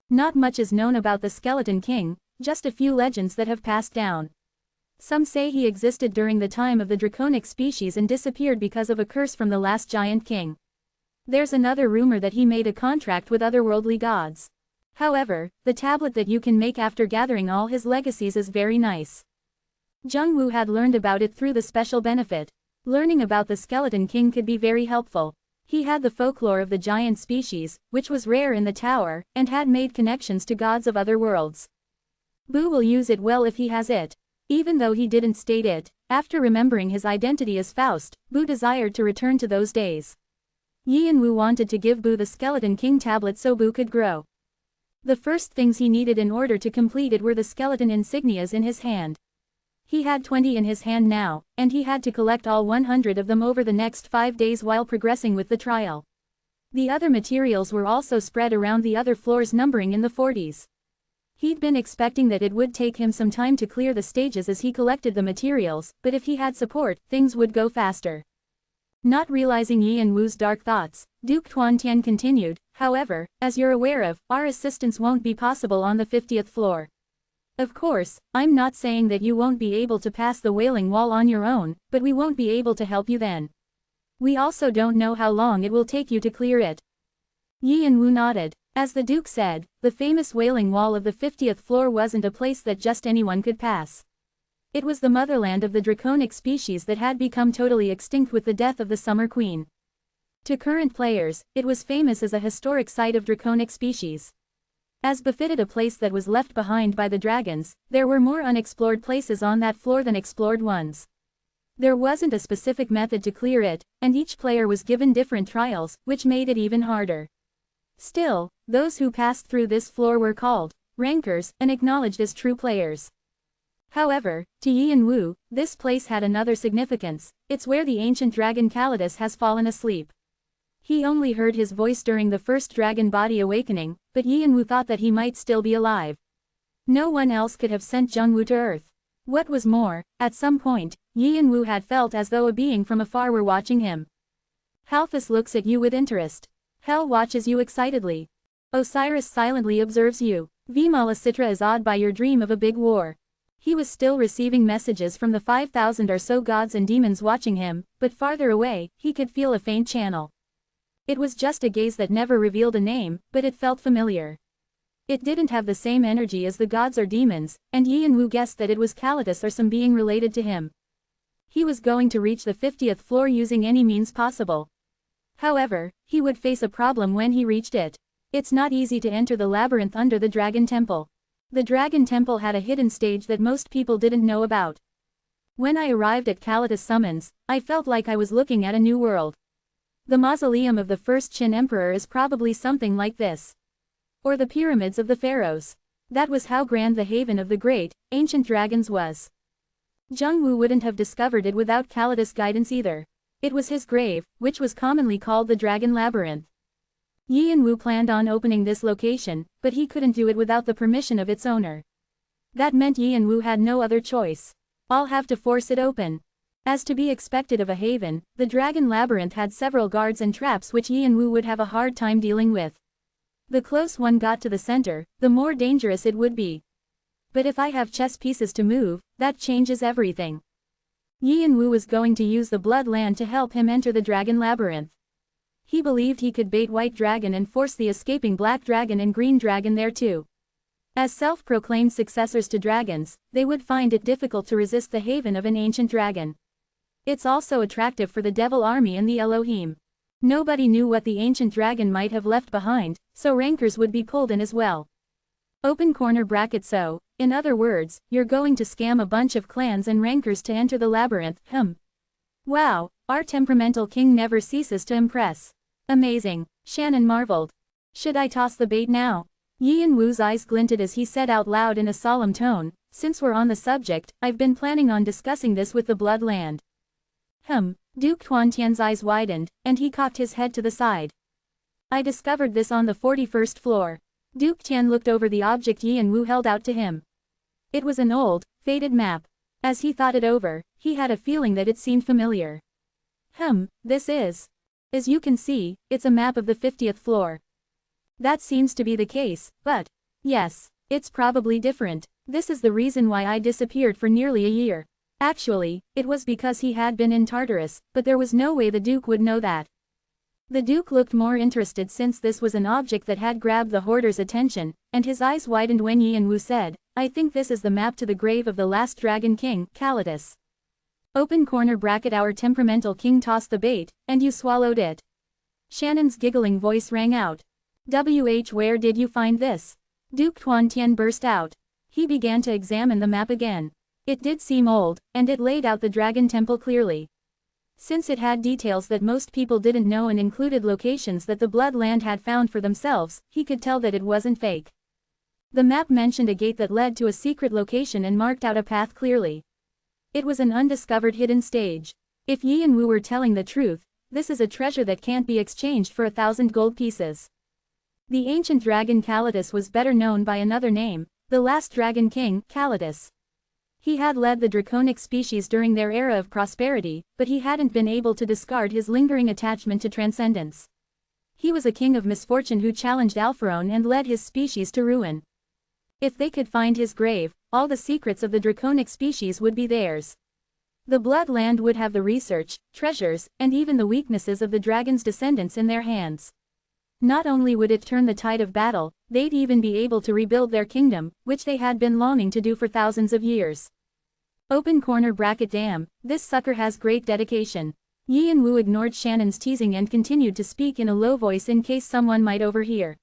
Not much is known about the Skeleton King, just a few legends that have passed down. Some say he existed during the time of the draconic species and disappeared because of a curse from the last giant king. There's another rumor that he made a contract with otherworldly gods. However, the tablet that you can make after gathering all his legacies is very nice. Jung Woo had learned about it through the special benefit. Learning about the Skeleton King could be very helpful. He had the folklore of the giant species, which was rare in the tower, and had made connections to gods of other worlds. Boo will use it well if he has it. Even though he didn't state it, after remembering his identity as Faust, Boo desired to return to those days. Yi and Wu wanted to give Boo the Skeleton King tablet so Boo could grow. The first things he needed in order to complete it were the skeleton insignias in his hand. He had 20 in his hand now, and he had to collect all 100 of them over the next 5 days while progressing with the trial. The other materials were also spread around the other floors numbering in the 40s. He'd been expecting that it would take him some time to clear the stages as he collected the materials, but if he had support, things would go faster. Not realizing Yi and Wu's dark thoughts, Duke Tuantian continued, however, as you're aware of, our assistance won't be possible on the 50th floor. Of course, I'm not saying that you won't be able to pass the Wailing Wall on your own, but we won't be able to help you then. We also don't know how long it will take you to clear it. Yi and Wu nodded. As the Duke said, the famous Wailing Wall of the 50th floor wasn't a place that just anyone could pass. It was the motherland of the draconic species that had become totally extinct with the death of the Summer Queen. To current players, it was famous as a historic site of draconic species. As befitted a place that was left behind by the dragons, there were more unexplored places on that floor than explored ones. There wasn't a specific method to clear it, and each player was given different trials, which made it even harder. Still, those who passed through this floor were called rankers and acknowledged as true players. However, to Yi and Wu, this place had another significance. It's where the ancient dragon Calidus has fallen asleep. He only heard his voice during the first dragon body awakening, but Yi and Wu thought that he might still be alive. No one else could have sent Jung Woo to Earth. What was more, at some point, Yi and Wu had felt as though a being from afar were watching him. Halphus looks at you with interest. Hel watches you excitedly. Osiris silently observes you. Vimalasitra is awed by your dream of a big war. He was still receiving messages from the 5,000 or so gods and demons watching him, but farther away, he could feel a faint channel. It was just a gaze that never revealed a name, but it felt familiar. It didn't have the same energy as the gods or demons, and Yi and Wu guessed that it was Calidus or some being related to him. He was going to reach the 50th floor using any means possible. However, he would face a problem when he reached it. It's not easy to enter the labyrinth under the Dragon Temple. The Dragon Temple had a hidden stage that most people didn't know about. When I arrived at Calidus Summons, I felt like I was looking at a new world. The mausoleum of the first Qin Emperor is probably something like this. Or the pyramids of the pharaohs. That was how grand the haven of the great, ancient dragons was. Jung Woo wouldn't have discovered it without Calidus' guidance either. It was his grave, which was commonly called the Dragon Labyrinth. Yi and Wu planned on opening this location, but he couldn't do it without the permission of its owner. That meant Yi and Wu had no other choice. I'll have to force it open. As to be expected of a haven, the Dragon Labyrinth had several guards and traps which Yi and Wu would have a hard time dealing with. The closer one got to the center, the more dangerous it would be. But if I have chess pieces to move, that changes everything. Yi and Wu was going to use the Bloodland to help him enter the Dragon Labyrinth. He believed he could bait White Dragon and force the escaping Black Dragon and Green Dragon there too. As self-proclaimed successors to dragons, they would find it difficult to resist the haven of an ancient dragon. It's also attractive for the devil army and the Elohim. Nobody knew what the ancient dragon might have left behind, so rankers would be pulled in as well. Open corner bracket. So, in other words, you're going to scam a bunch of clans and rankers to enter the labyrinth, Wow, our temperamental king never ceases to impress. Amazing, Shannon marveled. Should I toss the bait now? Yin Wu's eyes glinted as he said out loud in a solemn tone, since we're on the subject, I've been planning on discussing this with the Bloodland. Duke Tuantian's eyes widened, and he cocked his head to the side. I discovered this on the 41st floor. Duke Tian looked over the object Yin Wu held out to him. It was an old, faded map. As he thought it over, he had a feeling that it seemed familiar. This is. As you can see, it's a map of the 50th floor. That seems to be the case, but. Yes, it's probably different. This is the reason why I disappeared for nearly a year. Actually, it was because he had been in Tartarus, but there was no way the Duke would know that. The Duke looked more interested since this was an object that had grabbed the hoarder's attention, and his eyes widened when Yin Wu said, I think this is the map to the grave of the last Dragon King, Calidus. Open corner bracket. Our temperamental king tossed the bait, and you swallowed it. Shannon's giggling voice rang out. Where did you find this? Duke Tuantian burst out. He began to examine the map again. It did seem old, and it laid out the Dragon Temple clearly. Since it had details that most people didn't know and included locations that the Bloodland had found for themselves, he could tell that it wasn't fake. The map mentioned a gate that led to a secret location and marked out a path clearly. It was an undiscovered hidden stage. If Yin Wu were telling the truth, this is a treasure that can't be exchanged for 1,000 gold pieces. The ancient dragon Calidus was better known by another name, the last Dragon King, Calidus. He had led the draconic species during their era of prosperity, but he hadn't been able to discard his lingering attachment to transcendence. He was a king of misfortune who challenged Alpharon and led his species to ruin. If they could find his grave, all the secrets of the draconic species would be theirs. The Bloodland would have the research, treasures, and even the weaknesses of the dragon's descendants in their hands. Not only would it turn the tide of battle, they'd even be able to rebuild their kingdom, which they had been longing to do for thousands of years. Open corner bracket. Damn, this sucker has great dedication. Yin Wu ignored Shannon's teasing and continued to speak in a low voice in case someone might overhear.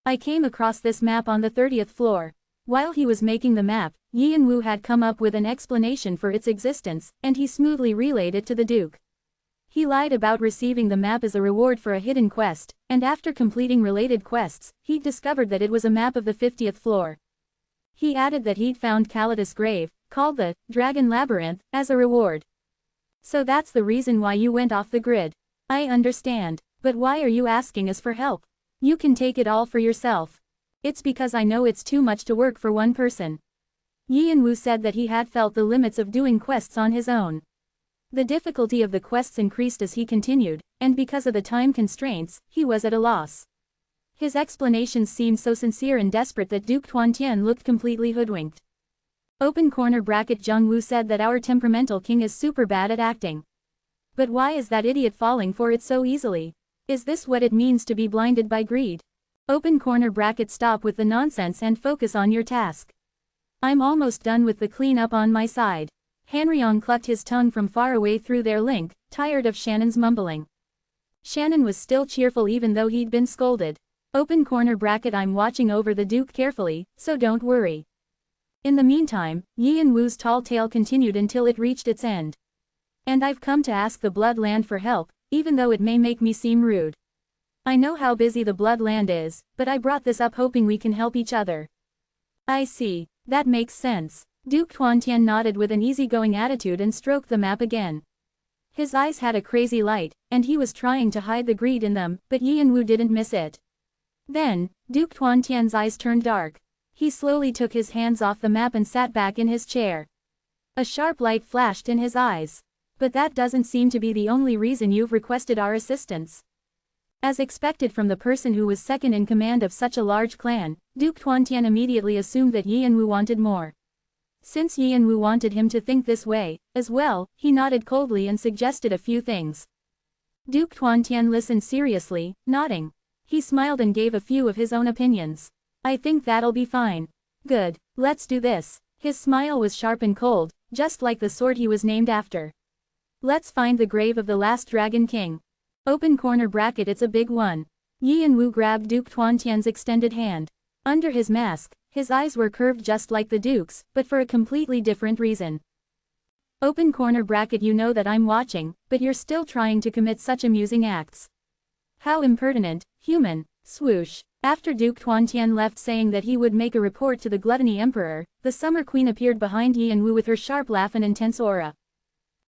I came across this map on the 30th floor. While he was making the map, Yin Wu had come up with an explanation for its existence, and he smoothly relayed it to the Duke. He lied about receiving the map as a reward for a hidden quest, and after completing related quests, he'd discovered that it was a map of the 50th floor. He added that he'd found Calidus' grave, called the Dragon Labyrinth, as a reward. So that's the reason why you went off the grid. I understand, but why are you asking us for help? You can take it all for yourself. It's because I know it's too much to work for one person. Yin Wu said that he had felt the limits of doing quests on his own. The difficulty of the quests increased as he continued, and because of the time constraints, he was at a loss. His explanations seemed so sincere and desperate that Duke Tuantian looked completely hoodwinked. Open corner bracket. Zheng Wu said that our temperamental king is super bad at acting. But why is that idiot falling for it so easily? Is this what it means to be blinded by greed? Open corner bracket. Stop with the nonsense and focus on your task. I'm almost done with the cleanup on my side. Hanryong clucked his tongue from far away through their link, tired of Shannon's mumbling. Shannon was still cheerful even though he'd been scolded. Open corner bracket. I'm watching over the Duke carefully, so don't worry. In the meantime, Yin Wu's tall tale continued until it reached its end. And I've come to ask the Bloodland for help, even though it may make me seem rude. I know how busy the Bloodland is, but I brought this up hoping we can help each other. I see, that makes sense. Duke Tuantian nodded with an easygoing attitude and stroked the map again. His eyes had a crazy light, and he was trying to hide the greed in them, but Yin Wu didn't miss it. Then, Duke Tuantian's eyes turned dark. He slowly took his hands off the map and sat back in his chair. A sharp light flashed in his eyes. But that doesn't seem to be the only reason you've requested our assistance. As expected from the person who was second in command of such a large clan, Duke Tuantian immediately assumed that Yin Wu wanted more. Since Yin Wu wanted him to think this way, as well, he nodded coldly and suggested a few things. Duke Tuantian listened seriously, nodding. He smiled and gave a few of his own opinions. I think that'll be fine. Good, let's do this. His smile was sharp and cold, just like the sword he was named after. Let's find the grave of the last Dragon King. Open corner bracket, it's a big one. Yi and Wu grabbed Duke Tuantian's extended hand. Under his mask, his eyes were curved just like the Duke's, but for a completely different reason. Open corner bracket, you know that I'm watching, but you're still trying to commit such amusing acts. How impertinent, human, swoosh. After Duke Tuantian left saying that he would make a report to the Gluttony Emperor, the Summer Queen appeared behind Yi and Wu with her sharp laugh and intense aura.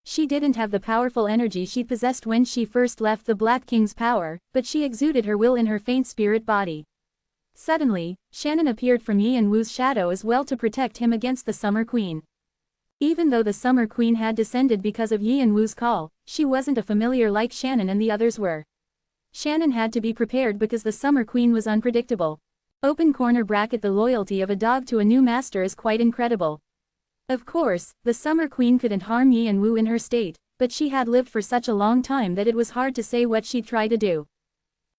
She didn't have the powerful energy she possessed when she first left the Black King's power, but she exuded her will in her faint spirit body. Suddenly, Shannon appeared from Yi and Wu's shadow as well to protect him against the Summer Queen. Even though the Summer Queen had descended because of Yi and Wu's call, she wasn't a familiar like Shannon and the others were. Shannon had to be prepared because the Summer Queen was unpredictable. Open corner bracket, the loyalty of a dog to a new master is quite incredible. Of course, the Summer Queen couldn't harm Yi and Wu in her state, but she had lived for such a long time that it was hard to say what she'd try to do.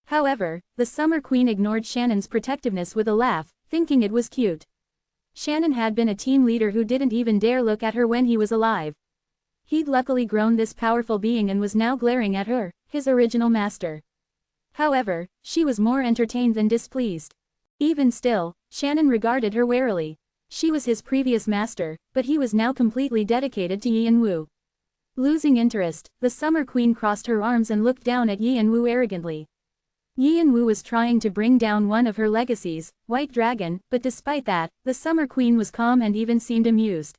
However, the Summer Queen ignored Shannon's protectiveness with a laugh, thinking it was cute. Shannon had been a team leader who didn't even dare look at her when he was alive. He'd luckily grown this powerful being and was now glaring at her, his original master. However, she was more entertained than displeased. Even still, Shannon regarded her warily. She was his previous master, but he was now completely dedicated to Yi and Wu. Losing interest, the Summer Queen crossed her arms and looked down at Yi and Wu arrogantly. Yi and Wu was trying to bring down one of her legacies, White Dragon, but despite that, the Summer Queen was calm and even seemed amused.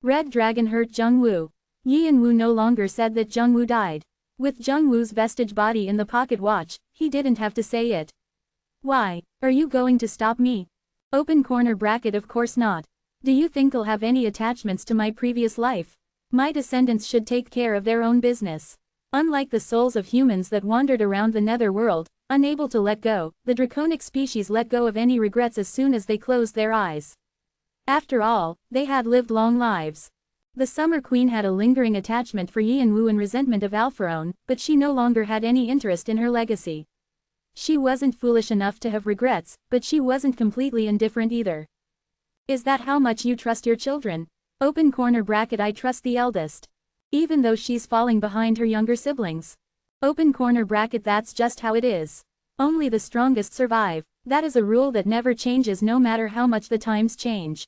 Red Dragon hurt Jung Wu. Yi and Wu no longer said that Jung Wu died. With Jung Wu's vestige body in the pocket watch, he didn't have to say it. Why, are you going to stop me? Open corner bracket, of course not. Do you think I'll have any attachments to my previous life? My descendants should take care of their own business. Unlike the souls of humans that wandered around the nether world, unable to let go, the draconic species let go of any regrets as soon as they closed their eyes. After all, they had lived long lives. The Summer Queen had a lingering attachment for Yi and Wu and resentment of Alpharon, but she no longer had any interest in her legacy. She wasn't foolish enough to have regrets, but she wasn't completely indifferent either. Is that how much you trust your children? Open corner bracket, I trust the eldest. Even though she's falling behind her younger siblings. Open corner bracket, that's just how it is. Only the strongest survive. That is a rule that never changes no matter how much the times change.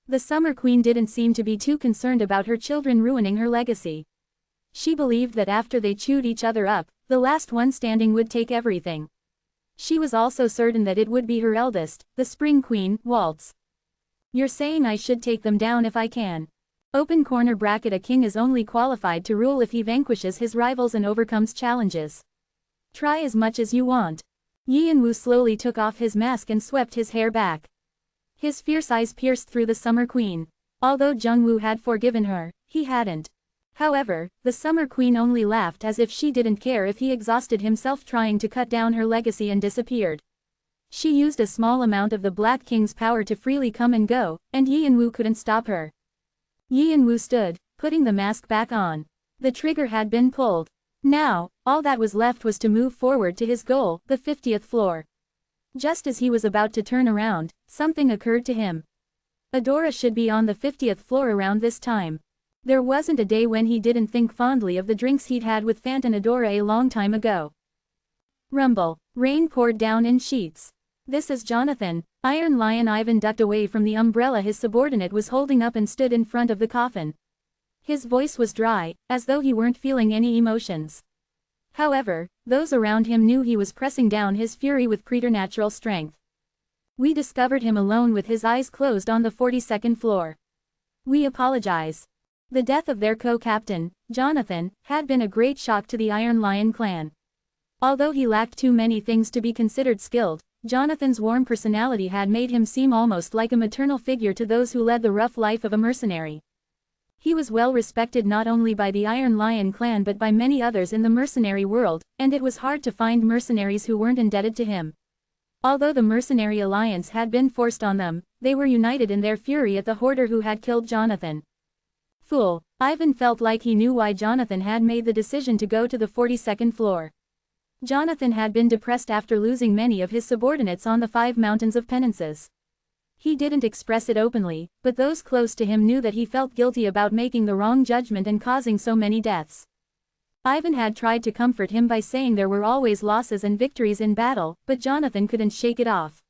The Summer Queen didn't seem to be too concerned about her children ruining her legacy. She believed that after they chewed each other up, the last one standing would take everything. She was also certain that it would be her eldest, the Spring Queen, Waltz. You're saying I should take them down if I can. Open corner bracket, a king is only qualified to rule if he vanquishes his rivals and overcomes challenges. Try as much as you want. Yi and Wu slowly took off his mask and swept his hair back. His fierce eyes pierced through the Summer Queen. Although Jung Wu had forgiven her, he hadn't. However, the Summer Queen only laughed as if she didn't care if he exhausted himself trying to cut down her legacy and disappeared. She used a small amount of the Black King's power to freely come and go, and Yi and Wu couldn't stop her. Yi and Wu stood, putting the mask back on. The trigger had been pulled. Now, all that was left was to move forward to his goal, the 50th floor. Just as he was about to turn around, something occurred to him. Adora should be on the 50th floor around this time. There wasn't a day when he didn't think fondly of the drinks he'd had with Fant and Adora a long time ago. Rumble. Rain poured down in sheets. This is Jonathan. Iron Lion Ivan ducked away from the umbrella his subordinate was holding up and stood in front of the coffin. His voice was dry, as though he weren't feeling any emotions. However, those around him knew he was pressing down his fury with preternatural strength. We discovered him alone with his eyes closed on the 42nd floor. We apologize. The death of their co-captain, Jonathan, had been a great shock to the Iron Lion clan. Although he lacked too many things to be considered skilled, Jonathan's warm personality had made him seem almost like a maternal figure to those who led the rough life of a mercenary. He was well respected not only by the Iron Lion clan but by many others in the mercenary world, and it was hard to find mercenaries who weren't indebted to him. Although the mercenary alliance had been forced on them, they were united in their fury at the hoarder who had killed Jonathan. Fool. Ivan felt like he knew why Jonathan had made the decision to go to the 42nd floor. Jonathan had been depressed after losing many of his subordinates on the 5 mountains of penances. He didn't express it openly, but those close to him knew that he felt guilty about making the wrong judgment and causing so many deaths. Ivan had tried to comfort him by saying there were always losses and victories in battle, but Jonathan couldn't shake it off.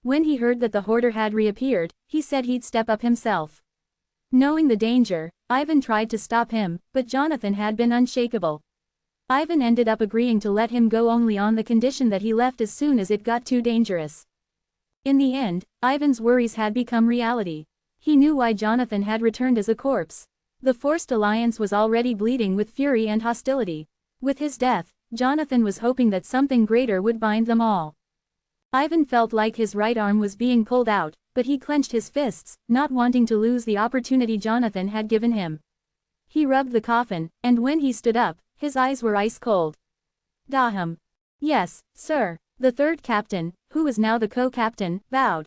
When he heard that the hoarder had reappeared, he said he'd step up himself. Knowing the danger, Ivan tried to stop him, but Jonathan had been unshakable. Ivan ended up agreeing to let him go only on the condition that he left as soon as it got too dangerous. In the end, Ivan's worries had become reality. He knew why Jonathan had returned as a corpse. The forced alliance was already bleeding with fury and hostility. With his death, Jonathan was hoping that something greater would bind them all. Ivan felt like his right arm was being pulled out, but he clenched his fists, not wanting to lose the opportunity Jonathan had given him. He rubbed the coffin, and when he stood up, his eyes were ice cold. Daham. Yes, sir, the third captain, who was now the co-captain, bowed.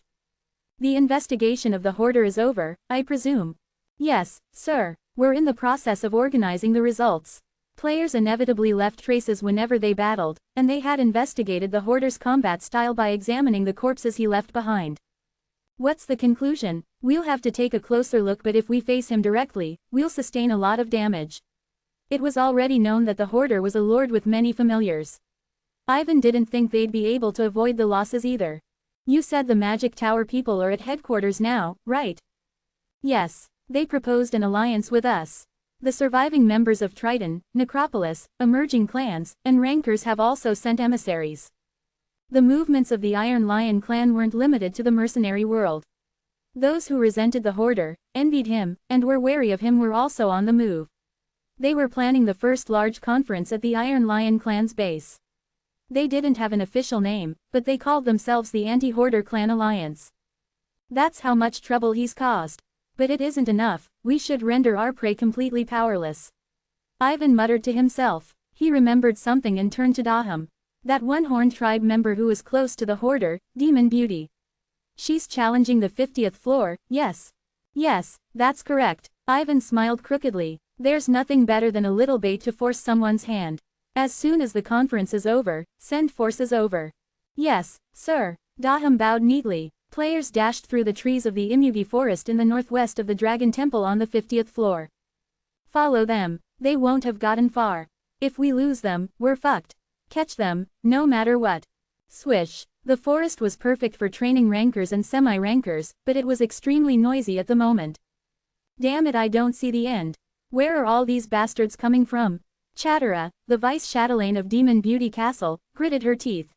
The investigation of the hoarder is over, I presume. Yes, sir, we're in the process of organizing the results. Players inevitably left traces whenever they battled, and they had investigated the hoarder's combat style by examining the corpses he left behind. What's the conclusion? We'll have to take a closer look, but if we face him directly, we'll sustain a lot of damage. It was already known that the hoarder was a lord with many familiars. Ivan didn't think they'd be able to avoid the losses either. You said the Magic Tower people are at headquarters now, right? Yes, they proposed an alliance with us. The surviving members of Triton, Necropolis, emerging clans, and rankers have also sent emissaries. The movements of the Iron Lion clan weren't limited to the mercenary world. Those who resented the hoarder, envied him, and were wary of him were also on the move. They were planning the first large conference at the Iron Lion clan's base. They didn't have an official name, but they called themselves the Anti-Hoarder Clan Alliance. That's how much trouble he's caused. But it isn't enough, we should render our prey completely powerless. Ivan muttered to himself. He remembered something and turned to Daham. That one horned tribe member who was close to the hoarder, Demon Beauty. She's challenging the 50th floor, yes. Yes, that's correct. Ivan smiled crookedly. There's nothing better than a little bait to force someone's hand. As soon as the conference is over, send forces over. Yes, sir. Daham bowed neatly. Players dashed through the trees of the Imugi forest in the northwest of the Dragon Temple on the 50th floor. Follow them, they won't have gotten far. If we lose them, we're fucked. Catch them, no matter what. Swish. The forest was perfect for training rankers and semi-rankers, but it was extremely noisy at the moment. Damn it, I don't see the end. Where are all these bastards coming from? Chatera, the vice chatelaine of Demon Beauty Castle, gritted her teeth.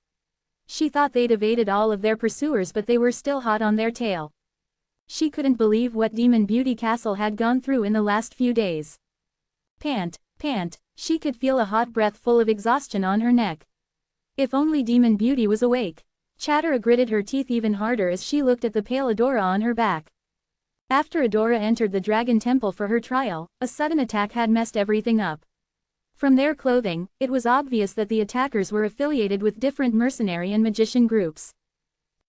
She thought they'd evaded all of their pursuers, but they were still hot on their tail. She couldn't believe what Demon Beauty Castle had gone through in the last few days. Pant, pant, she could feel a hot breath full of exhaustion on her neck. If only Demon Beauty was awake. Chatera gritted her teeth even harder as she looked at the pale Adora on her back. After Adora entered the Dragon Temple for her trial, a sudden attack had messed everything up. From their clothing, it was obvious that the attackers were affiliated with different mercenary and magician groups.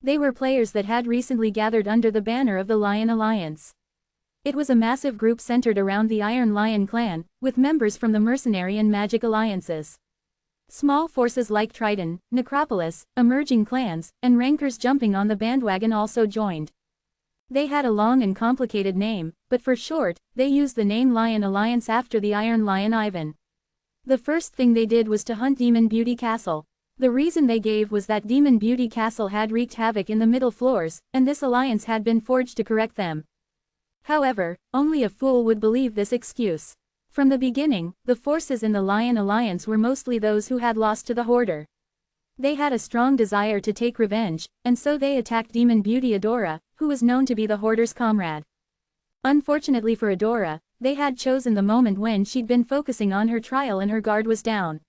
They were players that had recently gathered under the banner of the Lion Alliance. It was a massive group centered around the Iron Lion clan, with members from the mercenary and magic alliances. Small forces like Triton, Necropolis, emerging clans, and rankers jumping on the bandwagon also joined. They had a long and complicated name, but for short, they used the name Lion Alliance after the Iron Lion Ivan. The first thing they did was to hunt Demon Beauty Castle. The reason they gave was that Demon Beauty Castle had wreaked havoc in the middle floors, and this alliance had been forged to correct them. However, only a fool would believe this excuse. From the beginning, the forces in the Lion Alliance were mostly those who had lost to the Hoarder. They had a strong desire to take revenge, and so they attacked Demon Beauty Adora, who was known to be the Hoarder's comrade. Unfortunately for Adora, they had chosen the moment when she'd been focusing on her trial and her guard was down.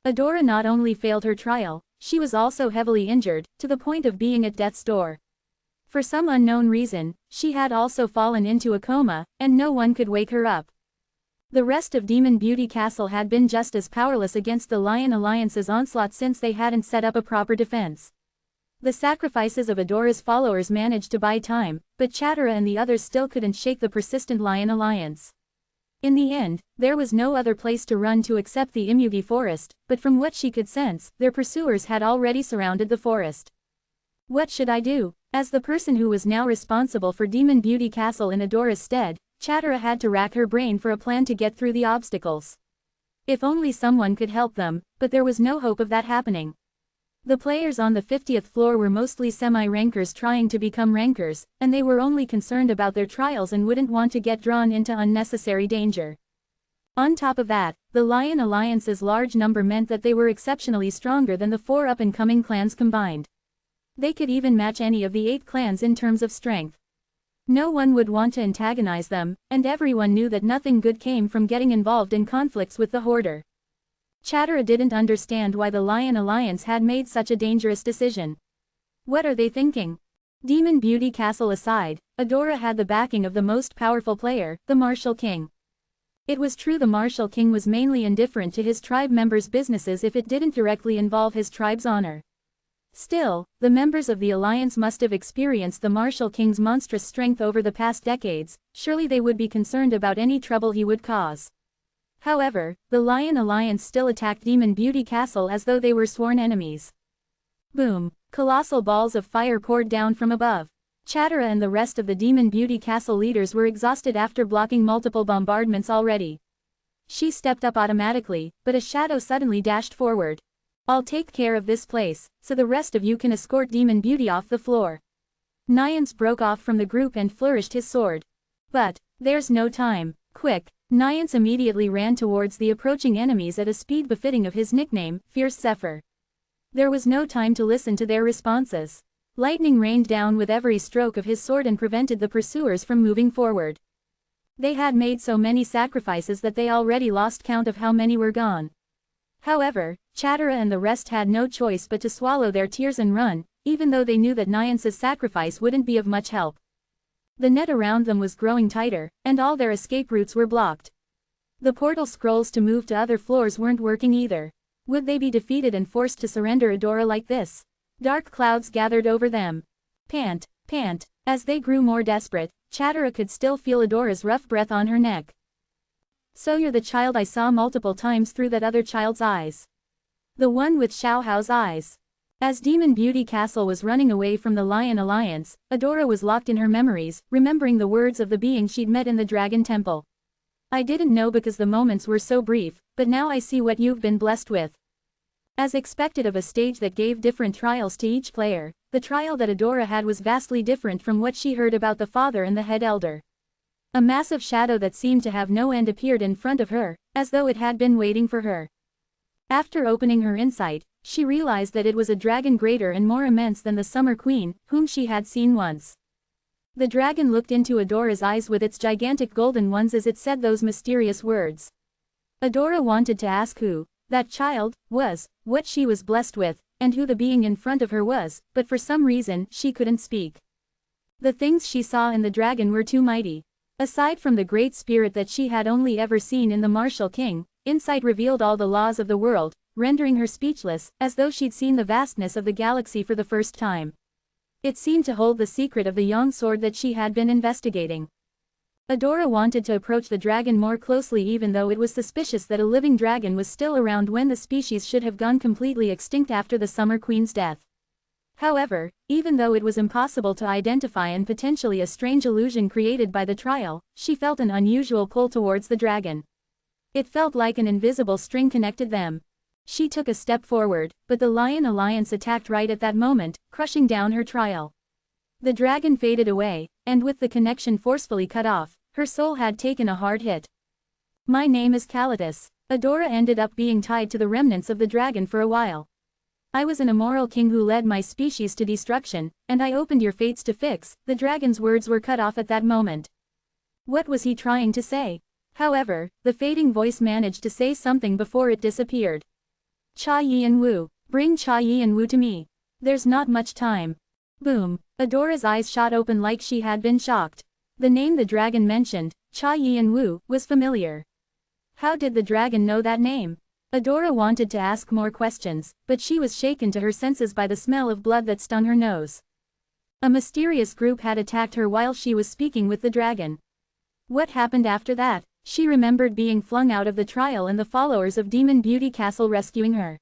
Adora not only failed her trial, she was also heavily injured, to the point of being at death's door. For some unknown reason, she had also fallen into a coma, and no one could wake her up. The rest of Demon Beauty Castle had been just as powerless against the Lion Alliance's onslaught since they hadn't set up a proper defense. The sacrifices of Adora's followers managed to buy time, but Chatera and the others still couldn't shake the persistent Lion Alliance. In the end, there was no other place to run to except the Imugi forest, but from what she could sense, their pursuers had already surrounded the forest. What should I do? As the person who was now responsible for Demon Beauty Castle in Adora's stead, Chatara had to rack her brain for a plan to get through the obstacles. If only someone could help them, but there was no hope of that happening. The players on the 50th floor were mostly semi-rankers trying to become rankers, and they were only concerned about their trials and wouldn't want to get drawn into unnecessary danger. On top of that, the Lion Alliance's large number meant that they were exceptionally stronger than the 4 up-and-coming clans combined. They could even match any of the 8 clans in terms of strength. No one would want to antagonize them, and everyone knew that nothing good came from getting involved in conflicts with the Hoarder. Chatara didn't understand why the Lion Alliance had made such a dangerous decision. What are they thinking? Demon Beauty Castle aside, Adora had the backing of the most powerful player, the Martial King. It was true the Martial King was mainly indifferent to his tribe members' businesses if it didn't directly involve his tribe's honor. Still, the members of the Alliance must have experienced the Martial King's monstrous strength over the past decades, surely they would be concerned about any trouble he would cause. However, the Lion Alliance still attacked Demon Beauty Castle as though they were sworn enemies. Boom! Colossal balls of fire poured down from above. Chatara and the rest of the Demon Beauty Castle leaders were exhausted after blocking multiple bombardments already. She stepped up automatically, but a shadow suddenly dashed forward. I'll take care of this place, so the rest of you can escort Demon Beauty off the floor. Nayance broke off from the group and flourished his sword. But, there's no time. Quick! Nayance immediately ran towards the approaching enemies at a speed befitting of his nickname, Fierce Zephyr. There was no time to listen to their responses. Lightning rained down with every stroke of his sword and prevented the pursuers from moving forward. They had made so many sacrifices that they already lost count of how many were gone. However, Chatara and the rest had no choice but to swallow their tears and run, even though they knew that Nyance's sacrifice wouldn't be of much help. The net around them was growing tighter, and all their escape routes were blocked. The portal scrolls to move to other floors weren't working either. Would they be defeated and forced to surrender Adora like this? Dark clouds gathered over them. Pant, pant. As they grew more desperate, Chatara could still feel Adora's rough breath on her neck. So you're the child I saw multiple times through that other child's eyes. The one with Xiao Hao's eyes. As Demon Beauty Castle was running away from the Lion Alliance, Adora was locked in her memories, remembering the words of the being she'd met in the Dragon Temple. I didn't know because the moments were so brief, but now I see what you've been blessed with. As expected of a stage that gave different trials to each player, the trial that Adora had was vastly different from what she heard about the father and the head elder. A massive shadow that seemed to have no end appeared in front of her, as though it had been waiting for her. After opening her insight, she realized that it was a dragon greater and more immense than the Summer Queen, whom she had seen once. The dragon looked into Adora's eyes with its gigantic golden ones as it said those mysterious words. Adora wanted to ask who that child was, what she was blessed with, and who the being in front of her was, but for some reason, she couldn't speak. The things she saw in the dragon were too mighty. Aside from the great spirit that she had only ever seen in the Martial King, insight revealed all the laws of the world, rendering her speechless, as though she'd seen the vastness of the galaxy for the first time. It seemed to hold the secret of the Yang sword that she had been investigating. Adora wanted to approach the dragon more closely even though it was suspicious that a living dragon was still around when the species should have gone completely extinct after the Summer Queen's death. However, even though it was impossible to identify and potentially a strange illusion created by the trial, she felt an unusual pull towards the dragon. It felt like an invisible string connected them. She took a step forward, but the Lion Alliance attacked right at that moment, crushing down her trial. The dragon faded away, and with the connection forcefully cut off, her soul had taken a hard hit. My name is Calitus. Adora ended up being tied to the remnants of the dragon for a while. I was an immoral king who led my species to destruction, and I opened your fates to fix. The dragon's words were cut off at that moment. What was he trying to say? However, the fading voice managed to say something before it disappeared. Cha Yian Wu, bring Cha Yian Wu to me. There's not much time. Boom. Adora's eyes shot open like she had been shocked. The name the dragon mentioned, Cha Yian Wu, was familiar. How did the dragon know that name? Adora wanted to ask more questions, but she was shaken to her senses by the smell of blood that stung her nose. A mysterious group had attacked her while she was speaking with the dragon. What happened after that? She remembered being flung out of the trial and the followers of Demon Beauty Castle rescuing her.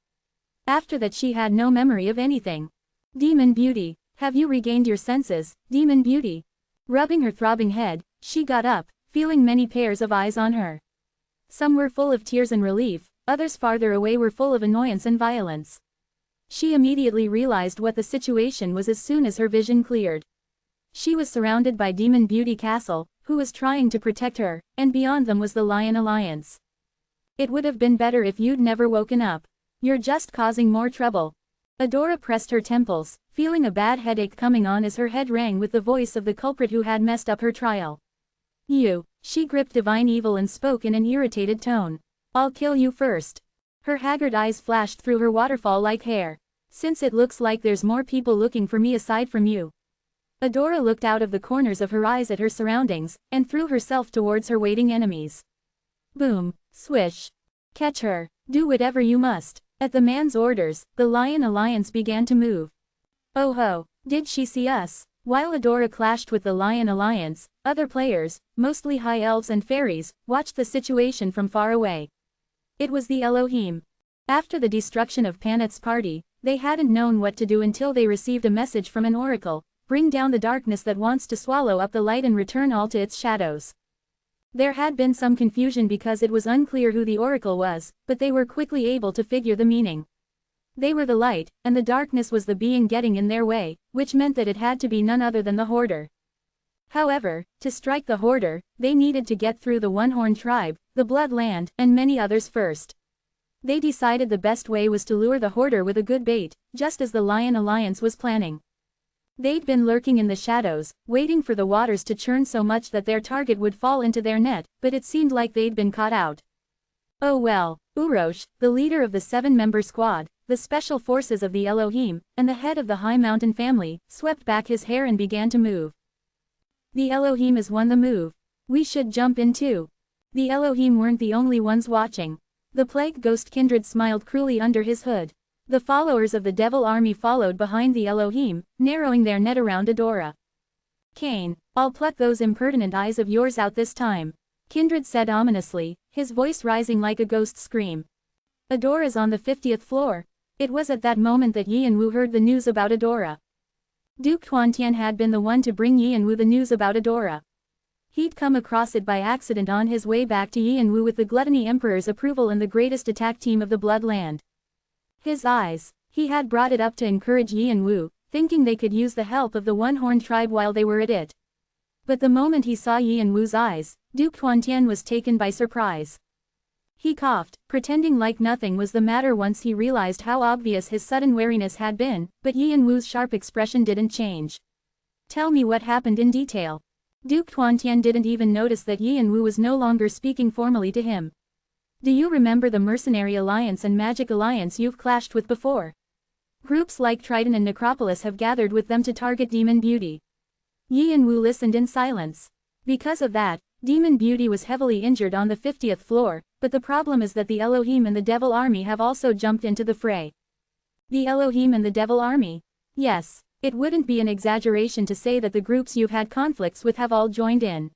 After that she had no memory of anything. Demon Beauty. Have you regained your senses, demon beauty? Rubbing her throbbing head, she got up, feeling many pairs of eyes on her. Some were full of tears and relief, others farther away were full of annoyance and violence. She immediately realized what the situation was as soon as her vision cleared. She was surrounded by Demon Beauty Castle, who was trying to protect her, and beyond them was the Lion Alliance. It would have been better if you'd never woken up. You're just causing more trouble. Adora pressed her temples, feeling a bad headache coming on as her head rang with the voice of the culprit who had messed up her trial. You. She gripped divine evil and spoke in an irritated tone. I'll kill you first. Her haggard eyes flashed through her waterfall-like hair. Since it looks like there's more people looking for me aside from you. Adora looked out of the corners of her eyes at her surroundings, and threw herself towards her waiting enemies. Boom, swish. Catch her. Do whatever you must. At the man's orders, the Lion Alliance began to move. Oh ho, did she see us? While Adora clashed with the Lion Alliance, other players, mostly high elves and fairies, watched the situation from far away. It was the Elohim. After the destruction of Paneth's party, they hadn't known what to do until they received a message from an oracle. Bring down the darkness that wants to swallow up the light and return all to its shadows. There had been some confusion because it was unclear who the oracle was, but they were quickly able to figure the meaning. They were the light, and the darkness was the being getting in their way, which meant that it had to be none other than the Hoarder. However, to strike the Hoarder, they needed to get through the One-Horn tribe, the Bloodland, and many others first. They decided the best way was to lure the Hoarder with a good bait, just as the Lion Alliance was planning. They'd been lurking in the shadows, waiting for the waters to churn so much that their target would fall into their net, but it seemed like they'd been caught out. Oh well, Urosh, the leader of the 7-member squad, the special forces of the Elohim, and the head of the High Mountain family, swept back his hair and began to move. The Elohim has won the move. We should jump in too. The Elohim weren't the only ones watching. The Plague Ghost Kindred smiled cruelly under his hood. The followers of the Devil Army followed behind the Elohim, narrowing their net around Adora. Cain, I'll pluck those impertinent eyes of yours out this time. Kindred said ominously, his voice rising like a ghost scream. Adora's on the 50th floor. It was at that moment that Yianwu heard the news about Adora. Duke Tuantian had been the one to bring Yianwu the news about Adora. He'd come across it by accident on his way back to Yianwu with the Gluttony Emperor's approval and the greatest attack team of the Bloodland. His eyes. He had brought it up to encourage Yianwu, thinking they could use the help of the One-Horn tribe while they were at it. But the moment he saw Yianwu's eyes, Duke Tuantian was taken by surprise. He coughed, pretending like nothing was the matter once he realized how obvious his sudden wariness had been, but Yianwu's sharp expression didn't change. Tell me what happened in detail. Duke Tuantian didn't even notice that Yianwu was no longer speaking formally to him. Do you remember the Mercenary Alliance and Magic Alliance you've clashed with before? Groups like Triton and Necropolis have gathered with them to target Demon Beauty. Yianwu listened in silence. Because of that, Demon Beauty was heavily injured on the 50th floor, but the problem is that the Elohim and the Devil Army have also jumped into the fray. The Elohim and the Devil Army? Yes, it wouldn't be an exaggeration to say that the groups you've had conflicts with have all joined in.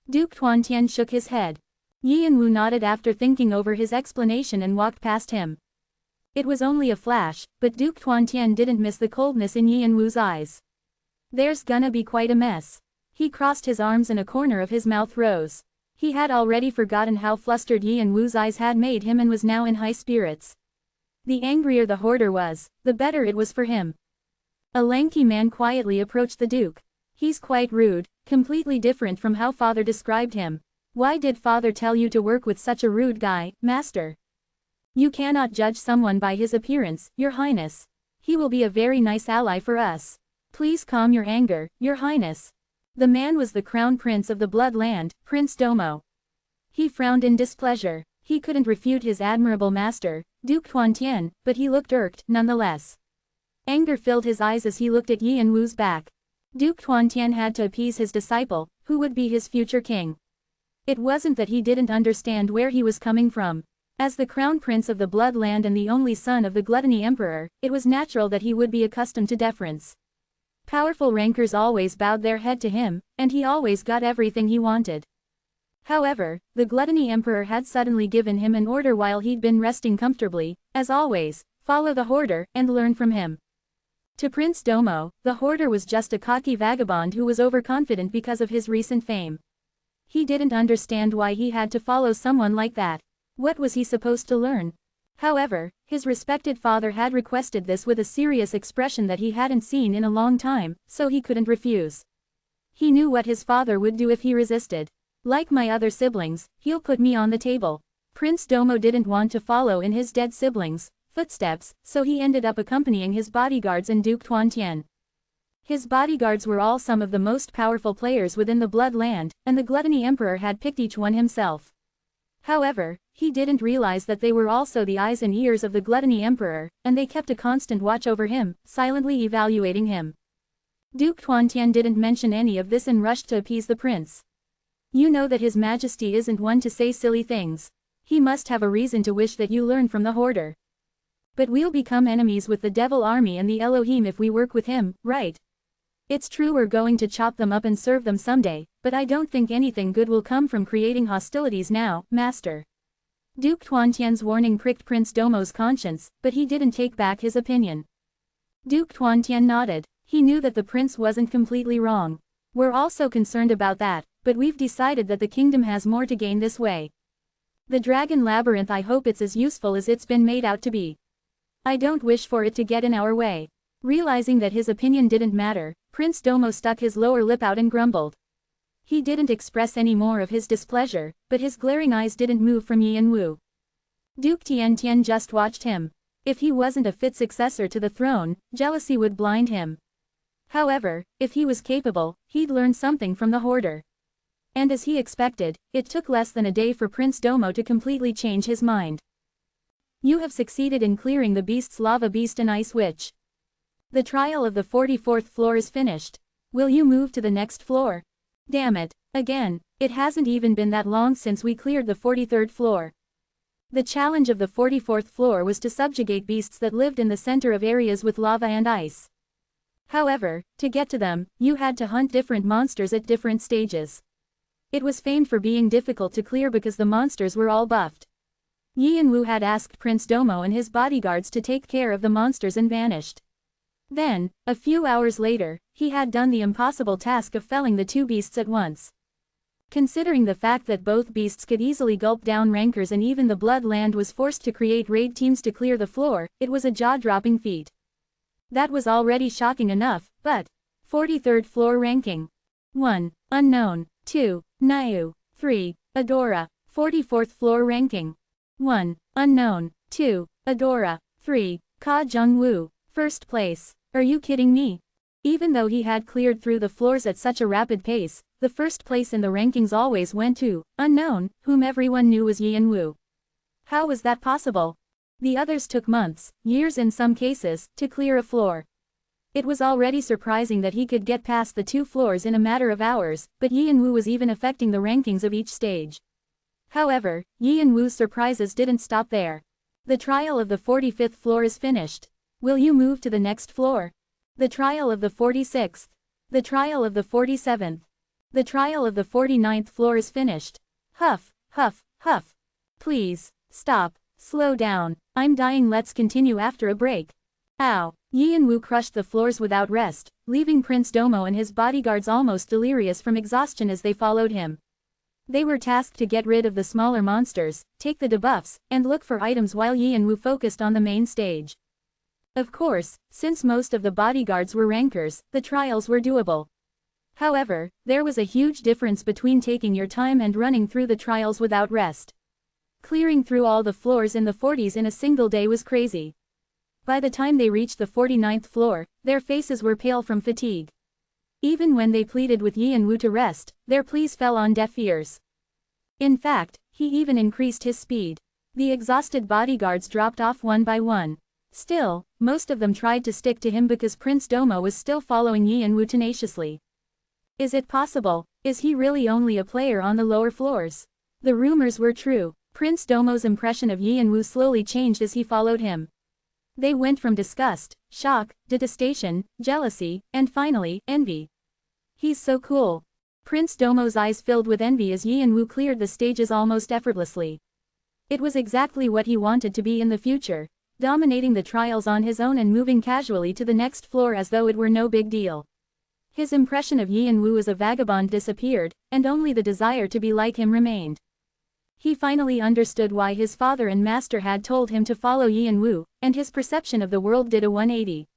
Duke Tuantian shook his head. Yianwu nodded after thinking over his explanation and walked past him. It was only a flash, but Duke Tuantian didn't miss the coldness in Yianwu's eyes. There's gonna be quite a mess. He crossed his arms and a corner of his mouth rose. He had already forgotten how flustered Yianwu's eyes had made him and was now in high spirits. The angrier the Hoarder was, the better it was for him. A lanky man quietly approached the Duke. He's quite rude, completely different from how Father described him. Why did Father tell you to work with such a rude guy, Master? You cannot judge someone by his appearance, Your Highness. He will be a very nice ally for us. Please calm your anger, Your Highness. The man was the Crown Prince of the Bloodland, Prince Domo. He frowned in displeasure. He couldn't refute his admirable master, Duke Tuantian, but he looked irked, nonetheless. Anger filled his eyes as he looked at Yianwu's back. Duke Tuantian had to appease his disciple, who would be his future king. It wasn't that he didn't understand where he was coming from. As the Crown Prince of the Bloodland and the only son of the Gluttony Emperor, it was natural that he would be accustomed to deference. Powerful rankers always bowed their head to him, and he always got everything he wanted. However, the Gluttony Emperor had suddenly given him an order while he'd been resting comfortably, as always, follow the Hoarder and learn from him. To Prince Domo, the hoarder was just a cocky vagabond who was overconfident because of his recent fame. He didn't understand why he had to follow someone like that. What was he supposed to learn? However, his respected father had requested this with a serious expression that he hadn't seen in a long time, so he couldn't refuse. He knew what his father would do if he resisted. Like my other siblings, he'll put me on the table. Prince Domo didn't want to follow in his dead siblings' footsteps, so he ended up accompanying his bodyguards and Duke Tuantian. His bodyguards were all some of the most powerful players within the Bloodland, and the Gluttony Emperor had picked each one himself. However, he didn't realize that they were also the eyes and ears of the Gluttony Emperor, and they kept a constant watch over him, silently evaluating him. Duke Tuantian didn't mention any of this and rushed to appease the prince. You know that His Majesty isn't one to say silly things. He must have a reason to wish that you learn from the hoarder. But we'll become enemies with the Devil Army and the Elohim if we work with him, right? It's true we're going to chop them up and serve them someday, but I don't think anything good will come from creating hostilities now, Master. Duke Tuantian's warning pricked Prince Domo's conscience, but he didn't take back his opinion. Duke Tuantian nodded. He knew that the prince wasn't completely wrong. We're also concerned about that, but we've decided that the kingdom has more to gain this way. The Dragon Labyrinth, I hope it's as useful as it's been made out to be. I don't wish for it to get in our way. Realizing that his opinion didn't matter, Prince Domo stuck his lower lip out and grumbled. He didn't express any more of his displeasure, but his glaring eyes didn't move from Yianwu. Duke Tiantian just watched him. If he wasn't a fit successor to the throne, jealousy would blind him. However, if he was capable, he'd learn something from the hoarder. And as he expected, it took less than a day for Prince Domo to completely change his mind. You have succeeded in clearing the beasts Lava Beast and Ice Witch. The trial of the 44th floor is finished. Will you move to the next floor? Damn it, again, it hasn't even been that long since we cleared the 43rd floor. The challenge of the 44th floor was to subjugate beasts that lived in the center of areas with lava and ice. However, to get to them, you had to hunt different monsters at different stages. It was famed for being difficult to clear because the monsters were all buffed. Yianwu had asked Prince Domo and his bodyguards to take care of the monsters and vanished. Then, a few hours later, he had done the impossible task of felling the two beasts at once. Considering the fact that both beasts could easily gulp down rankers and even the Bloodland was forced to create raid teams to clear the floor, it was a jaw-dropping feat. That was already shocking enough, but 43rd floor ranking. 1. Unknown. 2. Nayu. 3. Adora. 44th floor ranking. 1. Unknown. 2. Adora. 3. Ka Jungwoo. First place. Are you kidding me? Even though he had cleared through the floors at such a rapid pace, the first place in the rankings always went to Unknown, whom everyone knew was Yianwu. How was that possible? The others took months, years in some cases, to clear a floor. It was already surprising that he could get past the two floors in a matter of hours, but Yianwu was even affecting the rankings of each stage. However, Yianwu's surprises didn't stop there. The trial of the 45th floor is finished. Will you move to the next floor? The trial of the 46th. The trial of the 47th. The trial of the 49th floor is finished. Huff, huff, huff. Please, stop, slow down, I'm dying, let's continue after a break. Ow. Yianwu crushed the floors without rest, leaving Prince Domo and his bodyguards almost delirious from exhaustion as they followed him. They were tasked to get rid of the smaller monsters, take the debuffs, and look for items while Yianwu focused on the main stage. Of course, since most of the bodyguards were rankers, the trials were doable. However, there was a huge difference between taking your time and running through the trials without rest. Clearing through all the floors in the 40s in a single day was crazy. By the time they reached the 49th floor, their faces were pale from fatigue. Even when they pleaded with Yianwu to rest, their pleas fell on deaf ears. In fact, he even increased his speed. The exhausted bodyguards dropped off one by one. Still, most of them tried to stick to him because Prince Domo was still following Yianwu tenaciously. Is it possible? Is he really only a player on the lower floors? The rumors were true. Prince Domo's impression of Yianwu slowly changed as he followed him. They went from disgust, shock, detestation, jealousy, and finally, envy. He's so cool. Prince Domo's eyes filled with envy as Yianwu cleared the stages almost effortlessly. It was exactly what he wanted to be in the future. dominating the trials on his own and moving casually to the next floor as though it were no big deal. His impression of Yian-Wu as a vagabond disappeared, and only the desire to be like him remained. He finally understood why his father and master had told him to follow Yian-Wu, and his perception of the world did a 180.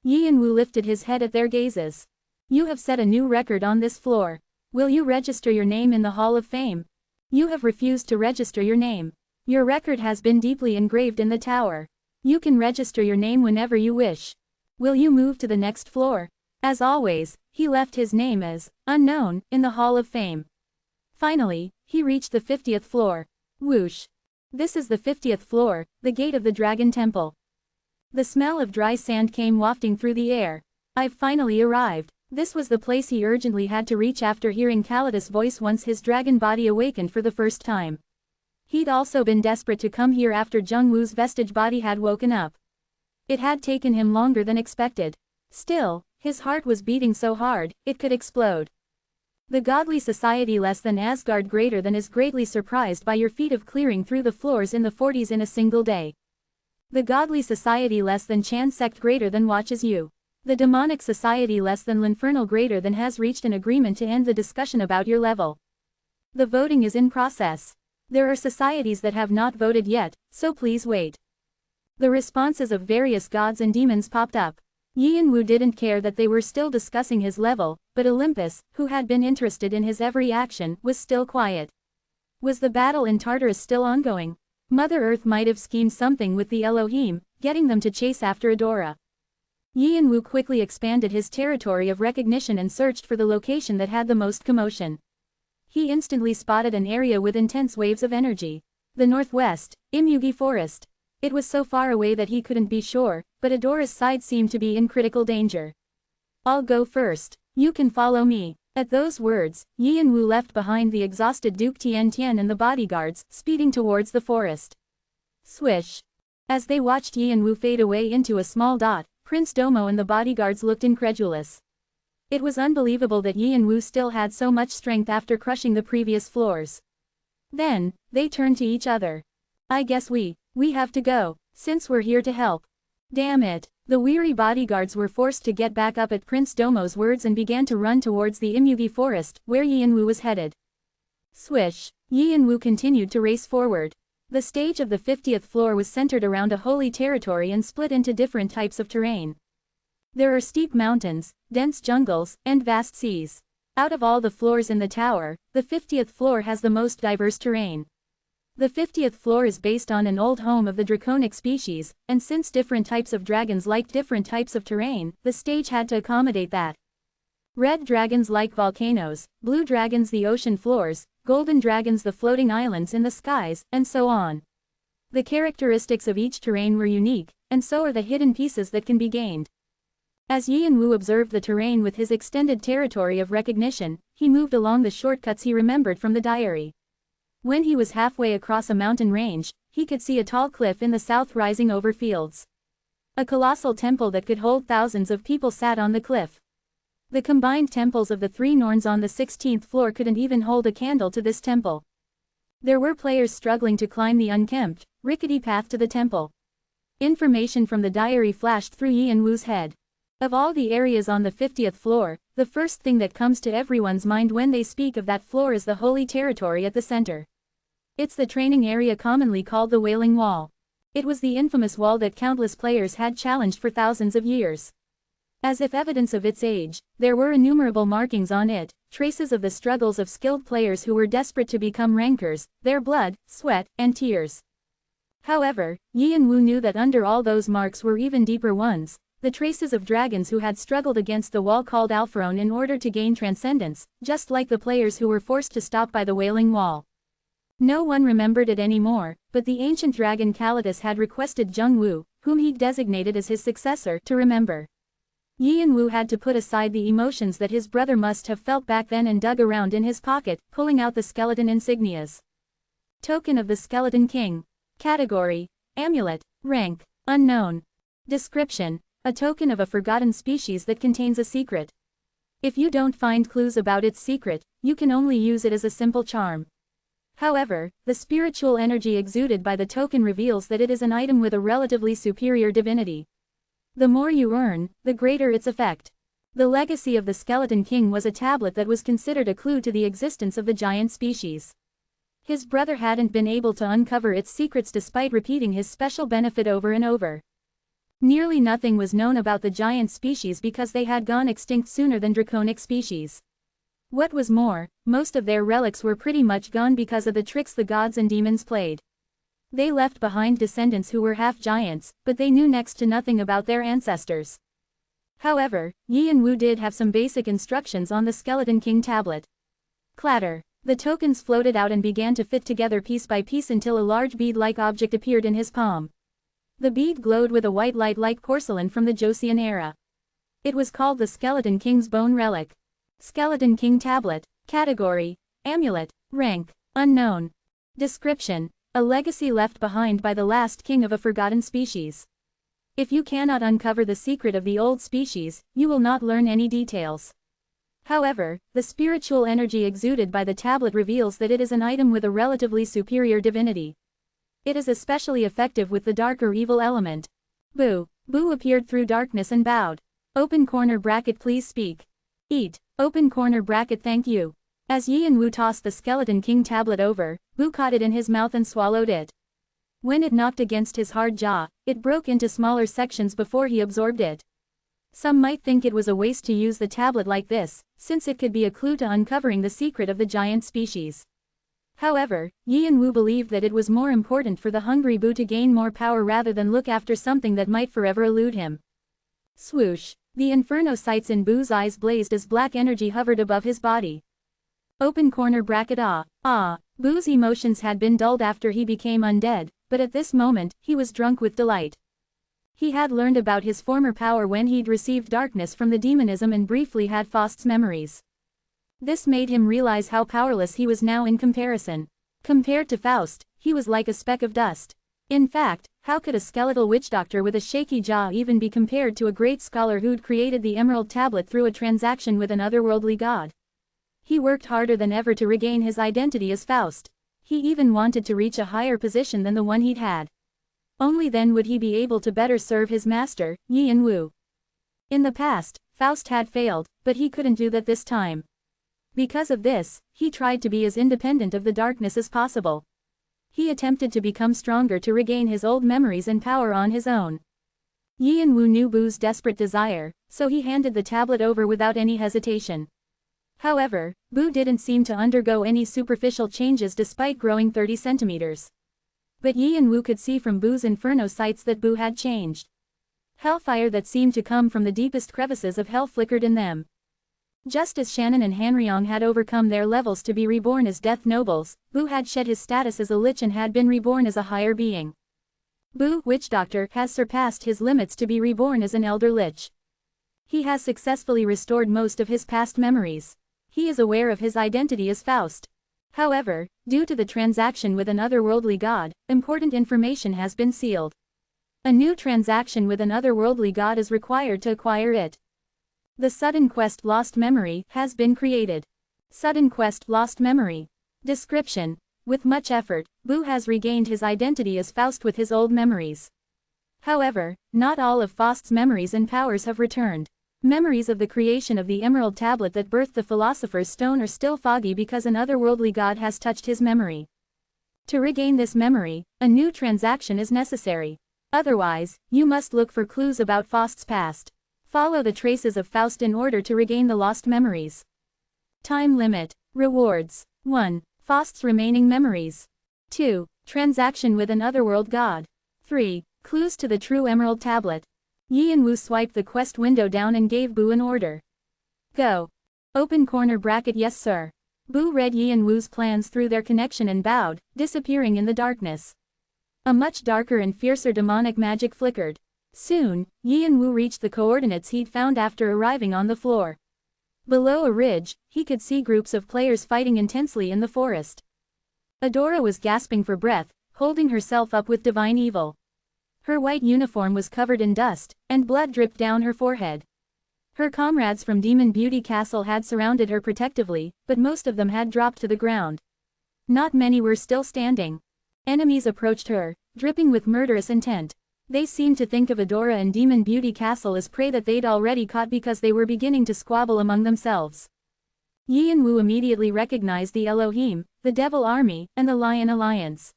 Yian-Wu lifted his head at their gazes. You have set a new record on this floor. Will you register your name in the Hall of Fame? You have refused to register your name. Your record has been deeply engraved in the tower. You can register your name whenever you wish. Will you move to the next floor? As always, he left his name as unknown in the Hall of Fame. Finally, he reached the 50th floor. Whoosh! This is the 50th floor, the gate of the Dragon Temple. The smell of dry sand came wafting through the air. I've finally arrived. This was the place he urgently had to reach after hearing Kalida's voice once his dragon body awakened for the first time. He'd also been desperate to come here after Jung-Woo's vestige body had woken up. It had taken him longer than expected. Still, his heart was beating so hard, it could explode. The godly society less than Asgard greater than is greatly surprised by your feat of clearing through the floors in the 40s in a single day. The godly society less than Chan sect greater than watches you. The demonic society less than L'Infernal greater than has reached an agreement to end the discussion about your level. The voting is in process. There are societies that have not voted yet, so please wait. The responses of various gods and demons popped up. Yian-Wu didn't care that they were still discussing his level, but Olympus, who had been interested in his every action, was still quiet. Was the battle in Tartarus still ongoing? Mother Earth might have schemed something with the Elohim, getting them to chase after Adora. Yian-Wu quickly expanded his territory of recognition and searched for the location that had the most commotion. He instantly spotted an area with intense waves of energy. The northwest, Imugi Forest. It was so far away that he couldn't be sure, but Adora's side seemed to be in critical danger. I'll go first. You can follow me. At those words, Yian-Wu left behind the exhausted Duke Tian-Tian and the bodyguards, speeding towards the forest. Swish. As they watched Yian-Wu fade away into a small dot, Prince Domo and the bodyguards looked incredulous. It was unbelievable that Yian-Wu still had so much strength after crushing the previous floors. Then, they turned to each other. I guess we have to go, since we're here to help. Damn it. The weary bodyguards were forced to get back up at Prince Domo's words and began to run towards the Imugi Forest, where Yian-Wu was headed. Swish. Yian-Wu continued to race forward. The stage of the 50th floor was centered around a holy territory and split into different types of terrain. There are steep mountains, dense jungles, and vast seas. Out of all the floors in the tower, the 50th floor has the most diverse terrain. The 50th floor is based on an old home of the draconic species, and since different types of dragons liked different types of terrain, the stage had to accommodate that. Red dragons like volcanoes, blue dragons the ocean floors, golden dragons the floating islands in the skies, and so on. The characteristics of each terrain were unique, and so are the hidden pieces that can be gained. As Yian-Wu observed the terrain with his extended territory of recognition, he moved along the shortcuts he remembered from the diary. When he was halfway across a mountain range, he could see a tall cliff in the south rising over fields. A colossal temple that could hold thousands of people sat on the cliff. The combined temples of the three Norns on the 16th floor couldn't even hold a candle to this temple. There were players struggling to climb the unkempt, rickety path to the temple. Information from the diary flashed through Yian-Wu's head. Of all the areas on the 50th floor, the first thing that comes to everyone's mind when they speak of that floor is the holy territory at the center. It's the training area commonly called the Wailing Wall. It was the infamous wall that countless players had challenged for thousands of years. As if evidence of its age, there were innumerable markings on it, traces of the struggles of skilled players who were desperate to become rankers, their blood, sweat, and tears. However, Yian-Wu knew that under all those marks were even deeper ones, the traces of dragons who had struggled against the wall called Alpharon in order to gain transcendence, just like the players who were forced to stop by the Wailing Wall. No one remembered it anymore, but the ancient dragon Calidus had requested Jung-Woo, whom he designated as his successor, to remember. Yian-Wu had to put aside the emotions that his brother must have felt back then and dug around in his pocket, pulling out the skeleton insignias. Token of the Skeleton King. Category: Amulet. Rank: Unknown. Description: a token of a forgotten species that contains a secret. If you don't find clues about its secret, you can only use it as a simple charm. However, the spiritual energy exuded by the token reveals that it is an item with a relatively superior divinity. The more you earn, the greater its effect. The legacy of the Skeleton King was a tablet that was considered a clue to the existence of the giant species. His brother hadn't been able to uncover its secrets despite repeating his special benefit over and over. Nearly nothing was known about the giant species because they had gone extinct sooner than draconic species. What was more, most of their relics were pretty much gone because of the tricks the gods and demons played. They left behind descendants who were half giants, but they knew next to nothing about their ancestors. However, Yi and Wu did have some basic instructions on the Skeleton King tablet. Clatter. The tokens floated out and began to fit together piece by piece until a large bead-like object appeared in his palm. The bead glowed with a white light like porcelain from the Joseon era. It was called the Skeleton King's Bone Relic. Skeleton King Tablet. Category: Amulet. Rank: Unknown. Description: a legacy left behind by the last king of a forgotten species. If you cannot uncover the secret of the old species, you will not learn any details. However, the spiritual energy exuded by the tablet reveals that it is an item with a relatively superior divinity. It is especially effective with the dark or evil element. Boo. Boo appeared through darkness and bowed. Open corner bracket please speak. Eat. Open corner bracket thank you. As Yi and Wu tossed the Skeleton King tablet over, Boo caught it in his mouth and swallowed it. When it knocked against his hard jaw, it broke into smaller sections before he absorbed it. Some might think it was a waste to use the tablet like this, since it could be a clue to uncovering the secret of the giant species. However, Yi and Wu believed that it was more important for the hungry Boo to gain more power rather than look after something that might forever elude him. Swoosh. The inferno sights in Boo's eyes blazed as black energy hovered above his body. Open corner bracket Boo's emotions had been dulled after he became undead, but at this moment, he was drunk with delight. He had learned about his former power when he'd received darkness from the demonism and briefly had Faust's memories. This made him realize how powerless he was now in comparison. Compared to Faust, he was like a speck of dust. In fact, how could a skeletal witch doctor with a shaky jaw even be compared to a great scholar who'd created the Emerald Tablet through a transaction with an otherworldly god? He worked harder than ever to regain his identity as Faust. He even wanted to reach a higher position than the one he'd had. Only then would he be able to better serve his master, Yi and Wu. In the past, Faust had failed, but he couldn't do that this time. Because of this, he tried to be as independent of the darkness as possible. He attempted to become stronger to regain his old memories and power on his own. Yi and Wu knew Boo's desperate desire, so he handed the tablet over without any hesitation. However, Boo didn't seem to undergo any superficial changes despite growing 30 centimeters. But Yi and Wu could see from Boo's inferno sights that Boo had changed. Hellfire that seemed to come from the deepest crevices of hell flickered in them. Just as Shannon and Hanryong had overcome their levels to be reborn as Death Nobles, Boo had shed his status as a lich and had been reborn as a higher being. Boo, Witch Doctor, has surpassed his limits to be reborn as an Elder Lich. He has successfully restored most of his past memories. He is aware of his identity as Faust. However, due to the transaction with an otherworldly god, important information has been sealed. A new transaction with an otherworldly god is required to acquire it. The Sudden Quest Lost Memory has been created. Sudden Quest Lost Memory. Description: with much effort, Boo has regained his identity as Faust with his old memories. However, not all of Faust's memories and powers have returned. Memories of the creation of the Emerald Tablet that birthed the Philosopher's Stone are still foggy because an otherworldly god has touched his memory. To regain this memory, a new transaction is necessary. Otherwise, you must look for clues about Faust's past. Follow the traces of Faust in order to regain the lost memories. Time limit. Rewards. 1. Faust's remaining memories. 2. Transaction with an otherworld god. 3. Clues to the true Emerald Tablet. Yi and Wu swiped the quest window down and gave Boo an order. Go. Open corner bracket yes sir. Boo read Yi and Wu's plans through their connection and bowed, disappearing in the darkness. A much darker and fiercer demonic magic flickered. Soon, Yi and Wu reached the coordinates he'd found after arriving on the floor. Below a ridge, he could see groups of players fighting intensely in the forest. Adora was gasping for breath, holding herself up with divine evil. Her white uniform was covered in dust, and blood dripped down her forehead. Her comrades from Demon Beauty Castle had surrounded her protectively, but most of them had dropped to the ground. Not many were still standing. Enemies approached her, dripping with murderous intent. They seemed to think of Adora and Demon Beauty Castle as prey that they'd already caught because they were beginning to squabble among themselves. Yi and Wu immediately recognized the Elohim, the Devil Army, and the Lion Alliance.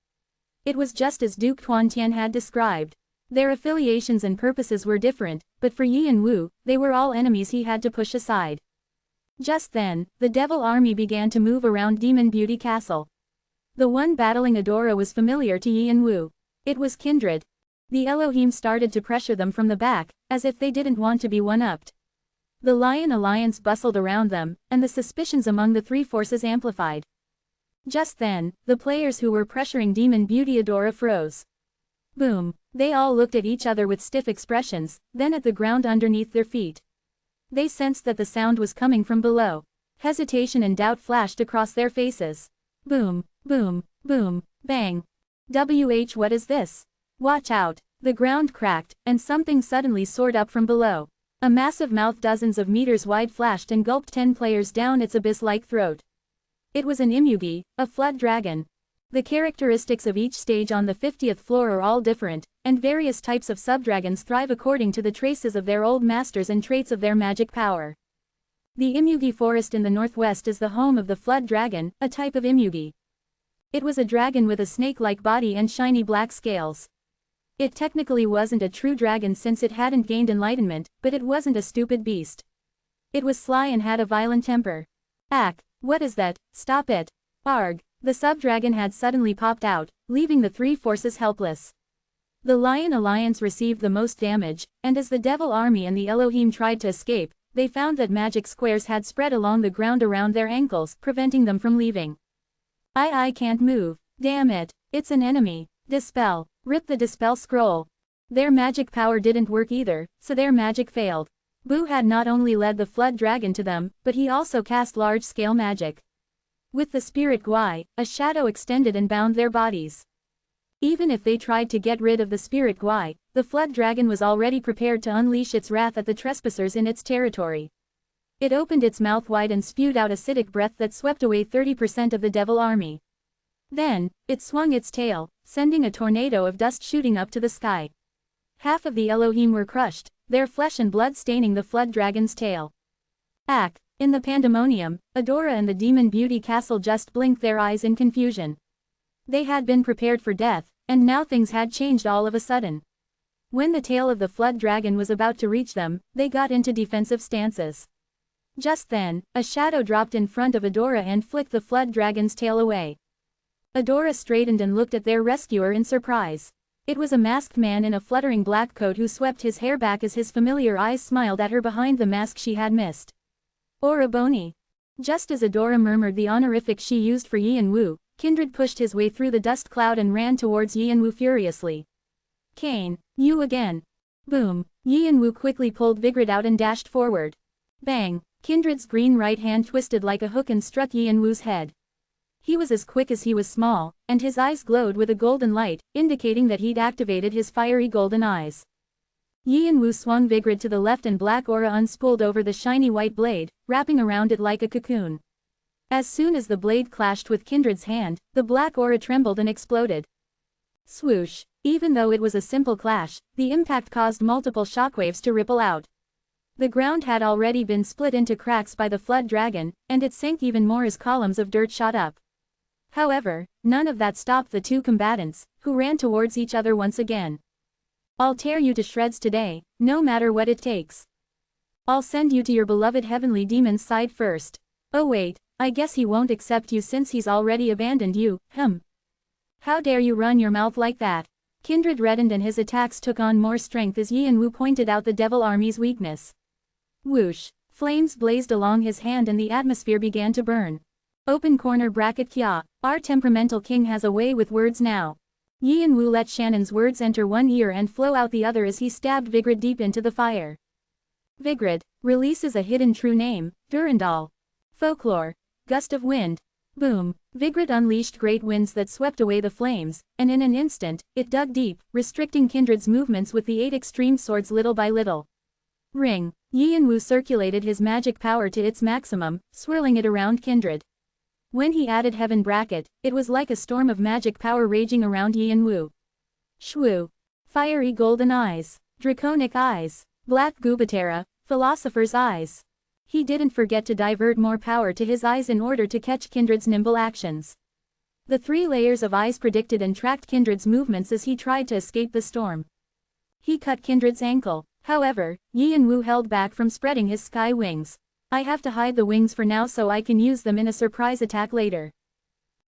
It was just as Duke Tuantian had described. Their affiliations and purposes were different, but for Yi and Wu, they were all enemies he had to push aside. Just then, the Devil Army began to move around Demon Beauty Castle. The one battling Adora was familiar to Yi and Wu. It was Kindred. The Elohim started to pressure them from the back, as if they didn't want to be one-upped. The Lion Alliance bustled around them, and the suspicions among the three forces amplified. Just then, the players who were pressuring Demon Beauty Adora froze. Boom! They all looked at each other with stiff expressions, then at the ground underneath their feet. They sensed that the sound was coming from below. Hesitation and doubt flashed across their faces. Boom, boom, boom, bang. What is this? Watch out! The ground cracked, and something suddenly soared up from below. A massive mouth dozens of meters wide flashed and gulped 10 players down its abyss-like throat. It was an Imugi, a flood dragon. The characteristics of each stage on the 50th floor are all different, and various types of subdragons thrive according to the traces of their old masters and traits of their magic power. The Imugi forest in the northwest is the home of the flood dragon, a type of Imugi. It was a dragon with a snake-like body and shiny black scales. It technically wasn't a true dragon since it hadn't gained enlightenment, but it wasn't a stupid beast. It was sly and had a violent temper. Ack, what is that? Stop it. Arg. The subdragon had suddenly popped out, leaving the three forces helpless. The Lion Alliance received the most damage, and as the Devil Army and the Elohim tried to escape, they found that magic squares had spread along the ground around their ankles, preventing them from leaving. I can't move. Damn it. It's an enemy. Dispel. Rip the dispel scroll. Their magic power didn't work either, so their magic failed. Boo had not only led the flood dragon to them, but he also cast large-scale magic. With the spirit Guai, a shadow extended and bound their bodies. Even if they tried to get rid of the spirit Guai, the flood dragon was already prepared to unleash its wrath at the trespassers in its territory. It opened its mouth wide and spewed out acidic breath that swept away 30% of the Devil Army. Then, it swung its tail, sending a tornado of dust shooting up to the sky. Half of the Elohim were crushed, their flesh and blood staining the flood dragon's tail. Ack! In the pandemonium, Adora and the Demon Beauty Castle just blinked their eyes in confusion. They had been prepared for death, and now things had changed all of a sudden. When the tail of the flood dragon was about to reach them, they got into defensive stances. Just then, a shadow dropped in front of Adora and flicked the flood dragon's tail away. Adora straightened and looked at their rescuer in surprise. It was a masked man in a fluttering black coat who swept his hair back as his familiar eyes smiled at her behind the mask she had missed. Oraboni. Just as Adora murmured the honorific she used for Yi and Wu, Kindred pushed his way through the dust cloud and ran towards Yi and Wu furiously. Kane, you again. Boom. Yi and Wu quickly pulled Vigrid out and dashed forward. Bang. Kindred's green right hand twisted like a hook and struck Yi and Wu's head. He was as quick as he was small, and his eyes glowed with a golden light, indicating that he'd activated his fiery golden eyes. Yi and Wu swung Vigrid to the left and black aura unspooled over the shiny white blade, wrapping around it like a cocoon. As soon as the blade clashed with Kindred's hand, the black aura trembled and exploded. Swoosh! Even though it was a simple clash, the impact caused multiple shockwaves to ripple out. The ground had already been split into cracks by the flood dragon, and it sank even more as columns of dirt shot up. However, none of that stopped the two combatants, who ran towards each other once again. I'll tear you to shreds today, no matter what it takes. I'll send you to your beloved heavenly demon's side first. Oh wait, I guess he won't accept you since he's already abandoned you, How dare you run your mouth like that? Kindred reddened and his attacks took on more strength as Yi and Wu pointed out the Devil Army's weakness. Whoosh! Flames blazed along his hand and the atmosphere began to burn. Open corner bracket Kya, our temperamental king has a way with words now. Yi and Wu let Shannon's words enter one ear and flow out the other as he stabbed Vigrid deep into the fire. Vigrid, releases a hidden true name, Durandal. Folklore. Gust of wind. Boom. Vigrid unleashed great winds that swept away the flames, and in an instant, it dug deep, restricting Kindred's movements with the 8 extreme swords little by little. Ring. Yi and Wu circulated his magic power to its maximum, swirling it around Kindred. When he added heaven bracket, it was like a storm of magic power raging around Yi and Wu. Shwu. Fiery golden eyes. Draconic eyes. Black Gubatera, philosopher's eyes. He didn't forget to divert more power to his eyes in order to catch Kindred's nimble actions. The 3 layers of eyes predicted and tracked Kindred's movements as he tried to escape the storm. He cut Kindred's ankle. However, Yi and Wu held back from spreading his sky wings. I have to hide the wings for now so I can use them in a surprise attack later.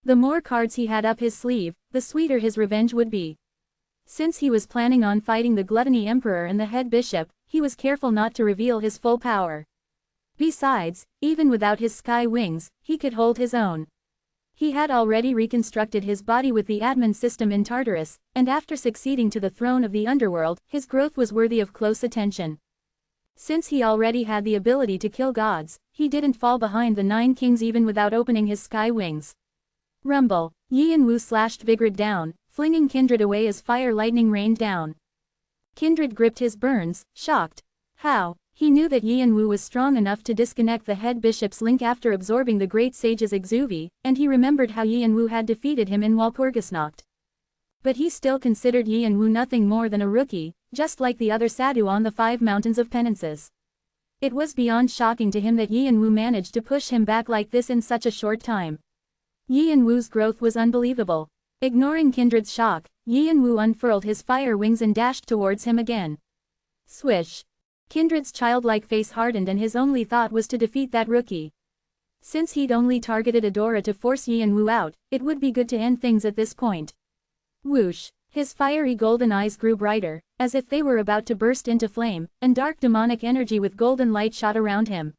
The more cards he had up his sleeve, the sweeter his revenge would be. Since he was planning on fighting the Gluttony Emperor and the head bishop, he was careful not to reveal his full power. Besides, even without his sky wings, he could hold his own. He had already reconstructed his body with the admin system in Tartarus, and after succeeding to the throne of the underworld, his growth was worthy of close attention. Since he already had the ability to kill gods, he didn't fall behind the 9 kings even without opening his sky wings. Rumble. Yi and Wu slashed Vigrid down, flinging Kindred away as fire lightning rained down. Kindred gripped his burns, shocked. How? He knew that Yi and Wu was strong enough to disconnect the head bishop's link after absorbing the great sage's exuvi, and he remembered how Yi and Wu had defeated him in Walpurgisnacht. But he still considered Yi and Wu nothing more than a rookie, just like the other sadhu on the 5 mountains of penances. It was beyond shocking to him that Yi and Wu managed to push him back like this in such a short time. Yi and Wu's growth was unbelievable. Ignoring Kindred's shock, Yi and Wu unfurled his fire wings and dashed towards him again. Swish. Kindred's childlike face hardened and his only thought was to defeat that rookie. Since he'd only targeted Adora to force Yi and Wu out, it would be good to end things at this point. Whoosh. His fiery golden eyes grew brighter, as if they were about to burst into flame, and dark demonic energy with golden light shot around him.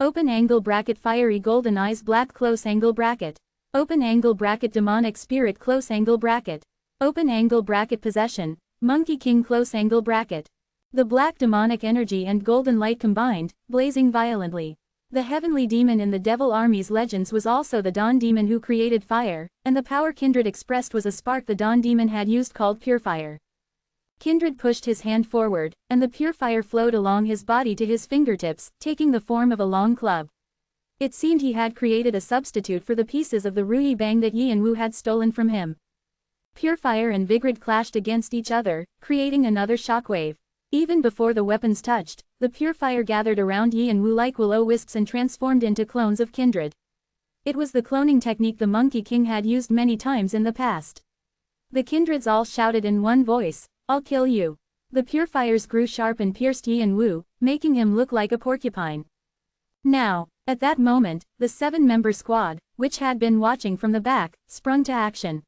Open angle bracket fiery golden eyes black close angle bracket. Open angle bracket demonic spirit close angle bracket. Open angle bracket possession, monkey king close angle bracket. The black demonic energy and golden light combined, blazing violently. The heavenly demon in the devil army's legends was also the dawn demon who created fire, and the power Kindred expressed was a spark the dawn demon had used called pure fire. Kindred pushed his hand forward, and the pure fire flowed along his body to his fingertips, taking the form of a long club. It seemed he had created a substitute for the pieces of the Ruyi Bang that Yi and Wu had stolen from him. Pure fire and Vigrid clashed against each other, creating another shockwave. Even before the weapons touched, the pure fire gathered around Yi and Wu like will-o-wisps and transformed into clones of Kindred. It was the cloning technique the Monkey King had used many times in the past. The Kindreds all shouted in one voice, "I'll kill you." The pure fires grew sharp and pierced Yi and Wu, making him look like a porcupine. Now, at that moment, the 7-member squad, which had been watching from the back, sprung to action.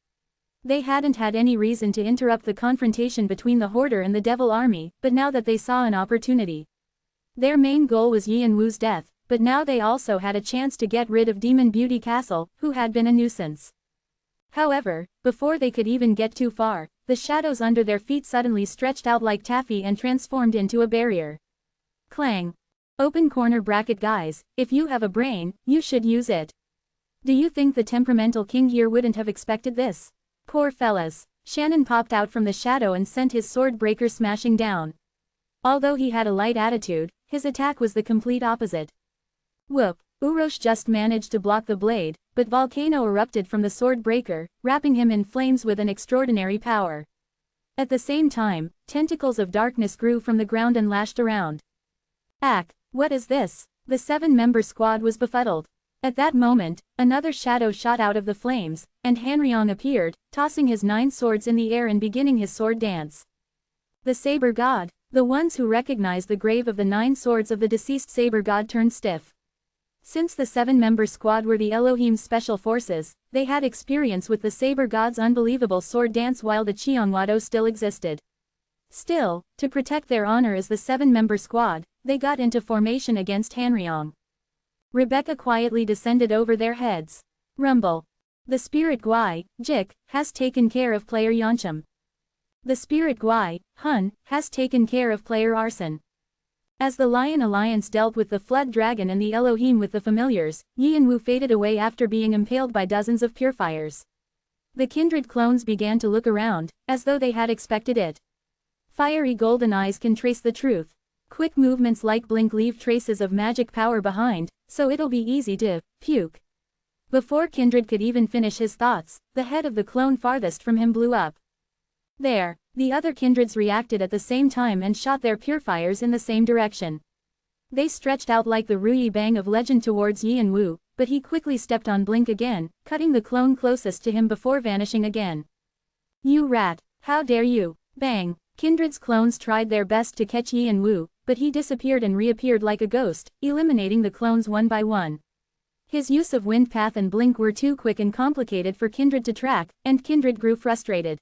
They hadn't had any reason to interrupt the confrontation between the Hoarder and the Devil Army, but now that they saw an opportunity. Their main goal was Yi and Wu's death, but now they also had a chance to get rid of Demon Beauty Castle, who had been a nuisance. However, before they could even get too far, the shadows under their feet suddenly stretched out like taffy and transformed into a barrier. Clang. Open corner bracket guys, if you have a brain, you should use it. Do you think the temperamental king here wouldn't have expected this? Poor fellas. Shannon popped out from the shadow and sent his sword breaker smashing down. Although he had a light attitude, his attack was the complete opposite. Whoop. Urosh just managed to block the blade, but volcano erupted from the sword breaker, wrapping him in flames with an extraordinary power. At the same time, tentacles of darkness grew from the ground and lashed around. Ack, what is this? The 7-member squad was befuddled. At that moment, another shadow shot out of the flames, and Hanryong appeared, tossing his 9 swords in the air and beginning his sword dance. The Saber God, the ones who recognized the grave of the 9 swords of the deceased Saber God turned stiff. Since the 7-member squad were the Elohim's special forces, they had experience with the Saber God's unbelievable sword dance while the Cheongwado still existed. Still, to protect their honor as the 7-member squad, they got into formation against Hanryong. Rebecca quietly descended over their heads. Rumble. The Spirit Gwai, Jik, has taken care of player Yoncham. The Spirit Gwai, Hun, has taken care of player Arson. As the Lion Alliance dealt with the Flood Dragon and the Elohim with the familiars, Yi and Wu faded away after being impaled by dozens of purefires. The kindred clones began to look around, as though they had expected it. Fiery golden eyes can trace the truth. Quick movements like blink leave traces of magic power behind, so it'll be easy to puke. Before Kindred could even finish his thoughts, the head of the clone farthest from him blew up. There, the other kindreds reacted at the same time and shot their purifiers in the same direction. They stretched out like the Ruyi Bang of legend towards Yan Wu, but he quickly stepped on Blink again, cutting the clone closest to him before vanishing again. You rat, how dare you, bang! Kindred's clones tried their best to catch Yan Wu, but he disappeared and reappeared like a ghost, eliminating the clones one by one. His use of Wind Path and Blink were too quick and complicated for Kindred to track, and Kindred grew frustrated.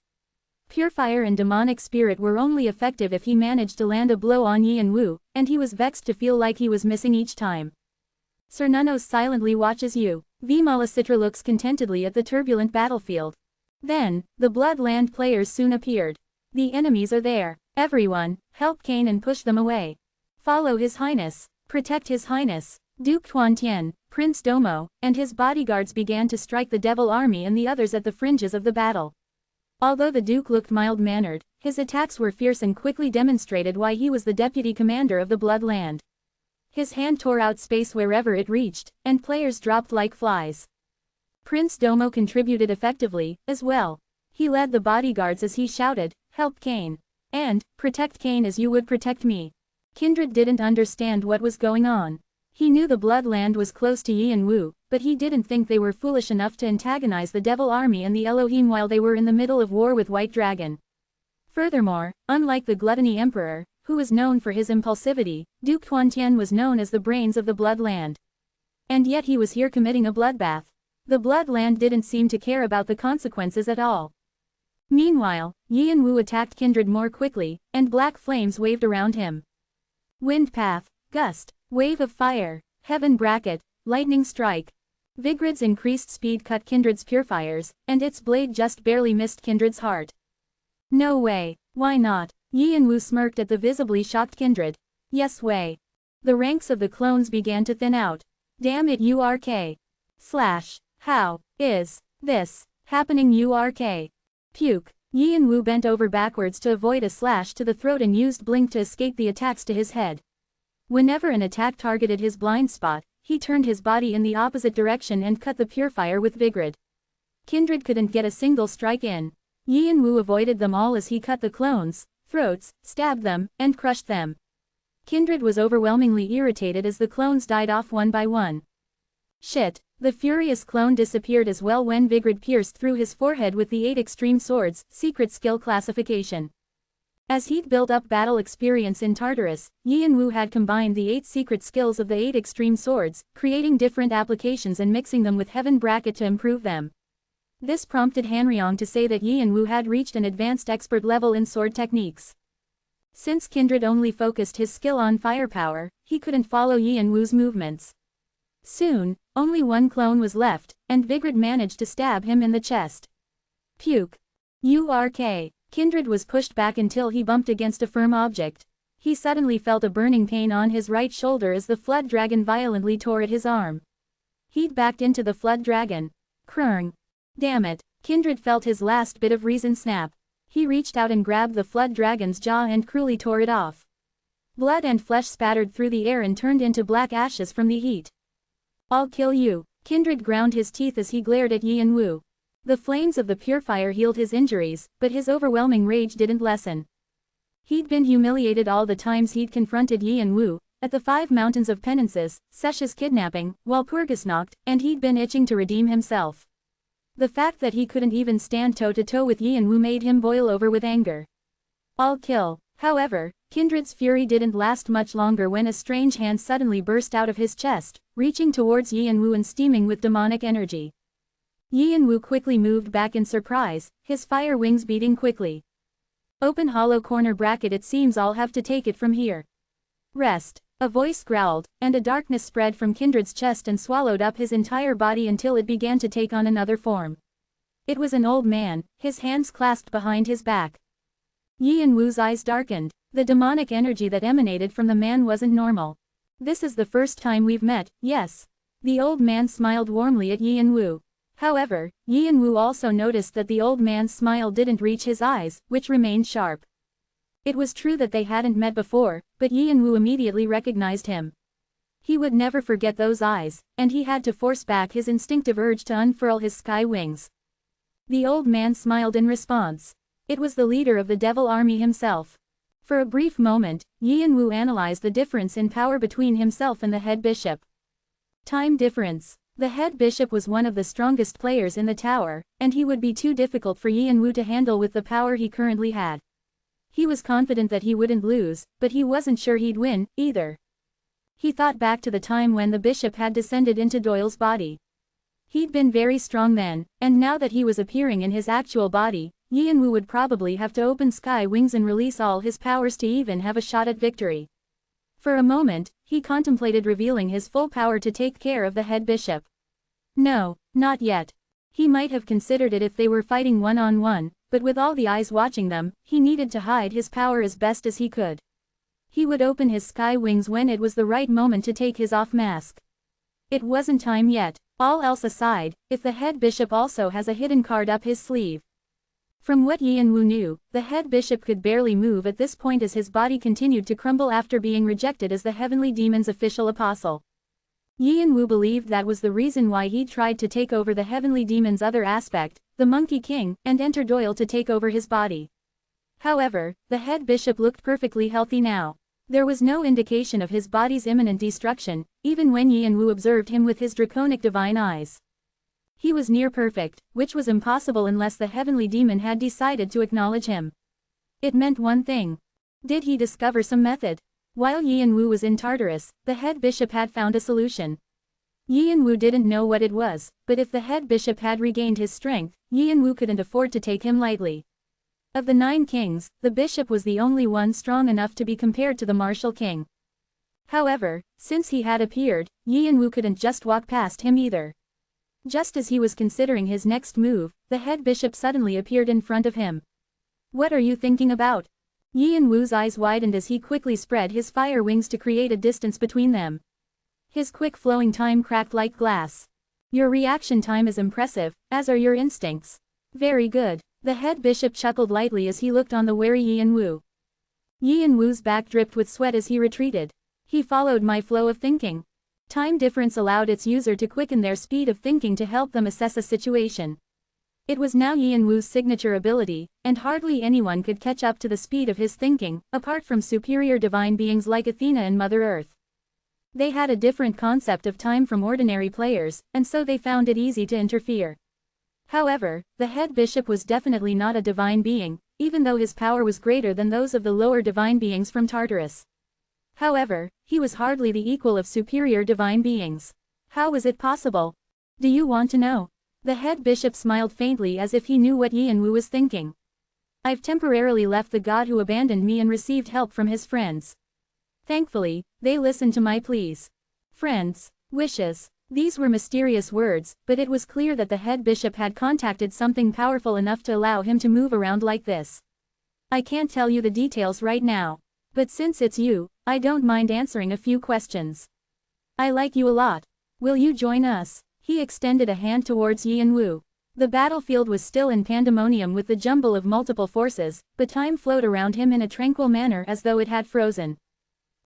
Purefire and Demonic Spirit were only effective if he managed to land a blow on Yan Wu, and he was vexed to feel like he was missing each time. Sir Nunnos silently watches you. Vimalasitra looks contentedly at the turbulent battlefield. Then, the Bloodland players soon appeared. The enemies are there. Everyone, help Kane and push them away. Follow His Highness. Protect His Highness. Duke Tuantian, Prince Domo, and his bodyguards began to strike the Devil Army and the others at the fringes of the battle. Although the Duke looked mild-mannered, his attacks were fierce and quickly demonstrated why he was the deputy commander of the Bloodland. His hand tore out space wherever it reached, and players dropped like flies. Prince Domo contributed effectively, as well. He led the bodyguards as he shouted, "Help Kane. And, protect Kane as you would protect me." Kindred didn't understand what was going on. He knew the Bloodland was close to Yan Wu, but he didn't think they were foolish enough to antagonize the Devil Army and the Elohim while they were in the middle of war with White Dragon. Furthermore, unlike the Gluttony Emperor, who was known for his impulsivity, Duke Tuantian was known as the brains of the Bloodland. And yet he was here committing a bloodbath. The Bloodland didn't seem to care about the consequences at all. Meanwhile, Yan Wu attacked Kindred more quickly, and black flames waved around him. Wind Path, Gust, Wave of Fire, Heaven Bracket, Lightning Strike. Vigrid's increased speed cut Kindred's purifiers, and its blade just barely missed Kindred's heart. No way, why not? Yan Wu smirked at the visibly shocked Kindred. Yes way. The ranks of the clones began to thin out. Damn it URK. How is this happening URK? Puke. Yan Wu bent over backwards to avoid a slash to the throat and used Blink to escape the attacks to his head. Whenever an attack targeted his blind spot, he turned his body in the opposite direction and cut the purifier with Vigrid. Kindred couldn't get a single strike in. Yan Wu avoided them all as he cut the clones' throats, stabbed them, and crushed them. Kindred was overwhelmingly irritated as the clones died off one by one. Shit, the furious clone disappeared as well when Vigrid pierced through his forehead with the 8 extreme swords, secret skill classification. As he'd built up battle experience in Tartarus, Yan Wu had combined the 8 secret skills of the 8 extreme swords, creating different applications and mixing them with Heaven Bracket to improve them. This prompted Hanryong to say that Yan Wu had reached an advanced expert level in sword techniques. Since Kindred only focused his skill on firepower, he couldn't follow Yan Wu's movements. Soon, only one clone was left, and Vigrid managed to stab him in the chest. Puke. URK. Kindred was pushed back until he bumped against a firm object. He suddenly felt a burning pain on his right shoulder as the Flood Dragon violently tore at his arm. He'd backed into the Flood Dragon. Krrng. Damn it. Kindred felt his last bit of reason snap. He reached out and grabbed the Flood Dragon's jaw and cruelly tore it off. Blood and flesh spattered through the air and turned into black ashes from the heat. I'll kill you. Kindred ground his teeth as he glared at Yan Wu. The flames of the purifier healed his injuries, but his overwhelming rage didn't lessen. He'd been humiliated all the times he'd confronted Yan Wu, at the 5 Mountains of Penances, Sesh's kidnapping, Walpurgisnacht, and he'd been itching to redeem himself. The fact that he couldn't even stand toe-to-toe with Yan Wu made him boil over with anger. I'll kill. However, Kindred's fury didn't last much longer when a strange hand suddenly burst out of his chest, reaching towards Yan Wu and steaming with demonic energy. Yan Wu quickly moved back in surprise, his fire wings beating quickly. Open hollow corner bracket, it seems I'll have to take it from here. Rest. A voice growled, and a darkness spread from Kindred's chest and swallowed up his entire body until it began to take on another form. It was an old man, his hands clasped behind his back. Yan Wu's eyes darkened. The demonic energy that emanated from the man wasn't normal. This is the first time we've met, yes. The old man smiled warmly at Yan Wu. However, Yan Wu also noticed that the old man's smile didn't reach his eyes, which remained sharp. It was true that they hadn't met before, but Yan Wu immediately recognized him. He would never forget those eyes, and he had to force back his instinctive urge to unfurl his sky wings. The old man smiled in response. It was the leader of the devil army himself. For a brief moment, Yin Wu analyzed the difference in power between himself and the head bishop. Time difference. The head bishop was one of the strongest players in the tower, and he would be too difficult for Yin Wu to handle with the power he currently had. He was confident that he wouldn't lose, but he wasn't sure he'd win, either. He thought back to the time when the bishop had descended into Doyle's body. He'd been very strong then, and now that he was appearing in his actual body, Yin Wu would probably have to open sky wings and release all his powers to even have a shot at victory. For a moment, he contemplated revealing his full power to take care of the head bishop. No, not yet. He might have considered it if they were fighting one-on-one, but with all the eyes watching them, he needed to hide his power as best as he could. He would open his sky wings when it was the right moment to take his off-mask. It wasn't time yet. All else aside, if the head bishop also has a hidden card up his sleeve. From what Yin Wu knew, the head bishop could barely move at this point as his body continued to crumble after being rejected as the heavenly demon's official apostle. Yin Wu believed that was the reason why he tried to take over the heavenly demon's other aspect, the Monkey King, and enter Doyle to take over his body. However, the head bishop looked perfectly healthy now. There was no indication of his body's imminent destruction, even when Yin Wu observed him with his draconic divine eyes. He was near perfect, which was impossible unless the heavenly demon had decided to acknowledge him. It meant one thing. Did he discover some method? While Yin Wu was in Tartarus, the head bishop had found a solution. Yin Wu didn't know what it was, but if the head bishop had regained his strength, Yin Wu couldn't afford to take him lightly. Of the 9 kings, the bishop was the only one strong enough to be compared to the martial king. However, since he had appeared, Yin Wu couldn't just walk past him either. Just as he was considering his next move, the head bishop suddenly appeared in front of him. What are you thinking about? Yin Wu's eyes widened as he quickly spread his fire wings to create a distance between them. His quick flowing time cracked like glass. Your reaction time is impressive, as are your instincts. Very good. The head bishop chuckled lightly as he looked on the wary Yin Wu. Yin Wu's back dripped with sweat as he retreated. He followed my flow of thinking. Time difference allowed its user to quicken their speed of thinking to help them assess a situation. It was now Yin Wu's signature ability, and hardly anyone could catch up to the speed of his thinking, apart from superior divine beings like Athena and Mother Earth. They had a different concept of time from ordinary players, and so they found it easy to interfere. However, the head bishop was definitely not a divine being, even though his power was greater than those of the lower divine beings from Tartarus. However, he was hardly the equal of superior divine beings. How was it possible? Do you want to know? The head bishop smiled faintly as if he knew what Yin Wu was thinking. I've temporarily left the god who abandoned me and received help from his friends. Thankfully, they listened to my pleas. Friends, wishes. These were mysterious words, but it was clear that the head bishop had contacted something powerful enough to allow him to move around like this. I can't tell you the details right now. But since it's you, I don't mind answering a few questions. I like you a lot. Will you join us? He extended a hand towards Yin Wu. The battlefield was still in pandemonium with the jumble of multiple forces, but time flowed around him in a tranquil manner as though it had frozen.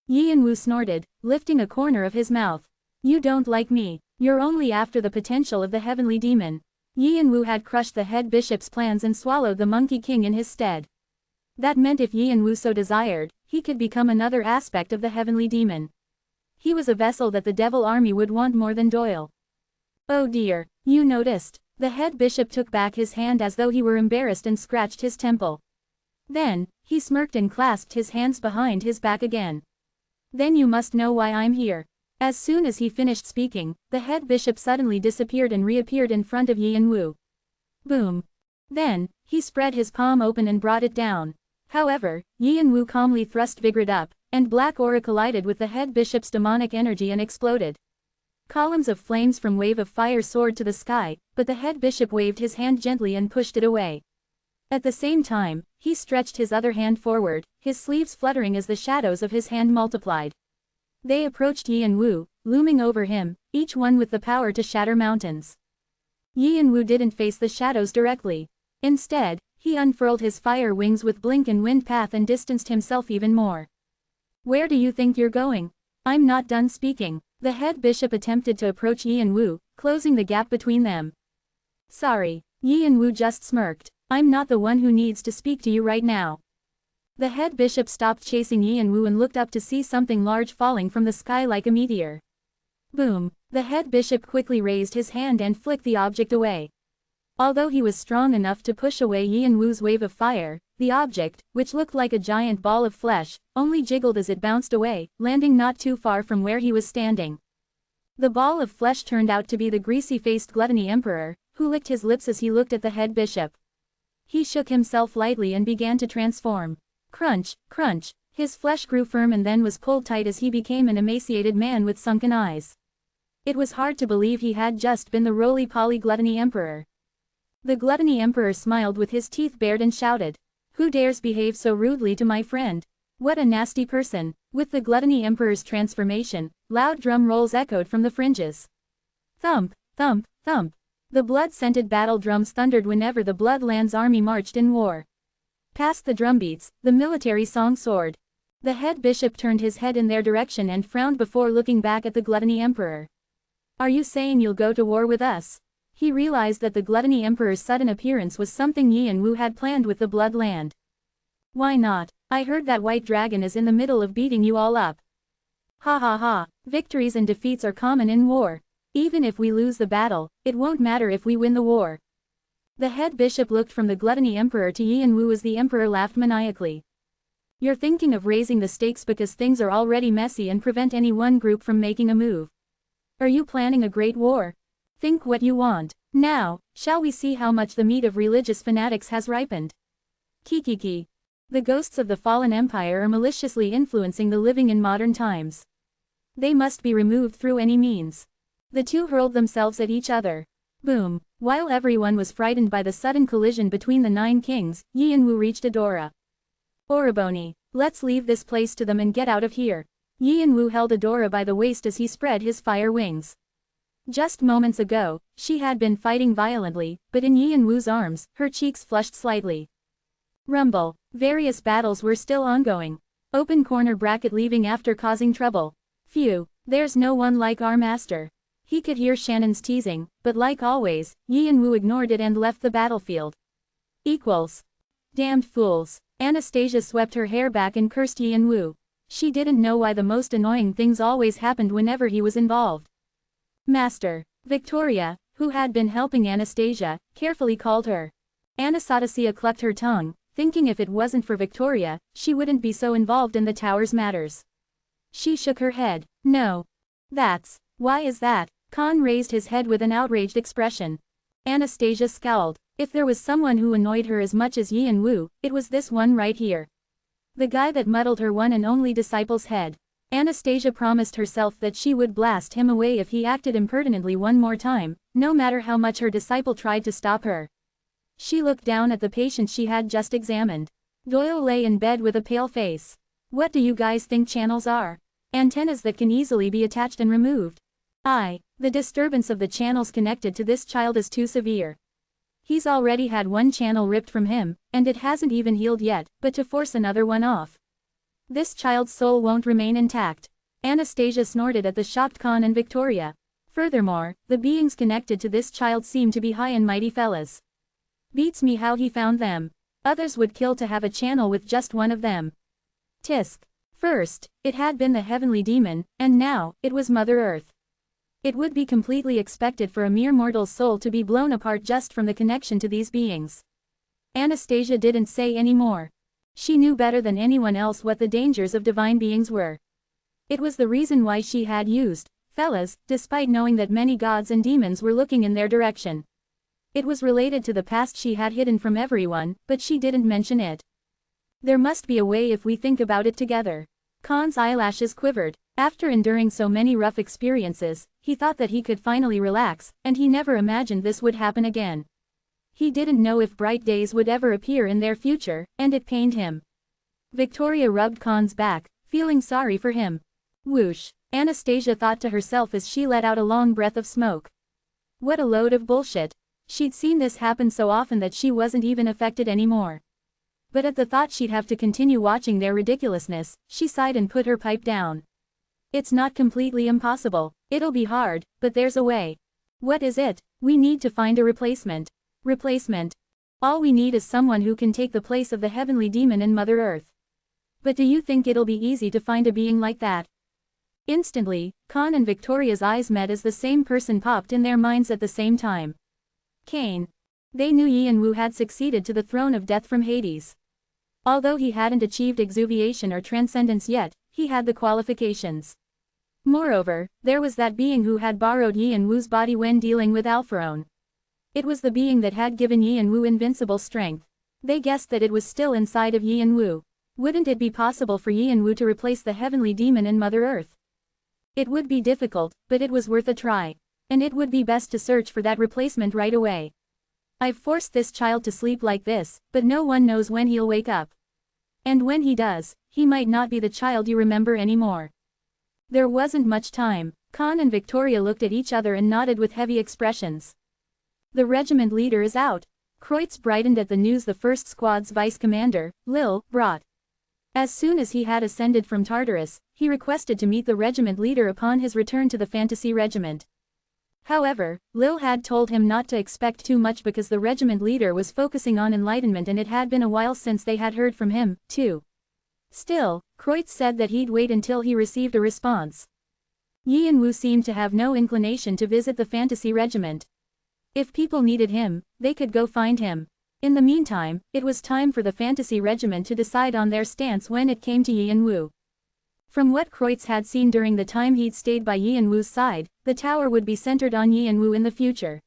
Yin Wu snorted, lifting a corner of his mouth. You don't like me. You're only after the potential of the heavenly demon. Yin Wu had crushed the head bishop's plans and swallowed the Monkey King in his stead. That meant if Yin Wu so desired, he could become another aspect of the heavenly demon. He was a vessel that the devil army would want more than Doyle. Oh dear, you noticed. The head bishop took back his hand as though he were embarrassed and scratched his temple. Then, he smirked and clasped his hands behind his back again. Then you must know why I'm here. As soon as he finished speaking, the head bishop suddenly disappeared and reappeared in front of Yin Wu. Boom. Then, he spread his palm open and brought it down. However, Yin Wu calmly thrust Vigrid up, and black aura collided with the head bishop's demonic energy and exploded. Columns of flames from wave of fire soared to the sky, but the head bishop waved his hand gently and pushed it away. At the same time, he stretched his other hand forward, his sleeves fluttering as the shadows of his hand multiplied. They approached Yin Wu, looming over him, each one with the power to shatter mountains. Yin Wu didn't face the shadows directly. Instead, he unfurled his fire wings with blink and wind path and distanced himself even more. Where do you think you're going? I'm not done speaking. The head bishop attempted to approach Yi and Wu, closing the gap between them. Sorry. Yi and Wu just smirked. I'm not the one who needs to speak to you right now. The head bishop stopped chasing Yi and Wu and looked up to see something large falling from the sky like a meteor. Boom. The head bishop quickly raised his hand and flicked the object away. Although he was strong enough to push away Yi and Wu's wave of fire, the object, which looked like a giant ball of flesh, only jiggled as it bounced away, landing not too far from where he was standing. The ball of flesh turned out to be the greasy-faced gluttony emperor, who licked his lips as he looked at the head bishop. He shook himself lightly and began to transform. Crunch, crunch, his flesh grew firm and then was pulled tight as he became an emaciated man with sunken eyes. It was hard to believe he had just been the roly-poly gluttony emperor. The gluttony emperor smiled with his teeth bared and shouted, "Who dares behave so rudely to my friend? What a nasty person!" With the gluttony emperor's transformation, loud drum rolls echoed from the fringes. Thump, thump, thump. The blood-scented battle drums thundered whenever the Bloodlands army marched in war. Past the drumbeats, the military song soared. The head bishop turned his head in their direction and frowned before looking back at the gluttony emperor. "Are you saying you'll go to war with us?" He realized that the gluttony emperor's sudden appearance was something Yi and Wu had planned with the Bloodland. "Why not? I heard that white dragon is in the middle of beating you all up." "Ha ha ha, victories and defeats are common in war. Even if we lose the battle, it won't matter if we win the war." The head bishop looked from the gluttony emperor to Yi and Wu as the emperor laughed maniacally. "You're thinking of raising the stakes because things are already messy and prevent any one group from making a move. Are you planning a great war? Think what you want. Now, shall we see how much the meat of religious fanatics has ripened? Kikiki. The ghosts of the fallen empire are maliciously influencing the living in modern times. They must be removed through any means." The two hurled themselves at each other. Boom. While everyone was frightened by the sudden collision between the 9 kings, Yi and Wu reached Adora. "Oriboni, let's leave this place to them and get out of here." Yi and Wu held Adora by the waist as he spread his fire wings. Just moments ago, she had been fighting violently, but in Yi and Wu's arms, her cheeks flushed slightly. Rumble. Various battles were still ongoing. Open corner bracket leaving after causing trouble. Phew, there's no one like our master. He could hear Shannon's teasing, but like always, Yi and Wu ignored it and left the battlefield. Equals. Damned fools. Anastasia swept her hair back and cursed Yi and Wu. She didn't know why the most annoying things always happened whenever he was involved. Master. Victoria, who had been helping Anastasia, carefully called her. Anastasia clucked her tongue, thinking if it wasn't for Victoria, she wouldn't be so involved in the tower's matters. She shook her head. "No. Why is that?" Khan raised his head with an outraged expression. Anastasia scowled. If there was someone who annoyed her as much as Yi and Wu, it was this one right here. The guy that muddled her one and only disciple's head. Anastasia promised herself that she would blast him away if he acted impertinently one more time, no matter how much her disciple tried to stop her. She looked down at the patient she had just examined. Doyle lay in bed with a pale face. "What do you guys think channels are? Antennas that can easily be attached and removed. The disturbance of the channels connected to this child is too severe. He's already had one channel ripped from him, and it hasn't even healed yet, but to force another one off. This child's soul won't remain intact." Anastasia snorted at the shocked Khan and Victoria. Furthermore, the beings connected to this child seem to be high and mighty fellas. Beats me how he found them. Others would kill to have a channel with just one of them. Tisk. First, it had been the heavenly demon, and now, it was Mother Earth. It would be completely expected for a mere mortal's soul to be blown apart just from the connection to these beings. Anastasia didn't say any more. She knew better than anyone else what the dangers of divine beings were. It was the reason why she had used fellas, despite knowing that many gods and demons were looking in their direction. It was related to the past she had hidden from everyone, but she didn't mention it. There must be a way if we think about it together. Khan's eyelashes quivered. After enduring so many rough experiences, he thought that he could finally relax, and he never imagined this would happen again. He didn't know if bright days would ever appear in their future, and it pained him. Victoria rubbed Khan's back, feeling sorry for him. Whoosh, Anastasia thought to herself as she let out a long breath of smoke. What a load of bullshit. She'd seen this happen so often that she wasn't even affected anymore. But at the thought she'd have to continue watching their ridiculousness, she sighed and put her pipe down. It's not completely impossible. It'll be hard, but there's a way. What is it? We need to find a replacement. Replacement. All we need is someone who can take the place of the heavenly demon in Mother Earth. But do you think it'll be easy to find a being like that? Instantly, Khan and Victoria's eyes met as the same person popped in their minds at the same time. Cain. They knew Yin Wu had succeeded to the throne of death from Hades. Although he hadn't achieved exuviation or transcendence yet, he had the qualifications. Moreover, there was that being who had borrowed Yin Wu's body when dealing with Alpharon. It was the being that had given Yin Wu invincible strength. They guessed that it was still inside of Yin Wu. Wouldn't it be possible for Yin Wu to replace the heavenly demon in Mother Earth? It would be difficult, but it was worth a try. And it would be best to search for that replacement right away. I've forced this child to sleep like this, but no one knows when he'll wake up. And when he does, he might not be the child you remember anymore. There wasn't much time. Khan and Victoria looked at each other and nodded with heavy expressions. The regiment leader is out. Kreutz brightened at the news the first squad's vice commander, Lil, brought. As soon as he had ascended from Tartarus, he requested to meet the regiment leader upon his return to the fantasy regiment. However, Lil had told him not to expect too much because the regiment leader was focusing on enlightenment and it had been a while since they had heard from him, too. Still, Kreutz said that he'd wait until he received a response. Yin Wu seemed to have no inclination to visit the fantasy regiment. If people needed him, they could go find him. In the meantime, it was time for the fantasy regiment to decide on their stance when it came to Yin Wu. From what Kreutz had seen during the time he'd stayed by Yin Wu's side, the tower would be centered on Yin Wu in the future.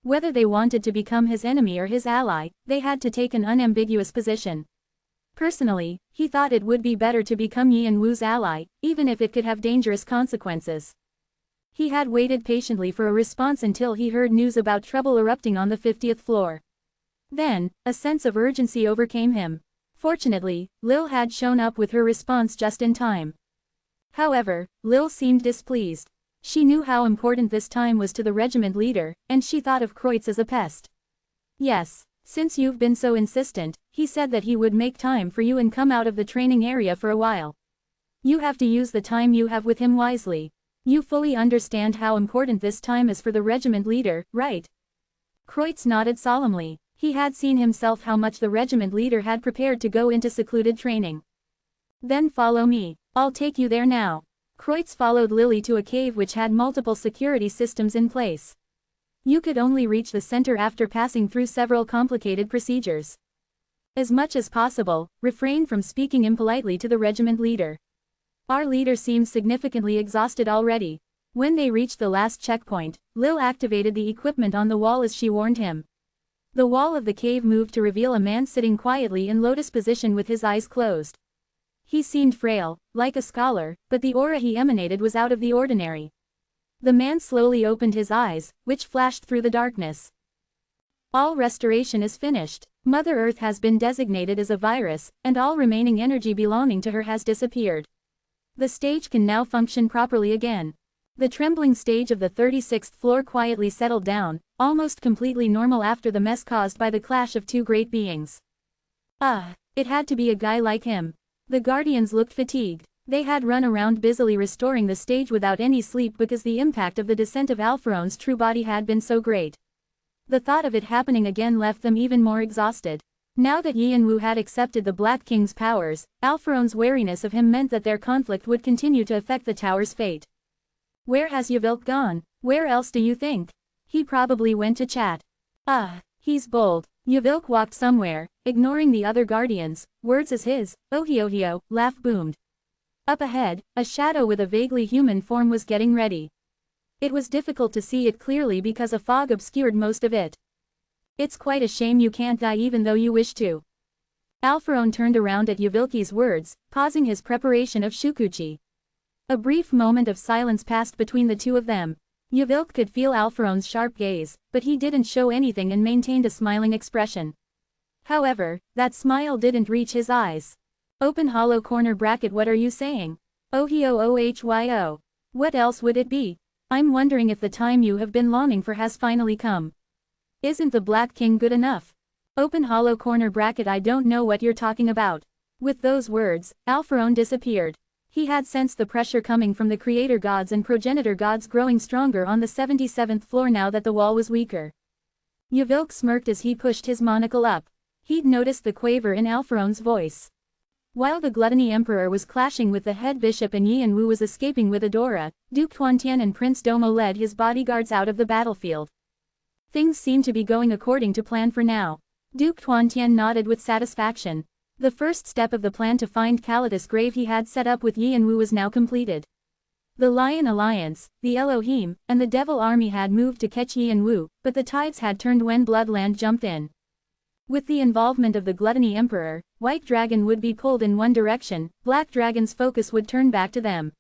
Whether they wanted to become his enemy or his ally, they had to take an unambiguous position. Personally, he thought it would be better to become Yin Wu's ally, even if it could have dangerous consequences. He had waited patiently for a response until he heard news about trouble erupting on the 50th floor. Then, a sense of urgency overcame him. Fortunately, Lil had shown up with her response just in time. However, Lil seemed displeased. She knew how important this time was to the regiment leader, and she thought of Kreutz as a pest. Yes, since you've been so insistent, he said that he would make time for you and come out of the training area for a while. You have to use the time you have with him wisely. You fully understand how important this time is for the regiment leader, right? Kreutz nodded solemnly. He had seen himself how much the regiment leader had prepared to go into secluded training. Then follow me. I'll take you there now. Kreutz followed Lily to a cave which had multiple security systems in place. You could only reach the center after passing through several complicated procedures. As much as possible, refrain from speaking impolitely to the regiment leader. Our leader seems significantly exhausted already. When they reached the last checkpoint, Lil activated the equipment on the wall as she warned him. The wall of the cave moved to reveal a man sitting quietly in lotus position with his eyes closed. He seemed frail, like a scholar, but the aura he emanated was out of the ordinary. The man slowly opened his eyes, which flashed through the darkness. All restoration is finished. Mother Earth has been designated as a virus, and all remaining energy belonging to her has disappeared. The stage can now function properly again. The trembling stage of the 36th floor quietly settled down, almost completely normal after the mess caused by the clash of two great beings. It had to be a guy like him. The Guardians looked fatigued. They had run around busily restoring the stage without any sleep because the impact of the descent of Alpharon's true body had been so great. The thought of it happening again left them even more exhausted. Now that Yin Wu had accepted the Black King's powers, Alpharon's wariness of him meant that their conflict would continue to affect the tower's fate. Where has Yvelk gone? Where else do you think? He probably went to chat. He's bold. Yvelk walked somewhere, ignoring the other guardians, words as his, ohio, laugh boomed. Up ahead, a shadow with a vaguely human form was getting ready. It was difficult to see it clearly because a fog obscured most of it. It's quite a shame you can't die even though you wish to. Alpharon turned around at Yvelki's words, pausing his preparation of shukuchi. A brief moment of silence passed between the two of them. Yvelk could feel Alpharon's sharp gaze, but he didn't show anything and maintained a smiling expression. However, that smile didn't reach his eyes. Open hollow corner bracket. What are you saying? Ohio. What else would it be? I'm wondering if the time you have been longing for has finally come. Isn't the Black King good enough? Open hollow corner bracket. I don't know what you're talking about. With those words, Alpharon disappeared. He had sensed the pressure coming from the creator gods and progenitor gods growing stronger on the 77th floor now that the wall was weaker. Yvilk smirked as he pushed his monocle up. He'd noticed the quaver in Alpharone's voice. While the Gluttony Emperor was clashing with the head bishop and Yi and Wu was escaping with Adora, Duke Tuantian and Prince Domo led his bodyguards out of the battlefield. Things seemed to be going according to plan for now. Duke Tuantian nodded with satisfaction. The first step of the plan to find Kalidas' grave he had set up with Yi and Wu was now completed. The Lion Alliance, the Elohim, and the Devil Army had moved to catch Yi and Wu, but the tides had turned when Bloodland jumped in. With the involvement of the Gluttony Emperor, White Dragon would be pulled in one direction, Black Dragon's focus would turn back to them.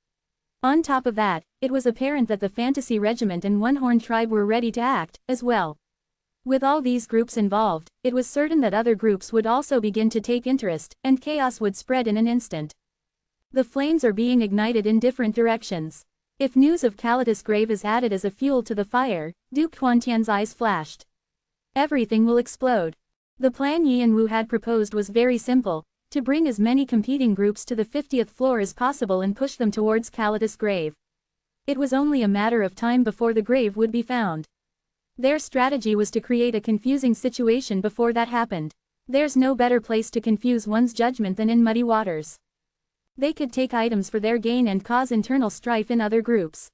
On top of that, it was apparent that the Fantasy Regiment and One-Horn Tribe were ready to act, as well. With all these groups involved, it was certain that other groups would also begin to take interest, and chaos would spread in an instant. The flames are being ignited in different directions. If news of Kalidas' grave is added as a fuel to the fire, Duke Tuantian's eyes flashed. Everything will explode. The plan Yi and Wu had proposed was very simple, to bring as many competing groups to the 50th floor as possible and push them towards Kalidas' grave. It was only a matter of time before the grave would be found. Their strategy was to create a confusing situation before that happened. There's no better place to confuse one's judgment than in muddy waters. They could take items for their gain and cause internal strife in other groups.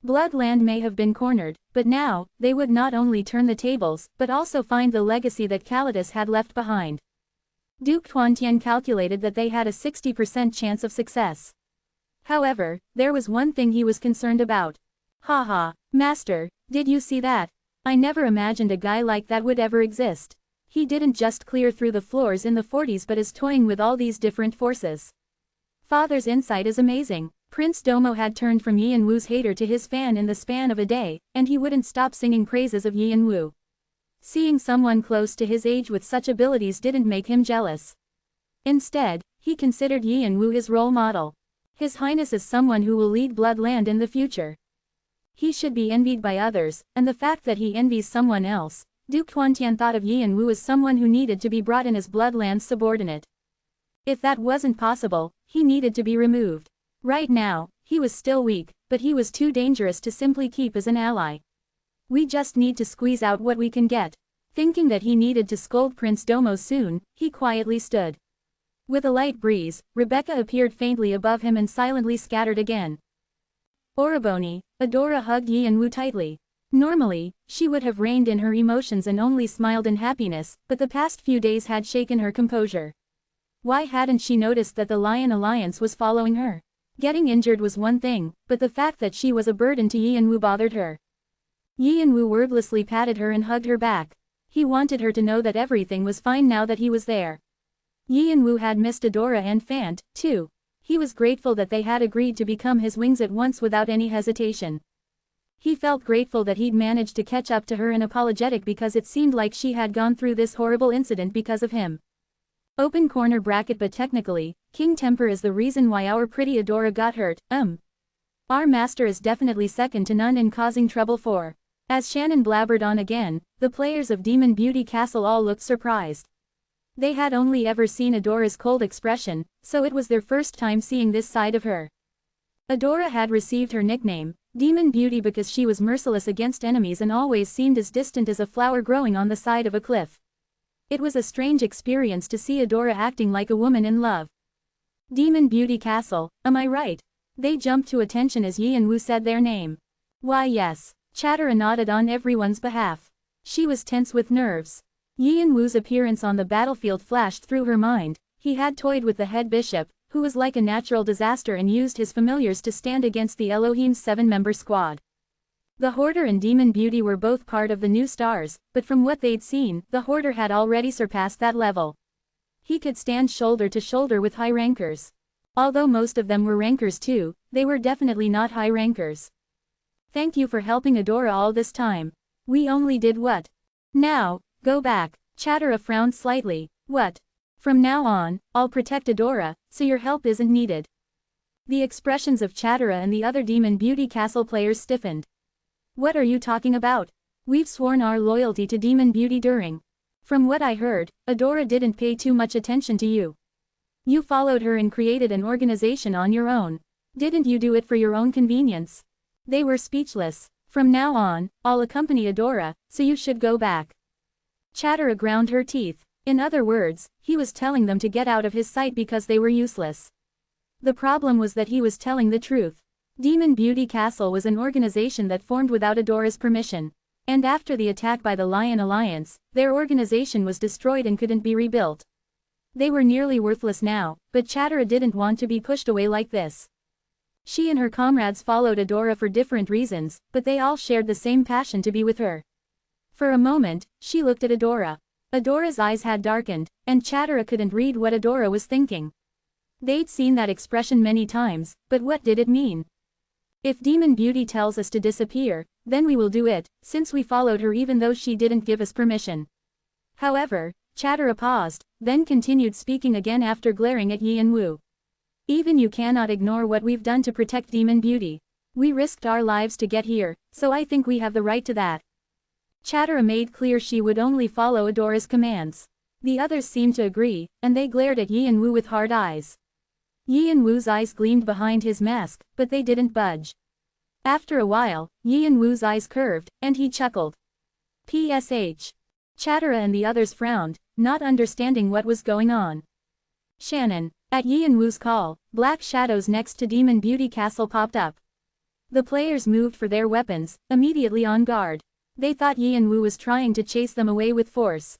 Bloodland may have been cornered, but now, they would not only turn the tables, but also find the legacy that Kalidas had left behind. Duke Tuantian calculated that they had a 60% chance of success. However, there was one thing he was concerned about. Haha, Master, did you see that? I never imagined a guy like that would ever exist. He didn't just clear through the floors in the 40s but is toying with all these different forces. Father's insight is amazing. Prince Domo had turned from Yi and Wu's hater to his fan in the span of a day, and he wouldn't stop singing praises of Yi and Wu. Seeing someone close to his age with such abilities didn't make him jealous. Instead, he considered Yi and Wu his role model. His Highness is someone who will lead Bloodland in the future. He should be envied by others, and the fact that he envies someone else, Duke Tuantian thought of Yi and Wu as someone who needed to be brought in as Bloodland's subordinate. If that wasn't possible, he needed to be removed. Right now, he was still weak, but he was too dangerous to simply keep as an ally. We just need to squeeze out what we can get. Thinking that he needed to scold Prince Domo soon, he quietly stood. With a light breeze, Rebecca appeared faintly above him and silently scattered again. Oriboni, Adora hugged Yi and Wu tightly. Normally, she would have reined in her emotions and only smiled in happiness, but the past few days had shaken her composure. Why hadn't she noticed that the Lion Alliance was following her? Getting injured was one thing, but the fact that she was a burden to Yi and Wu bothered her. Yi and Wu wordlessly patted her and hugged her back. He wanted her to know that everything was fine now that he was there. Yi and Wu had missed Adora and Fant, too. He was grateful that they had agreed to become his wings at once without any hesitation. He felt grateful that he'd managed to catch up to her and apologetic because it seemed like she had gone through this horrible incident because of him. Open corner bracket but technically, King Temper is the reason why our pretty Adora got hurt, Our master is definitely second to none in causing trouble for. As Shannon blabbered on again, the players of Demon Beauty Castle all looked surprised. They had only ever seen Adora's cold expression, so it was their first time seeing this side of her. Adora had received her nickname, Demon Beauty, because she was merciless against enemies and always seemed as distant as a flower growing on the side of a cliff. It was a strange experience to see Adora acting like a woman in love. Demon Beauty Castle, am I right? They jumped to attention as Yi and Wu said their name. Why yes. Chatera nodded on everyone's behalf. She was tense with nerves. Yi and Wu's appearance on the battlefield flashed through her mind. He had toyed with the head bishop, who was like a natural disaster, and used his familiars to stand against the Elohim's 7-member squad. The Hoarder and Demon Beauty were both part of the new stars, but from what they'd seen, the Hoarder had already surpassed that level. He could stand shoulder to shoulder with high rankers. Although most of them were rankers too, they were definitely not high rankers. Thank you for helping Adora all this time. We only did what? Now, go back. Chatera frowned slightly. What? From now on, I'll protect Adora, so your help isn't needed. The expressions of Chatera and the other Demon Beauty Castle players stiffened. What are you talking about? We've sworn our loyalty to Demon Beauty during. From what I heard, Adora didn't pay too much attention to you. You followed her and created an organization on your own. Didn't you do it for your own convenience? They were speechless. From now on, I'll accompany Adora, so you should go back. Chatara ground her teeth. In other words, he was telling them to get out of his sight because they were useless. The problem was that he was telling the truth. Demon Beauty Castle was an organization that formed without Adora's permission. And after the attack by the Lion Alliance, their organization was destroyed and couldn't be rebuilt. They were nearly worthless now, but Chatara didn't want to be pushed away like this. She and her comrades followed Adora for different reasons, but they all shared the same passion to be with her. For a moment, she looked at Adora. Adora's eyes had darkened, and Chatara couldn't read what Adora was thinking. They'd seen that expression many times, but what did it mean? If Demon Beauty tells us to disappear, then we will do it, since we followed her even though she didn't give us permission. However, Chatara paused, then continued speaking again after glaring at Yi and Wu. Even you cannot ignore what we've done to protect Demon Beauty. We risked our lives to get here, so I think we have the right to that. Chatara made clear she would only follow Adora's commands. The others seemed to agree, and they glared at Yi and Wu with hard eyes. Yi and Wu's eyes gleamed behind his mask, but they didn't budge. After a while, Yi and Wu's eyes curved, and he chuckled. PSH. Chatara and the others frowned, not understanding what was going on. Shannon. At Yi and Wu's call, black shadows next to Demon Beauty Castle popped up. The players moved for their weapons, immediately on guard. They thought Yi and Wu was trying to chase them away with force.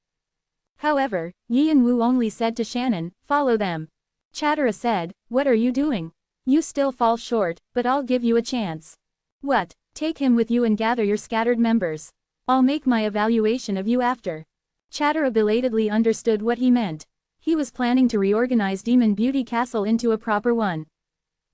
However, Yi and Wu only said to Shannon, "Follow them." Chatara said, "What are you doing? You still fall short, but I'll give you a chance." "What? Take him with you and gather your scattered members. I'll make my evaluation of you after." Chatara belatedly understood what he meant. He was planning to reorganize Demon Beauty Castle into a proper one.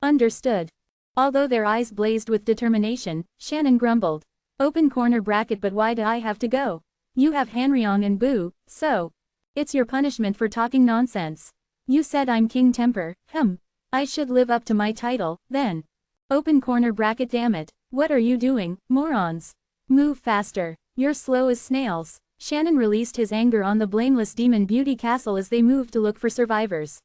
Understood. Although their eyes blazed with determination, Shannon grumbled. Open corner bracket, but why do I have to go? You have Hanryong and Boo, so. It's your punishment for talking nonsense. You said I'm King Temper, I should live up to my title, then. Open corner bracket, damn it. What are you doing, morons? Move faster. You're slow as snails. Shannon released his anger on the blameless Demon Beauty Castle as they moved to look for survivors.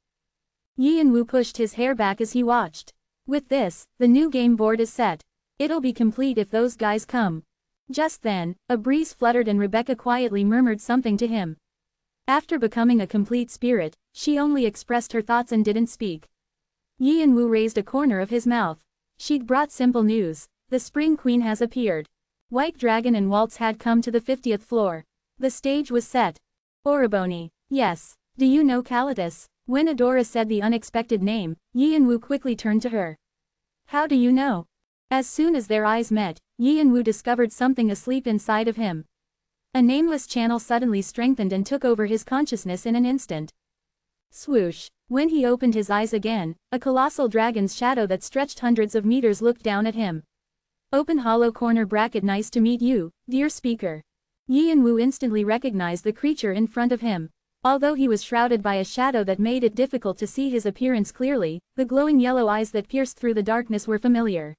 Yi and Wu pushed his hair back as he watched. With this, the new game board is set. It'll be complete if those guys come. Just then, a breeze fluttered and Rebecca quietly murmured something to him. After becoming a complete spirit, she only expressed her thoughts and didn't speak. Yi and Wu raised a corner of his mouth. She'd brought simple news. The Spring Queen has appeared. White Dragon and Waltz had come to the 50th floor. The stage was set. Oriboni. Yes. Do you know Kalitas? When Adora said the unexpected name, Yi and Wu quickly turned to her. How do you know? As soon as their eyes met, Yi and Wu discovered something asleep inside of him. A nameless channel suddenly strengthened and took over his consciousness in an instant. Swoosh. When he opened his eyes again, a colossal dragon's shadow that stretched hundreds of meters looked down at him. Open hollow corner bracket, nice to meet you, dear speaker. Yi and Wu instantly recognized the creature in front of him. Although he was shrouded by a shadow that made it difficult to see his appearance clearly, the glowing yellow eyes that pierced through the darkness were familiar.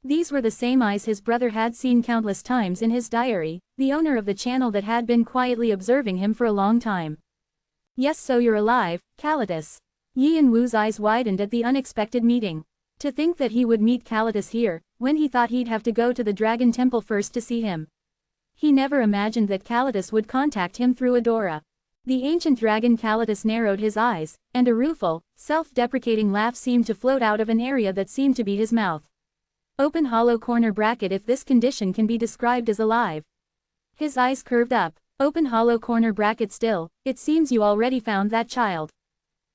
These were the same eyes his brother had seen countless times in his diary, the owner of the channel that had been quietly observing him for a long time. Yes, so you're alive, Kalitas. Yi and Wu's eyes widened at the unexpected meeting. To think that he would meet Kalitas here, when he thought he'd have to go to the Dragon Temple first to see him. He never imagined that Kalitas would contact him through Adora. The ancient dragon Kalitas narrowed his eyes, and a rueful, self-deprecating laugh seemed to float out of an area that seemed to be his mouth. Open hollow corner bracket, if this condition can be described as alive. His eyes curved up. Open hollow corner bracket, still, it seems you already found that child.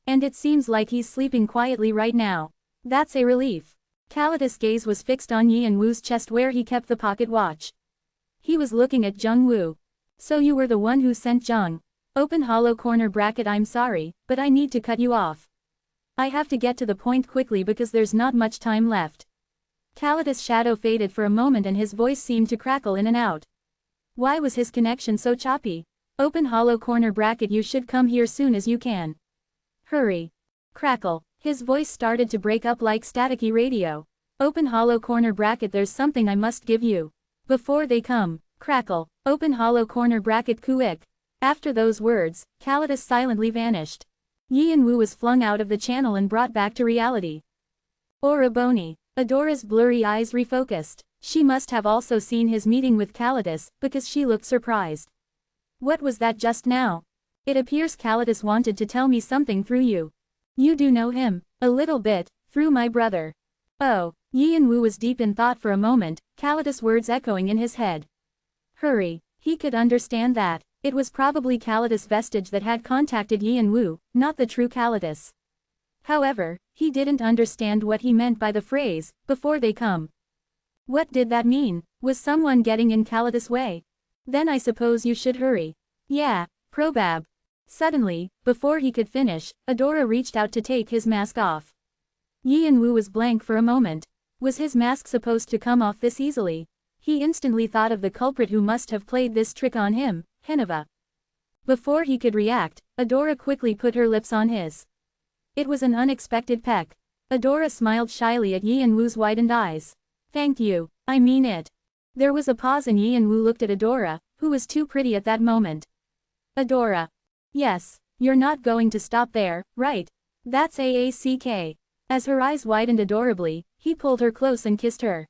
And it seems like he's sleeping quietly right now. That's a relief. Kalitas' gaze was fixed on Yi and Wu's chest where he kept the pocket watch. He was looking at Jung Wu. So you were the one who sent Jung. Open hollow corner bracket, I'm sorry, but I need to cut you off. I have to get to the point quickly because there's not much time left. Kalitas' shadow faded for a moment and his voice seemed to crackle in and out. Why was his connection so choppy? Open hollow corner bracket, you should come here soon as you can. Hurry. Crackle. His voice started to break up like staticky radio. Open hollow corner bracket, there's something I must give you. Before they come. Crackle. Open hollow corner bracket, quick. After those words, Kalitas silently vanished. Yi and Wu was flung out of the channel and brought back to reality. Oraboni. Adora's blurry eyes refocused. She must have also seen his meeting with Kalidas, because she looked surprised. What was that just now? It appears Kalidas wanted to tell me something through you. You do know him? A little bit, through my brother. Oh. Yi and Wu was deep in thought for a moment, Kalidas' words echoing in his head. Hurry. He could understand that. It was probably Kalidas' vestige that had contacted Yi and Wu, not the true Kalidas. However, he didn't understand what he meant by the phrase, before they come. What did that mean? Was someone getting in Kalidas' way? Then I suppose you should hurry. Yeah, probab. Suddenly, before he could finish, Adora reached out to take his mask off. Yi and Wu was blank for a moment. Was his mask supposed to come off this easily? He instantly thought of the culprit who must have played this trick on him, Heneva. Before he could react, Adora quickly put her lips on his. It was an unexpected peck. Adora smiled shyly at Yi and Wu's widened eyes. Thank you, I mean it. There was a pause and Yi and Wu looked at Adora, who was too pretty at that moment. Adora. Yes, you're not going to stop there, right? That's AACK. As her eyes widened adorably, he pulled her close and kissed her.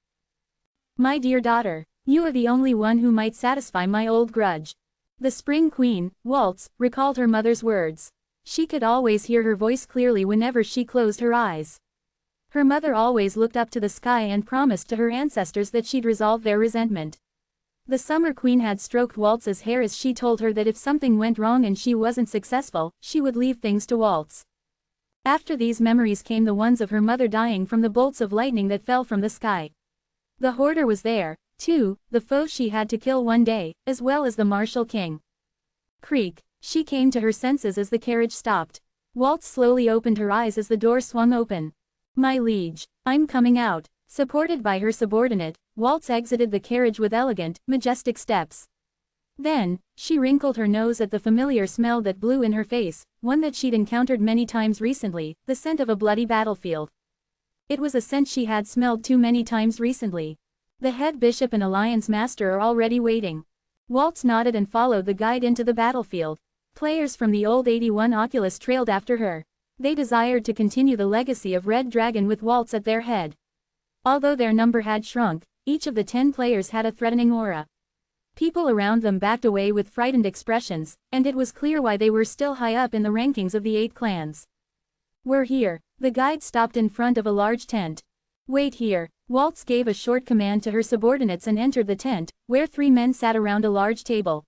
My dear daughter, you are the only one who might satisfy my old grudge. The Spring Queen, Waltz, recalled her mother's words. She could always hear her voice clearly whenever she closed her eyes. Her mother always looked up to the sky and promised to her ancestors that she'd resolve their resentment. The Summer Queen had stroked Waltz's hair as she told her that if something went wrong and she wasn't successful, she would leave things to Waltz. After these memories came the ones of her mother dying from the bolts of lightning that fell from the sky. The Hoarder was there, too, the foe she had to kill one day, as well as the Martial King. Creak. She came to her senses as the carriage stopped. Waltz slowly opened her eyes as the door swung open. My liege, I'm coming out. Supported by her subordinate, Waltz exited the carriage with elegant, majestic steps. Then, she wrinkled her nose at the familiar smell that blew in her face, one that she'd encountered many times recently, the scent of a bloody battlefield. It was a scent she had smelled too many times recently. The head bishop and alliance master are already waiting. Waltz nodded and followed the guide into the battlefield. Players from the old 81 Oculus trailed after her. They desired to continue the legacy of Red Dragon with Waltz at their head. Although their number had shrunk, each of the 10 players had a threatening aura. People around them backed away with frightened expressions, and it was clear why they were still high up in the rankings of the 8 clans. We're here. The guide stopped in front of a large tent. Wait here. Waltz gave a short command to her subordinates and entered the tent, where 3 men sat around a large table.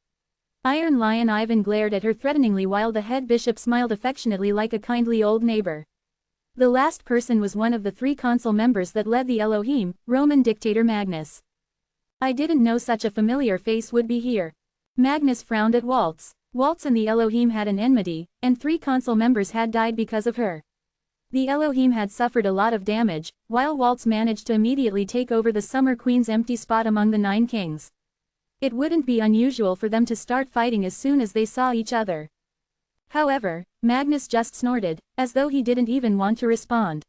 Iron Lion Ivan glared at her threateningly while the head bishop smiled affectionately like a kindly old neighbor. The last person was one of the 3 council members that led the Elohim, Roman dictator Magnus. I didn't know such a familiar face would be here. Magnus frowned at Waltz. Waltz and the Elohim had an enmity, and 3 council members had died because of her. The Elohim had suffered a lot of damage, while Waltz managed to immediately take over the Summer Queen's empty spot among the 9 kings. It wouldn't be unusual for them to start fighting as soon as they saw each other. However, Magnus just snorted, as though he didn't even want to respond.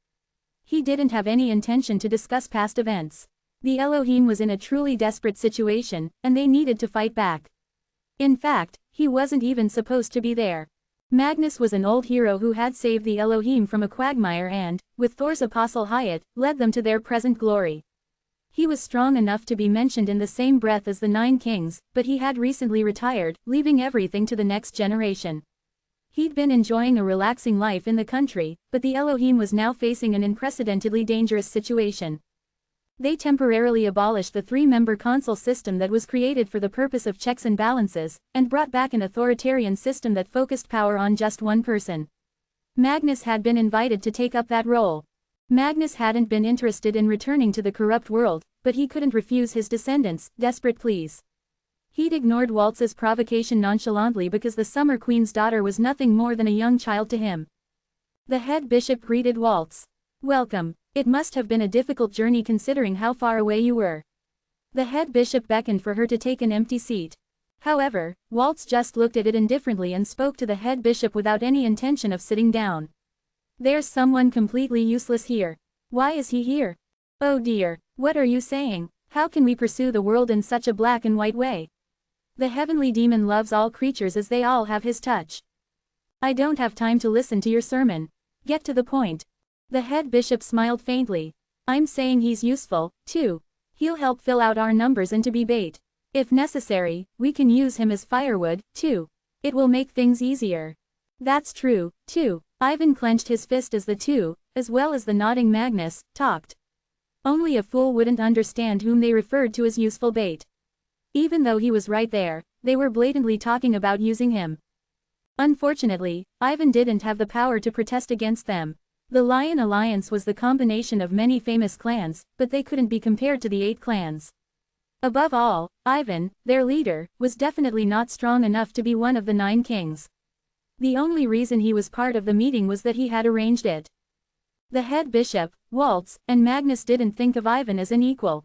He didn't have any intention to discuss past events. The Elohim was in a truly desperate situation, and they needed to fight back. In fact, he wasn't even supposed to be there. Magnus was an old hero who had saved the Elohim from a quagmire and, with Thor's apostle Hyatt, led them to their present glory. He was strong enough to be mentioned in the same breath as the 9 kings, but he had recently retired, leaving everything to the next generation. He'd been enjoying a relaxing life in the country, but the Elohim was now facing an unprecedentedly dangerous situation. They temporarily abolished the 3-member consul system that was created for the purpose of checks and balances, and brought back an authoritarian system that focused power on just one person. Magnus had been invited to take up that role. Magnus hadn't been interested in returning to the corrupt world, but he couldn't refuse his descendants' desperate pleas. He'd ignored Waltz's provocation nonchalantly because the Summer Queen's daughter was nothing more than a young child to him. The head bishop greeted Waltz. Welcome. It must have been a difficult journey considering how far away you were. The head bishop beckoned for her to take an empty seat. However, Waltz just looked at it indifferently and spoke to the head bishop without any intention of sitting down. There's someone completely useless here. Why is he here? Oh dear, what are you saying? How can we pursue the world in such a black and white way? The heavenly demon loves all creatures as they all have his touch. I don't have time to listen to your sermon. Get to the point. The head bishop smiled faintly. I'm saying he's useful, too. He'll help fill out our numbers and to be bait. If necessary, we can use him as firewood, too. It will make things easier. That's true, too. Ivan clenched his fist as the two, as well as the nodding Magnus, talked. Only a fool wouldn't understand whom they referred to as useful bait. Even though he was right there, they were blatantly talking about using him. Unfortunately, Ivan didn't have the power to protest against them. The Lion Alliance was the combination of many famous clans, but they couldn't be compared to the 8 clans. Above all, Ivan, their leader, was definitely not strong enough to be one of the 9 kings. The only reason he was part of the meeting was that he had arranged it. The head bishop, Waltz, and Magnus didn't think of Ivan as an equal.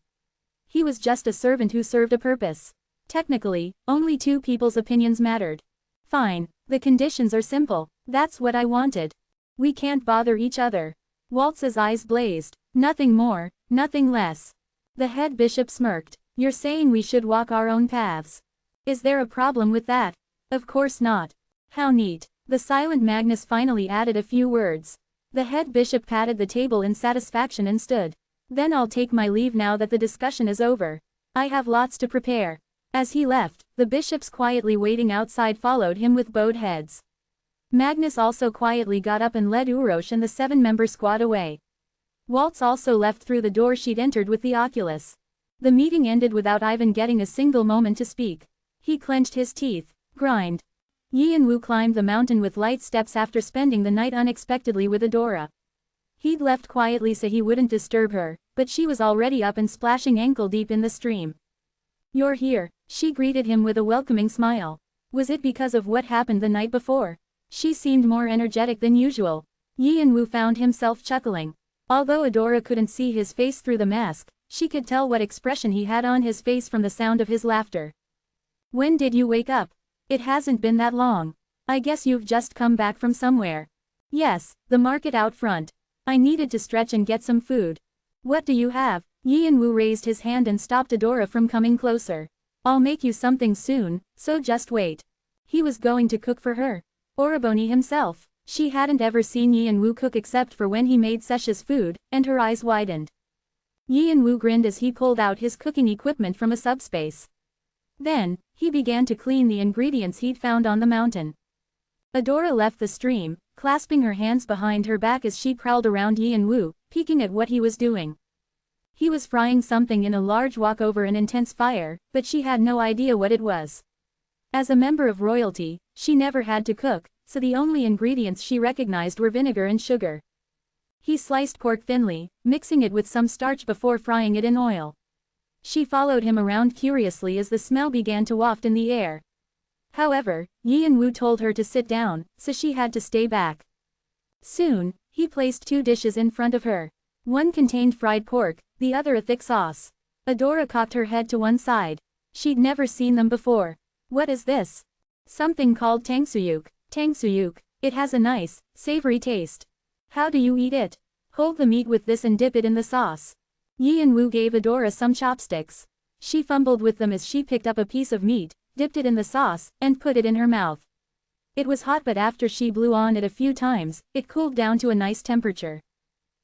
He was just a servant who served a purpose. Technically, only 2 people's opinions mattered. Fine, the conditions are simple. That's what I wanted. We can't bother each other. Waltz's eyes blazed. Nothing more, nothing less. The head bishop smirked. You're saying we should walk our own paths. Is there a problem with that? Of course not. How neat. The silent Magnus finally added a few words. The head bishop patted the table in satisfaction and stood. Then I'll take my leave now that the discussion is over. I have lots to prepare. As he left, the bishops quietly waiting outside followed him with bowed heads. Magnus also quietly got up and led Urosh and the 7-member squad away. Waltz also left through the door she'd entered with the Oculus. The meeting ended without Ivan getting a single moment to speak. He clenched his teeth. Grind. Yi and Wu climbed the mountain with light steps after spending the night unexpectedly with Adora. He'd left quietly so he wouldn't disturb her, but she was already up and splashing ankle-deep in the stream. You're here, she greeted him with a welcoming smile. Was it because of what happened the night before? She seemed more energetic than usual. Yi and Wu found himself chuckling. Although Adora couldn't see his face through the mask, she could tell what expression he had on his face from the sound of his laughter. When did you wake up? It hasn't been that long. I guess you've just come back from somewhere. Yes, the market out front. I needed to stretch and get some food. What do you have? Yi and Wu raised his hand and stopped Adora from coming closer. I'll make you something soon, so just wait. He was going to cook for her. Oroboni himself. She hadn't ever seen Yi and Wu cook except for when he made Sesha's food, and her eyes widened. Yi and Wu grinned as he pulled out his cooking equipment from a subspace. Then, he began to clean the ingredients he'd found on the mountain. Adora left the stream, clasping her hands behind her back as she prowled around Yi and Wu, peeking at what he was doing. He was frying something in a large wok over an intense fire, but she had no idea what it was. As a member of royalty, she never had to cook, so the only ingredients she recognized were vinegar and sugar. He sliced pork thinly, mixing it with some starch before frying it in oil. She followed him around curiously as the smell began to waft in the air. However, Yi and Wu told her to sit down, so she had to stay back. Soon, he placed 2 dishes in front of her. One contained fried pork, the other a thick sauce. Adora cocked her head to one side. She'd never seen them before. What is this? Something called tangsuyuk. Tangsuyuk. It has a nice, savory taste. How do you eat it? Hold the meat with this and dip it in the sauce. Yi and Wu gave Adora some chopsticks. She fumbled with them as she picked up a piece of meat, dipped it in the sauce, and put it in her mouth. It was hot, but after she blew on it a few times, it cooled down to a nice temperature.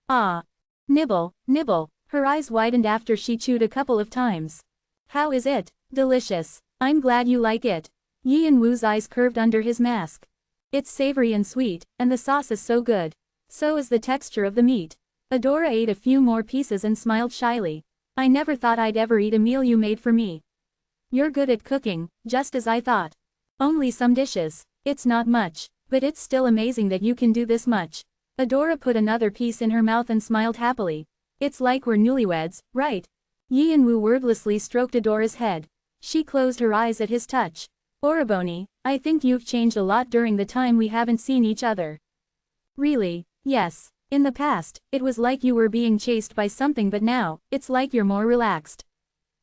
Ah! Nibble, nibble. Her eyes widened after she chewed a couple of times. How is it? Delicious. I'm glad you like it. Yi and Wu's eyes curved under his mask. It's savory and sweet, and the sauce is so good. So is the texture of the meat. Adora ate a few more pieces and smiled shyly. I never thought I'd ever eat a meal you made for me. You're good at cooking, just as I thought. Only some dishes. It's not much, but it's still amazing that you can do this much. Adora put another piece in her mouth and smiled happily. It's like we're newlyweds, right? Yi and Wu wordlessly stroked Adora's head. She closed her eyes at his touch. Oroboni, I think you've changed a lot during the time we haven't seen each other. Really? Yes. In the past, it was like you were being chased by something, but now, it's like you're more relaxed.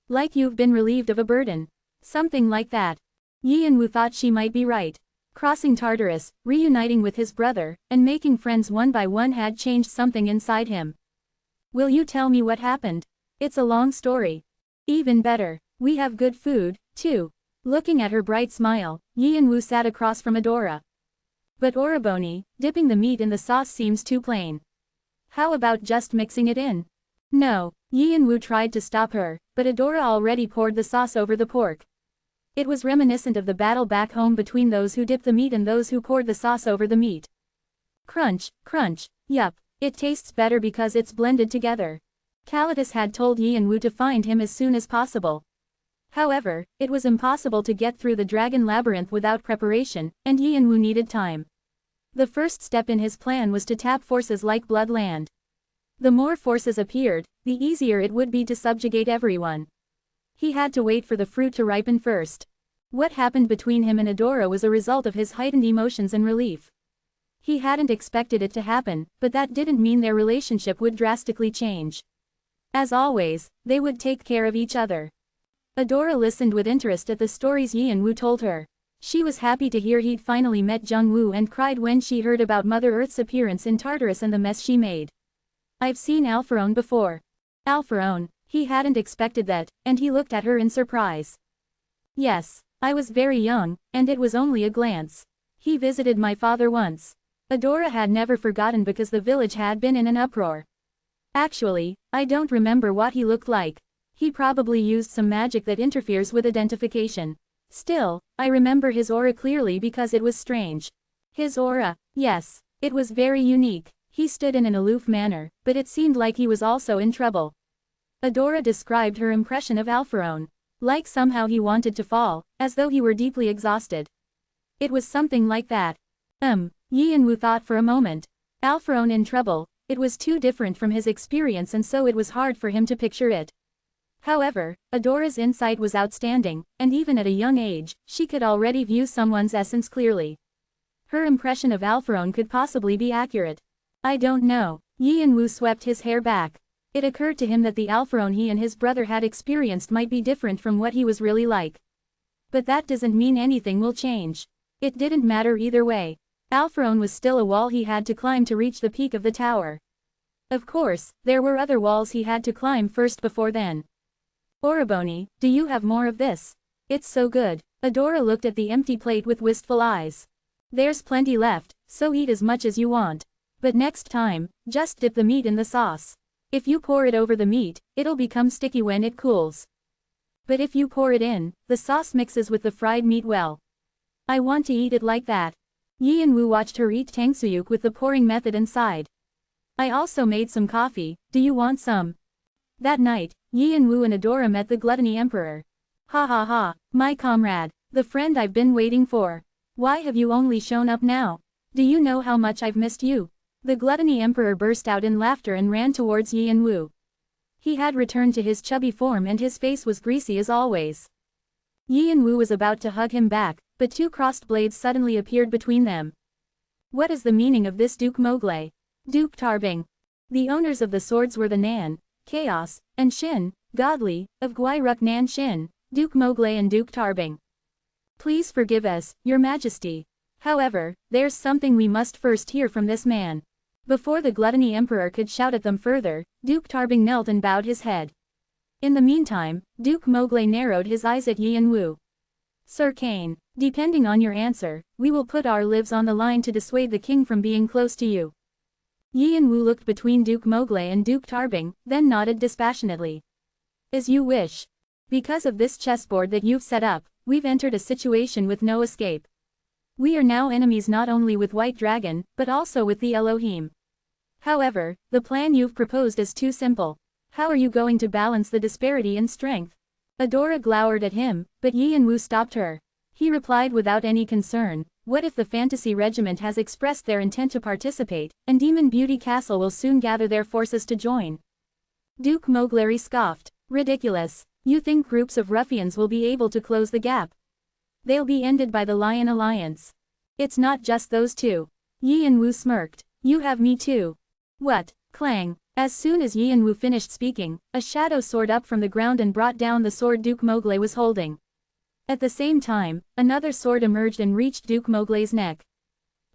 Like you've been relieved of a burden. Something like that. Yi and Wu thought she might be right. Crossing Tartarus, reuniting with his brother, and making friends one by one had changed something inside him. Will you tell me what happened? It's a long story. Even better, we have good food, too. Looking at her bright smile, Yi and Wu sat across from Adora. But Oriboni, dipping the meat in the sauce seems too plain. How about just mixing it in? No, Yi and Wu tried to stop her, but Adora already poured the sauce over the pork. It was reminiscent of the battle back home between those who dipped the meat and those who poured the sauce over the meat. Crunch, crunch, yup, it tastes better because it's blended together. Kalitas had told Yi and Wu to find him as soon as possible. However, it was impossible to get through the dragon labyrinth without preparation, and Yi and Wu needed time. The first step in his plan was to tap forces like Bloodland. The more forces appeared, the easier it would be to subjugate everyone. He had to wait for the fruit to ripen first. What happened between him and Adora was a result of his heightened emotions and relief. He hadn't expected it to happen, but that didn't mean their relationship would drastically change. As always, they would take care of each other. Adora listened with interest at the stories Yi and Wu told her. She was happy to hear he'd finally met Jung-woo and cried when she heard about Mother Earth's appearance in Tartarus and the mess she made. I've seen Alpharaon before. Alpharaon, he hadn't expected that, and he looked at her in surprise. Yes, I was very young, and it was only a glance. He visited my father once. Adora had never forgotten because the village had been in an uproar. Actually, I don't remember what he looked like. He probably used some magic that interferes with identification. Still, I remember his aura clearly because it was strange. His aura, yes, it was very unique. He stood in an aloof manner, but it seemed like he was also in trouble. Adora described her impression of Alpharaon. Like somehow he wanted to fall, as though he were deeply exhausted. It was something like that. Yi and Wu thought for a moment. Alpharaon in trouble, it was too different from his experience and so it was hard for him to picture it. However, Adora's insight was outstanding, and even at a young age, she could already view someone's essence clearly. Her impression of Alpharaon could possibly be accurate. I don't know. Yi and Wu swept his hair back. It occurred to him that the Alpharaon he and his brother had experienced might be different from what he was really like. But that doesn't mean anything will change. It didn't matter either way. Alpharaon was still a wall he had to climb to reach the peak of the tower. Of course, there were other walls he had to climb first before then. Oriboni, do you have more of this? It's so good. Adora looked at the empty plate with wistful eyes. There's plenty left, so eat as much as you want. But next time, just dip the meat in the sauce. If you pour it over the meat, it'll become sticky when it cools. But if you pour it in, the sauce mixes with the fried meat well. I want to eat it like that. Yi and Wu watched her eat tangsuyuk with the pouring method and sighed. I also made some coffee, do you want some? That night, Yi and Wu and Adora met the Gluttony Emperor. Ha ha ha, my comrade, the friend I've been waiting for. Why have you only shown up now? Do you know how much I've missed you? The Gluttony Emperor burst out in laughter and ran towards Yi and Wu. He had returned to his chubby form and his face was greasy as always. Yi and Wu was about to hug him back, but two crossed blades suddenly appeared between them. What is the meaning of this Duke Mowgli? Duke Tarbing. The owners of the swords were the Nan, Chaos, and Shin, Godly, of Gwairuk Nan Shin, Duke Mowgli and Duke Tarbing. Please forgive us, Your Majesty. However, there's something we must first hear from this man. Before the Gluttony Emperor could shout at them further, Duke Tarbing knelt and bowed his head. In the meantime, Duke Mowgli narrowed his eyes at Yi and Wu. Sir Kane, depending on your answer, we will put our lives on the line to dissuade the king from being close to you. Yi and Wu looked between Duke Mowgli and Duke Tarbing, then nodded dispassionately. As you wish. Because of this chessboard that you've set up, we've entered a situation with no escape. We are now enemies not only with White Dragon, but also with the Elohim. However, the plan you've proposed is too simple. How are you going to balance the disparity in strength? Adora glowered at him, but Yi and Wu stopped her. He replied without any concern, what if the Fantasy Regiment has expressed their intent to participate, and Demon Beauty Castle will soon gather their forces to join? Duke Mowgli scoffed. Ridiculous. You think groups of ruffians will be able to close the gap? They'll be ended by the Lion Alliance. It's not just those two. Yi and Wu smirked. You have me too. What? Clang. As soon as Yi and Wu finished speaking, a shadow soared up from the ground and brought down the sword Duke Mowgli was holding. At the same time, another sword emerged and reached Duke Mowgli's neck.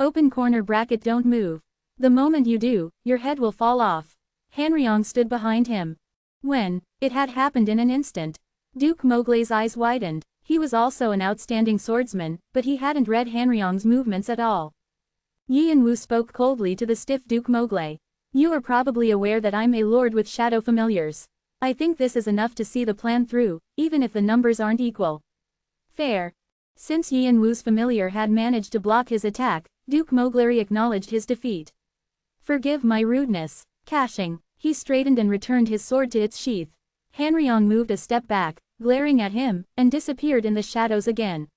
Open corner bracket, don't move. The moment you do, your head will fall off. Hanryong stood behind him. When it had happened in an instant, Duke Mowgli's eyes widened. He was also an outstanding swordsman, but he hadn't read Hanryong's movements at all. Yi and Wu spoke coldly to the stiff Duke Mowgli. You are probably aware that I'm a lord with shadow familiars. I think this is enough to see the plan through, even if the numbers aren't equal. Fair. Since Yi and Wu's familiar had managed to block his attack, Duke Mowgli acknowledged his defeat. Forgive my rudeness. Cashing. He straightened and returned his sword to its sheath. Hanryong moved a step back, glaring at him, and disappeared in the shadows again.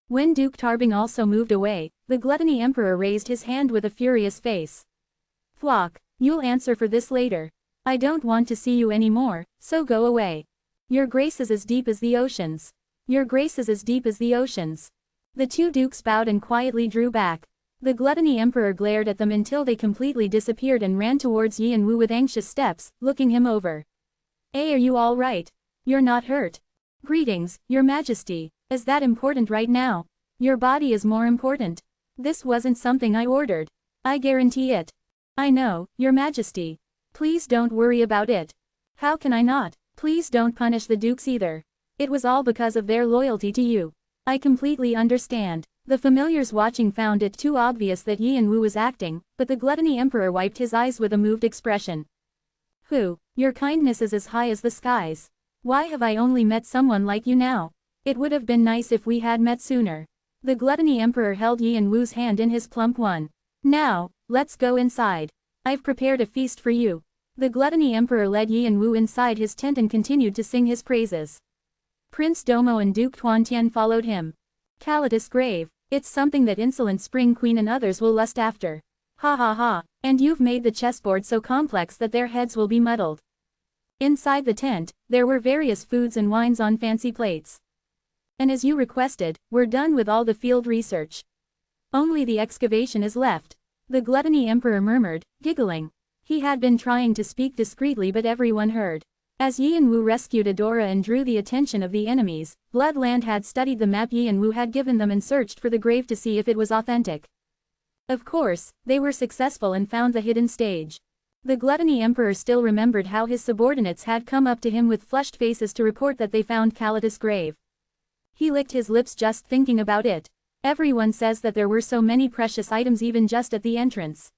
When Duke Tarbing also moved away, the Gluttony Emperor raised his hand with a furious face. Flock, you'll answer for this later. I don't want to see you anymore, so go away. Your grace is as deep as the oceans. Your grace is as deep as the oceans. The two dukes bowed and quietly drew back. The Gluttony Emperor glared at them until they completely disappeared and ran towards Yi and Wu with anxious steps, looking him over. Are you all right? You're not hurt? Greetings, Your Majesty. Is that important right now? Your body is more important. This wasn't something I ordered. I guarantee it. I know, Your Majesty. Please don't worry about it. How can I not? Please don't punish the dukes either. It was all because of their loyalty to you. I completely understand. The familiars watching found it too obvious that Yi and Wu was acting, but the Gluttony Emperor wiped his eyes with a moved expression. Your kindness is as high as the skies. Why have I only met someone like you now? It would have been nice if we had met sooner. The Gluttony Emperor held Yi and Wu's hand in his plump one. Now, let's go inside. I've prepared a feast for you. The Gluttony Emperor led Yi and Wu inside his tent and continued to sing his praises. Prince Domo and Duke Tuantian followed him. Calatus grave. It's something that insolent Spring Queen and others will lust after. Ha ha ha, and you've made the chessboard so complex that their heads will be muddled. Inside the tent, there were various foods and wines on fancy plates. And as you requested, we're done with all the field research. Only the excavation is left. The Gluttony Emperor murmured, giggling. He had been trying to speak discreetly but everyone heard. As Yi and Wu rescued Adora and drew the attention of the enemies, Bloodland had studied the map Yi and Wu had given them and searched for the grave to see if it was authentic. Of course, they were successful and found the hidden stage. The Gluttony Emperor still remembered how his subordinates had come up to him with flushed faces to report that they found Calatus' grave. He licked his lips just thinking about it. Everyone says that there were so many precious items even just at the entrance.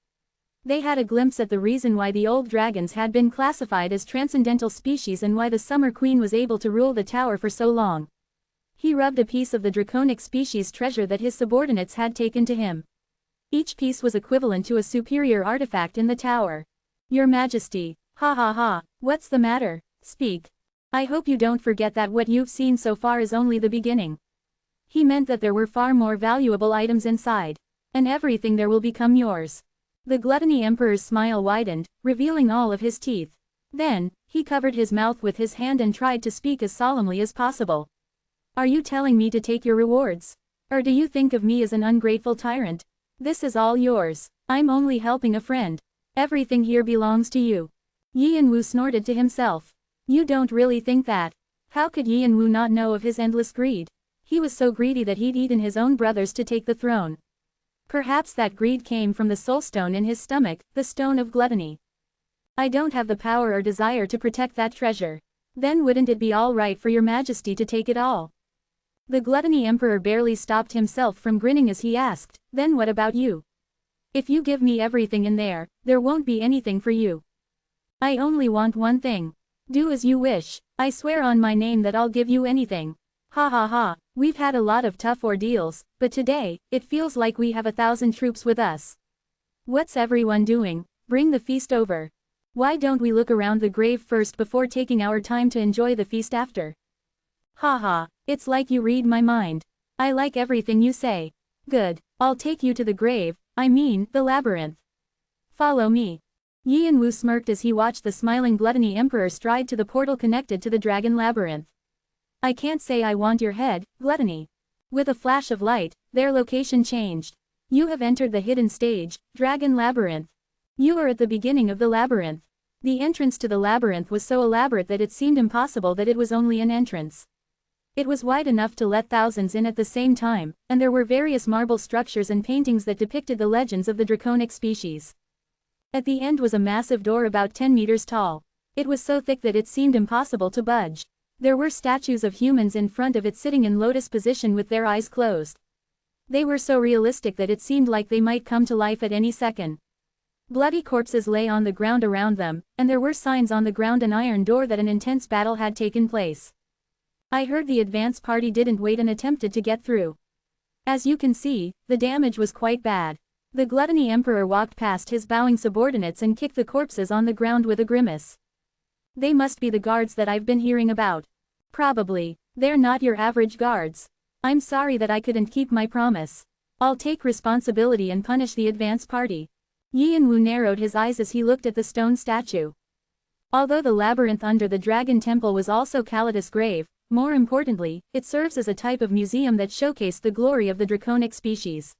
They had a glimpse at the reason why the old dragons had been classified as transcendental species and why the Summer Queen was able to rule the tower for so long. He rubbed a piece of the draconic species treasure that his subordinates had taken to him. Each piece was equivalent to a superior artifact in the tower. Your Majesty, ha ha ha, what's the matter? Speak. I hope you don't forget that what you've seen so far is only the beginning. He meant that there were far more valuable items inside. And everything there will become yours. The Gluttony Emperor's smile widened, revealing all of his teeth. Then, he covered his mouth with his hand and tried to speak as solemnly as possible. Are you telling me to take your rewards? Or do you think of me as an ungrateful tyrant? This is all yours. I'm only helping a friend. Everything here belongs to you. Yi and Wu snorted to himself. You don't really think that? How could Yi and Wu not know of his endless greed? He was so greedy that he'd eaten his own brothers to take the throne. Perhaps that greed came from the soul stone in his stomach, the stone of gluttony. I don't have the power or desire to protect that treasure. Then wouldn't it be all right for your Majesty to take it all? The Gluttony Emperor barely stopped himself from grinning as he asked, then what about you? If you give me everything in there, there won't be anything for you. I only want one thing. Do as you wish. I swear on my name that I'll give you anything. Ha ha ha, we've had a lot of tough ordeals, but today, it feels like we have 1,000 troops with us. What's everyone doing? Bring the feast over. Why don't we look around the grave first before taking our time to enjoy the feast after? Ha ha, it's like you read my mind. I like everything you say. Good, I'll take you to the grave, I mean, the labyrinth. Follow me. Yi and Wu smirked as he watched the smiling Gluttony Emperor stride to the portal connected to the dragon labyrinth. I can't say I want your head, Gluttony. With a flash of light, their location changed. You have entered the hidden stage, Dragon Labyrinth. You are at the beginning of the labyrinth. The entrance to the labyrinth was so elaborate that it seemed impossible that it was only an entrance. It was wide enough to let thousands in at the same time, and there were various marble structures and paintings that depicted the legends of the draconic species. At the end was a massive door about 10 meters tall. It was so thick that it seemed impossible to budge. There were statues of humans in front of it sitting in lotus position with their eyes closed. They were so realistic that it seemed like they might come to life at any second. Bloody corpses lay on the ground around them, and there were signs on the ground and iron door that an intense battle had taken place. I heard the advance party didn't wait and attempted to get through. As you can see, the damage was quite bad. The Gluttony Emperor walked past his bowing subordinates and kicked the corpses on the ground with a grimace. They must be the guards that I've been hearing about. Probably. They're not your average guards. I'm sorry that I couldn't keep my promise. I'll take responsibility and punish the advance party. Yi Yanwu narrowed his eyes as he looked at the stone statue. Although the labyrinth under the Dragon Temple was also Kalidas' grave, more importantly, it serves as a type of museum that showcased the glory of the draconic species.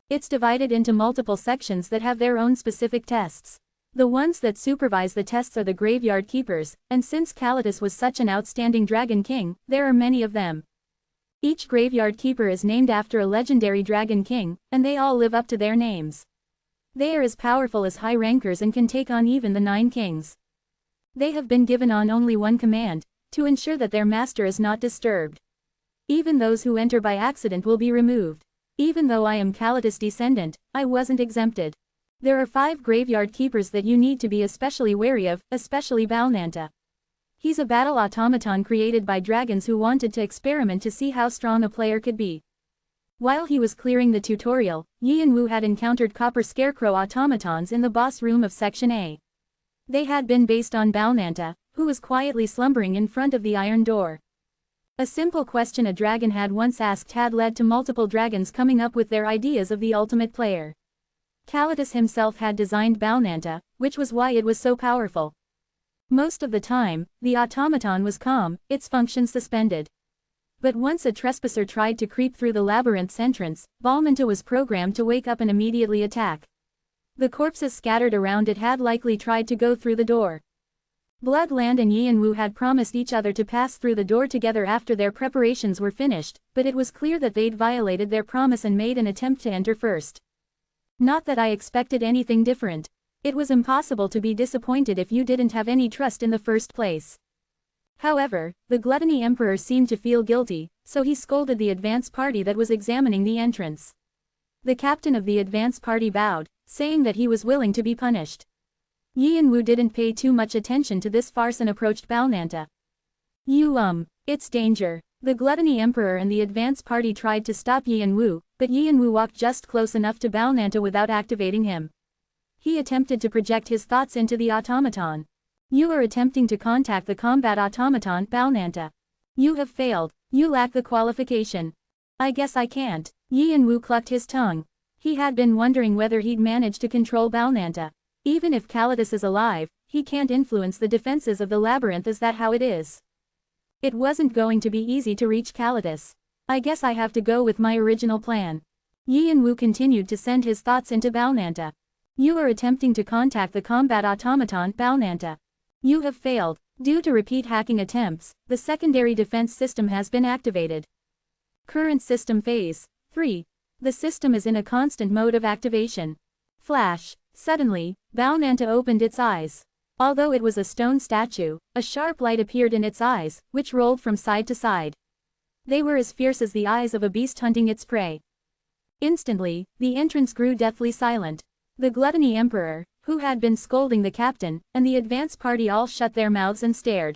It's divided into multiple sections that have their own specific tests. The ones that supervise the tests are the graveyard keepers, and since Kalidas was such an outstanding dragon king, there are many of them. Each graveyard keeper is named after a legendary dragon king, and they all live up to their names. They are as powerful as high rankers and can take on even the 9 kings. They have been given on only one command, to ensure that their master is not disturbed. Even those who enter by accident will be removed. Even though I am Kalidas' descendant, I wasn't exempted. There are 5 graveyard keepers that you need to be especially wary of, especially Balnanta. He's a battle automaton created by dragons who wanted to experiment to see how strong a player could be. While he was clearing the tutorial, Yi Yanwu had encountered copper scarecrow automatons in the boss room of Section A. They had been based on Balnanta, who was quietly slumbering in front of the iron door. A simple question a dragon had once asked had led to multiple dragons coming up with their ideas of the ultimate player. Kalidas himself had designed Balnanta, which was why it was so powerful. Most of the time, the automaton was calm, its functions suspended. But once a trespasser tried to creep through the labyrinth's entrance, Balnanta was programmed to wake up and immediately attack. The corpses scattered around it had likely tried to go through the door. Bloodland and Yi Yanwu had promised each other to pass through the door together after their preparations were finished, but it was clear that they'd violated their promise and made an attempt to enter first. Not that I expected anything different. It was impossible to be disappointed if you didn't have any trust in the first place. However, the Gluttony Emperor seemed to feel guilty, so he scolded the advance party that was examining the entrance. The captain of the advance party bowed, saying that he was willing to be punished. Yi Yanwu didn't pay too much attention to this farce and approached Balnanta. It's danger. The Gluttony Emperor and the advance party tried to stop Yi Yanwu, but Yi Yanwu walked just close enough to Balnanta without activating him. He attempted to project his thoughts into the automaton. You are attempting to contact the combat automaton, Balnanta. You have failed. You lack the qualification. I guess I can't. Yi Yanwu clucked his tongue. He had been wondering whether he'd manage to control Balnanta. Even if Kalidas is alive, he can't influence the defenses of the labyrinth. Is that how it is? It wasn't going to be easy to reach Kalidas. I guess I have to go with my original plan. Yi Yanwu continued to send his thoughts into Balnanta. You are attempting to contact the combat automaton, Balnanta. You have failed. Due to repeat hacking attempts, the secondary defense system has been activated. Current system phase 3. The system is in a constant mode of activation. Flash. Suddenly, Balnanta opened its eyes. Although it was a stone statue, a sharp light appeared in its eyes, which rolled from side to side. They were as fierce as the eyes of a beast hunting its prey. Instantly, the entrance grew deathly silent. The Gluttony Emperor, who had been scolding the captain, and the advance party all shut their mouths and stared.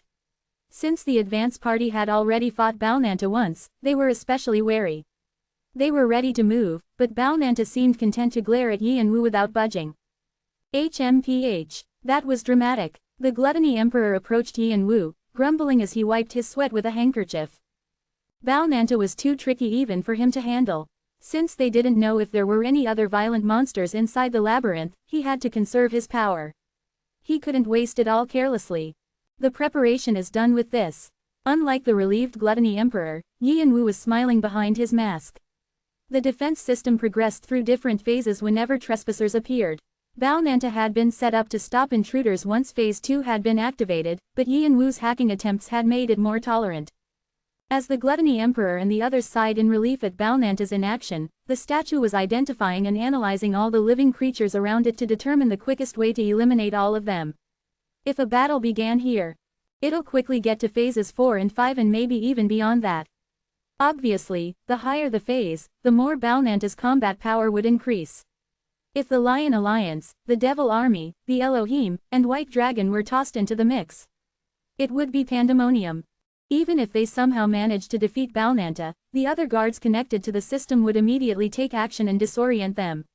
Since the advance party had already fought Balnanta once, they were especially wary. They were ready to move, but Balnanta seemed content to glare at Yi Yanwu without budging. HMPH. That was dramatic. The Gluttony Emperor approached Yi Yanwu, grumbling as he wiped his sweat with a handkerchief. Balnanta was too tricky even for him to handle. Since they didn't know if there were any other violent monsters inside the labyrinth, he had to conserve his power. He couldn't waste it all carelessly. The preparation is done with this. Unlike the relieved Gluttony Emperor, Yi Yanwu was smiling behind his mask. The defense system progressed through different phases whenever trespassers appeared. Balnanta had been set up to stop intruders once Phase 2 had been activated, but Yi Yanwu's hacking attempts had made it more tolerant. As the Gluttony Emperor and the others sighed in relief at Balnanta's inaction, the statue was identifying and analyzing all the living creatures around it to determine the quickest way to eliminate all of them. If a battle began here, it'll quickly get to phases 4 and 5 and maybe even beyond that. Obviously, the higher the phase, the more Balnanta's combat power would increase. If the Lion Alliance, the Devil Army, the Elohim, and White Dragon were tossed into the mix, it would be pandemonium. Even if they somehow managed to defeat Balnanta, the other guards connected to the system would immediately take action and disorient them.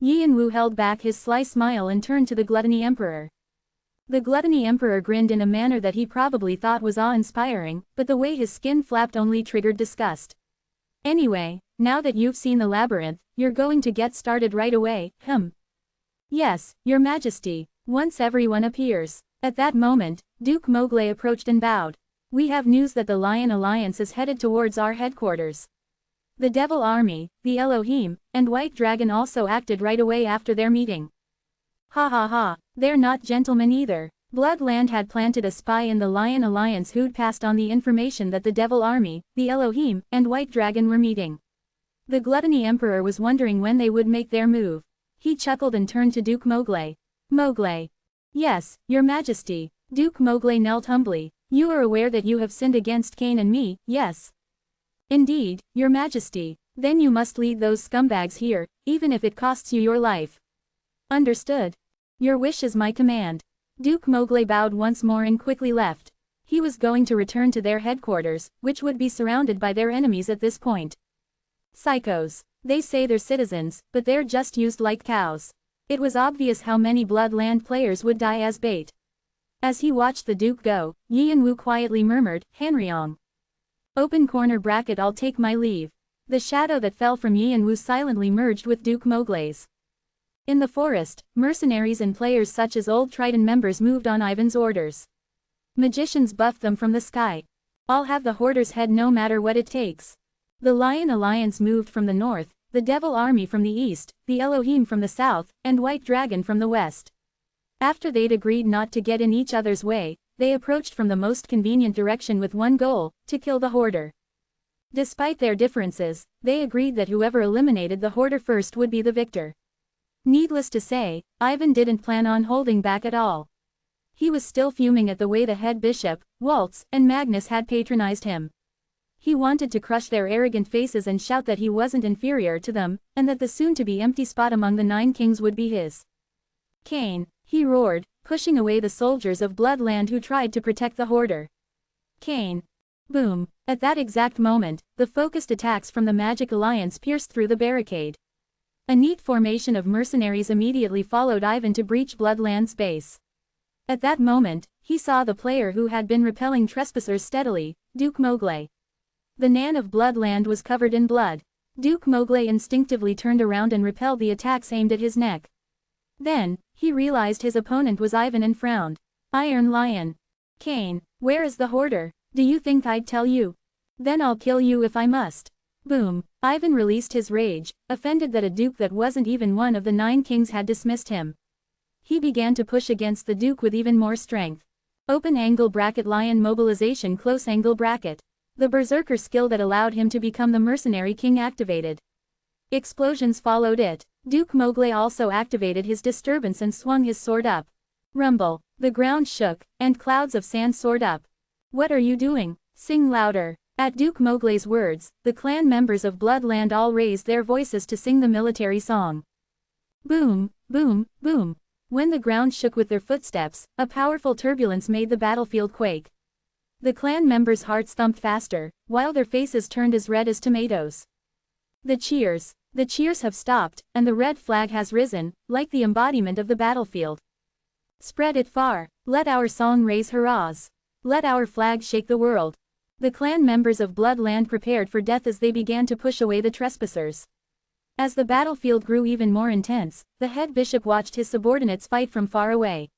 Yianwu held back his sly smile and turned to the Gluttony Emperor. The Gluttony Emperor grinned in a manner that he probably thought was awe-inspiring, but the way his skin flapped only triggered disgust. Anyway, now that you've seen the labyrinth, you're going to get started right away, Yes, Your Majesty, once everyone appears. At that moment, Duke Mowgli approached and bowed. We have news that the Lion Alliance is headed towards our headquarters. The Devil Army, the Elohim, and White Dragon also acted right away after their meeting. Ha ha ha, they're not gentlemen either. Bloodland had planted a spy in the Lion Alliance who'd passed on the information that the Devil Army, the Elohim, and White Dragon were meeting. The Gluttony Emperor was wondering when they would make their move. He chuckled and turned to Duke Mowgli. Mowgli. Yes, Your Majesty. Duke Mowgli knelt humbly. You are aware that you have sinned against Cain and me, yes? Indeed, Your Majesty. Then you must lead those scumbags here, even if it costs you your life. Understood. Your wish is my command. Duke Mowgli bowed once more and quickly left. He was going to return to their headquarters, which would be surrounded by their enemies at this point. Psychos. They say they're citizens, but they're just used like cows. It was obvious how many Bloodland players would die as bait. As he watched the Duke go, Yianwu quietly murmured, Hanryong. Open corner bracket, I'll take my leave. The shadow that fell from Yianwu silently merged with Duke Mowgli's. In the forest, mercenaries and players such as Old Triton members moved on Ivan's orders. Magicians buffed them from the sky. I'll have the Hoarder's head no matter what it takes. The Lion Alliance moved from the north, the Devil Army from the east, the Elohim from the south, and White Dragon from the west. After they'd agreed not to get in each other's way, they approached from the most convenient direction with one goal, to kill the Hoarder. Despite their differences, they agreed that whoever eliminated the Hoarder first would be the victor. Needless to say, Ivan didn't plan on holding back at all. He was still fuming at the way the head bishop, Waltz, and Magnus had patronized him. He wanted to crush their arrogant faces and shout that he wasn't inferior to them, and that the soon-to-be empty spot among the 9 kings would be his. Cain, he roared, pushing away the soldiers of Bloodland who tried to protect the Hoarder. Cain. Boom. At that exact moment, the focused attacks from the Magic Alliance pierced through the barricade. A neat formation of mercenaries immediately followed Ivan to breach Bloodland's base. At that moment, he saw the player who had been repelling trespassers steadily, Duke Mowgli. The Nan of Bloodland was covered in blood. Duke Mowgli instinctively turned around and repelled the attacks aimed at his neck. Then, he realized his opponent was Ivan and frowned. Iron Lion. Cain, where is the Hoarder? Do you think I'd tell you? Then I'll kill you if I must. Boom. Ivan released his rage, offended that a duke that wasn't even one of the 9 kings had dismissed him. He began to push against the duke with even more strength. Open angle bracket lion mobilization close angle bracket. The berserker skill that allowed him to become the mercenary king activated. Explosions followed it. Duke Mowgli also activated his disturbance and swung his sword up. Rumble. The ground shook, and clouds of sand soared up. What are you doing? Sing louder. At Duke Mowgli's words, the clan members of Bloodland all raised their voices to sing the military song. Boom, boom, boom. When the ground shook with their footsteps, a powerful turbulence made the battlefield quake. The clan members' hearts thumped faster, while their faces turned as red as tomatoes. The cheers have stopped, and the red flag has risen, like the embodiment of the battlefield. Spread it far. Let our song raise hurrahs. Let our flag shake the world. The clan members of Bloodland prepared for death as they began to push away the trespassers. As the battlefield grew even more intense, the head bishop watched his subordinates fight from far away.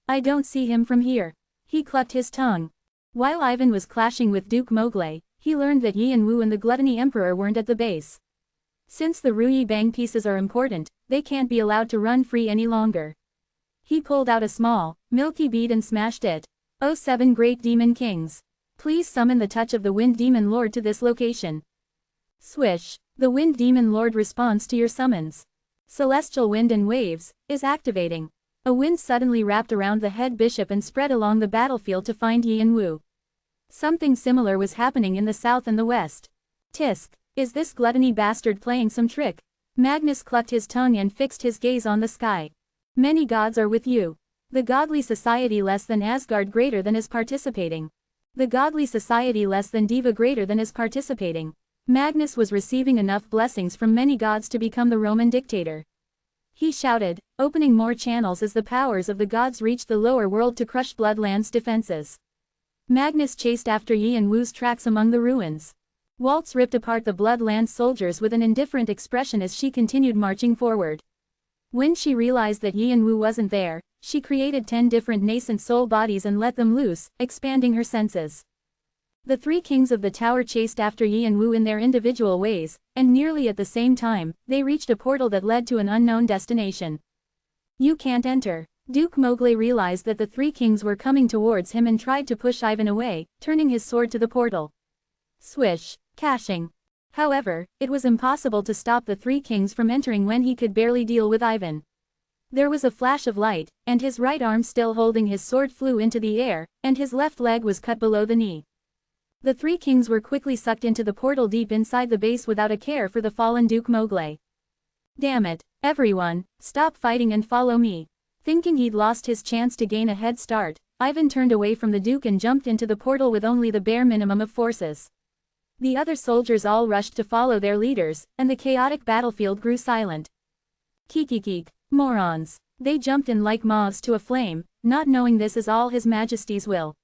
I don't see him from here. He clucked his tongue. While Ivan was clashing with Duke Mowgli, he learned that Yianwu and the Gluttony Emperor weren't at the base. Since the Ruyi Bang pieces are important, they can't be allowed to run free any longer. He pulled out a small, milky bead and smashed it. Oh, 7 great demon kings. Please summon the touch of the Wind Demon Lord to this location. Swish. The Wind Demon Lord responds to your summons. Celestial Wind and Waves is activating. A wind suddenly wrapped around the head bishop and spread along the battlefield to find Yianwu. Something similar was happening in the south and the west. Tisk, is this gluttony bastard playing some trick? Magnus clucked his tongue and fixed his gaze on the sky. Many gods are with you. The godly society less than Asgard greater than is participating. The godly society less than Diva greater than is participating. Magnus was receiving enough blessings from many gods to become the Roman dictator. He shouted, opening more channels as the powers of the gods reached the lower world to crush Bloodland's defenses. Magnus chased after Yi and Wu's tracks among the ruins. Waltz ripped apart the Bloodland soldiers with an indifferent expression as she continued marching forward. When she realized that Yi and Wu wasn't there, she created 10 different nascent soul bodies and let them loose, expanding her senses. The 3 kings of the tower chased after Yi and Wu in their individual ways, and nearly at the same time, they reached a portal that led to an unknown destination. You can't enter. Duke Mowgli realized that the 3 kings were coming towards him and tried to push Ivan away, turning his sword to the portal. Swish. Cashing. However, it was impossible to stop the 3 kings from entering when he could barely deal with Ivan. There was a flash of light, and his right arm still holding his sword flew into the air, and his left leg was cut below the knee. The 3 kings were quickly sucked into the portal deep inside the base without a care for the fallen Duke Mowgli. Damn it, everyone, stop fighting and follow me. Thinking he'd lost his chance to gain a head start, Ivan turned away from the Duke and jumped into the portal with only the bare minimum of forces. The other soldiers all rushed to follow their leaders, and the chaotic battlefield grew silent. Kikikik, morons. They jumped in like moths to a flame, not knowing this is all His Majesty's will.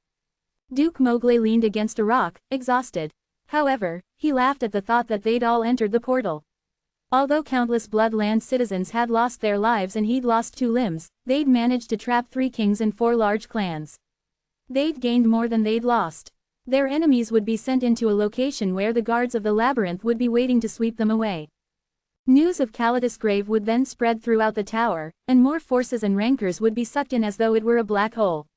Duke Mowgli leaned against a rock, exhausted. However, he laughed at the thought that they'd all entered the portal. Although countless Bloodland citizens had lost their lives and he'd lost 2 limbs, they'd managed to trap 3 kings and 4 large clans. They'd gained more than they'd lost. Their enemies would be sent into a location where the guards of the labyrinth would be waiting to sweep them away. News of Kalidas' grave would then spread throughout the tower, and more forces and rancors would be sucked in as though it were a black hole.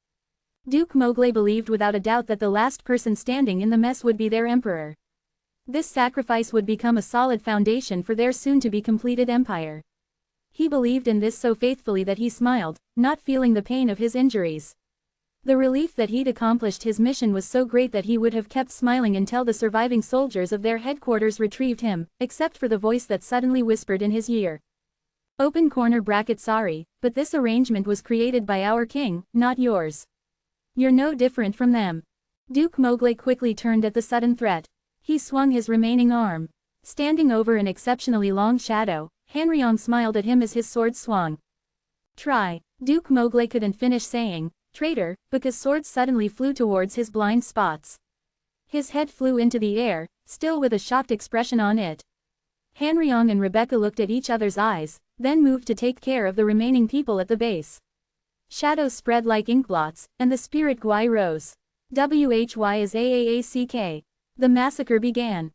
Duke Mowgli believed without a doubt that the last person standing in the mess would be their emperor. This sacrifice would become a solid foundation for their soon-to-be-completed empire. He believed in this so faithfully that he smiled, not feeling the pain of his injuries. The relief that he'd accomplished his mission was so great that he would have kept smiling until the surviving soldiers of their headquarters retrieved him, except for the voice that suddenly whispered in his ear. Open corner bracket sorry, but this arrangement was created by our king, not yours. You're no different from them. Duke Mowgli quickly turned at the sudden threat. He swung his remaining arm. Standing over an exceptionally long shadow, Hanryong smiled at him as his sword swung. Try. Duke Mowgli couldn't finish saying, traitor, because swords suddenly flew towards his blind spots. His head flew into the air, still with a shocked expression on it. Hanryong and Rebecca looked at each other's eyes, then moved to take care of the remaining people at the base. Shadows spread like inkblots, and the spirit Gwai rose. Why is AAACK? The massacre began.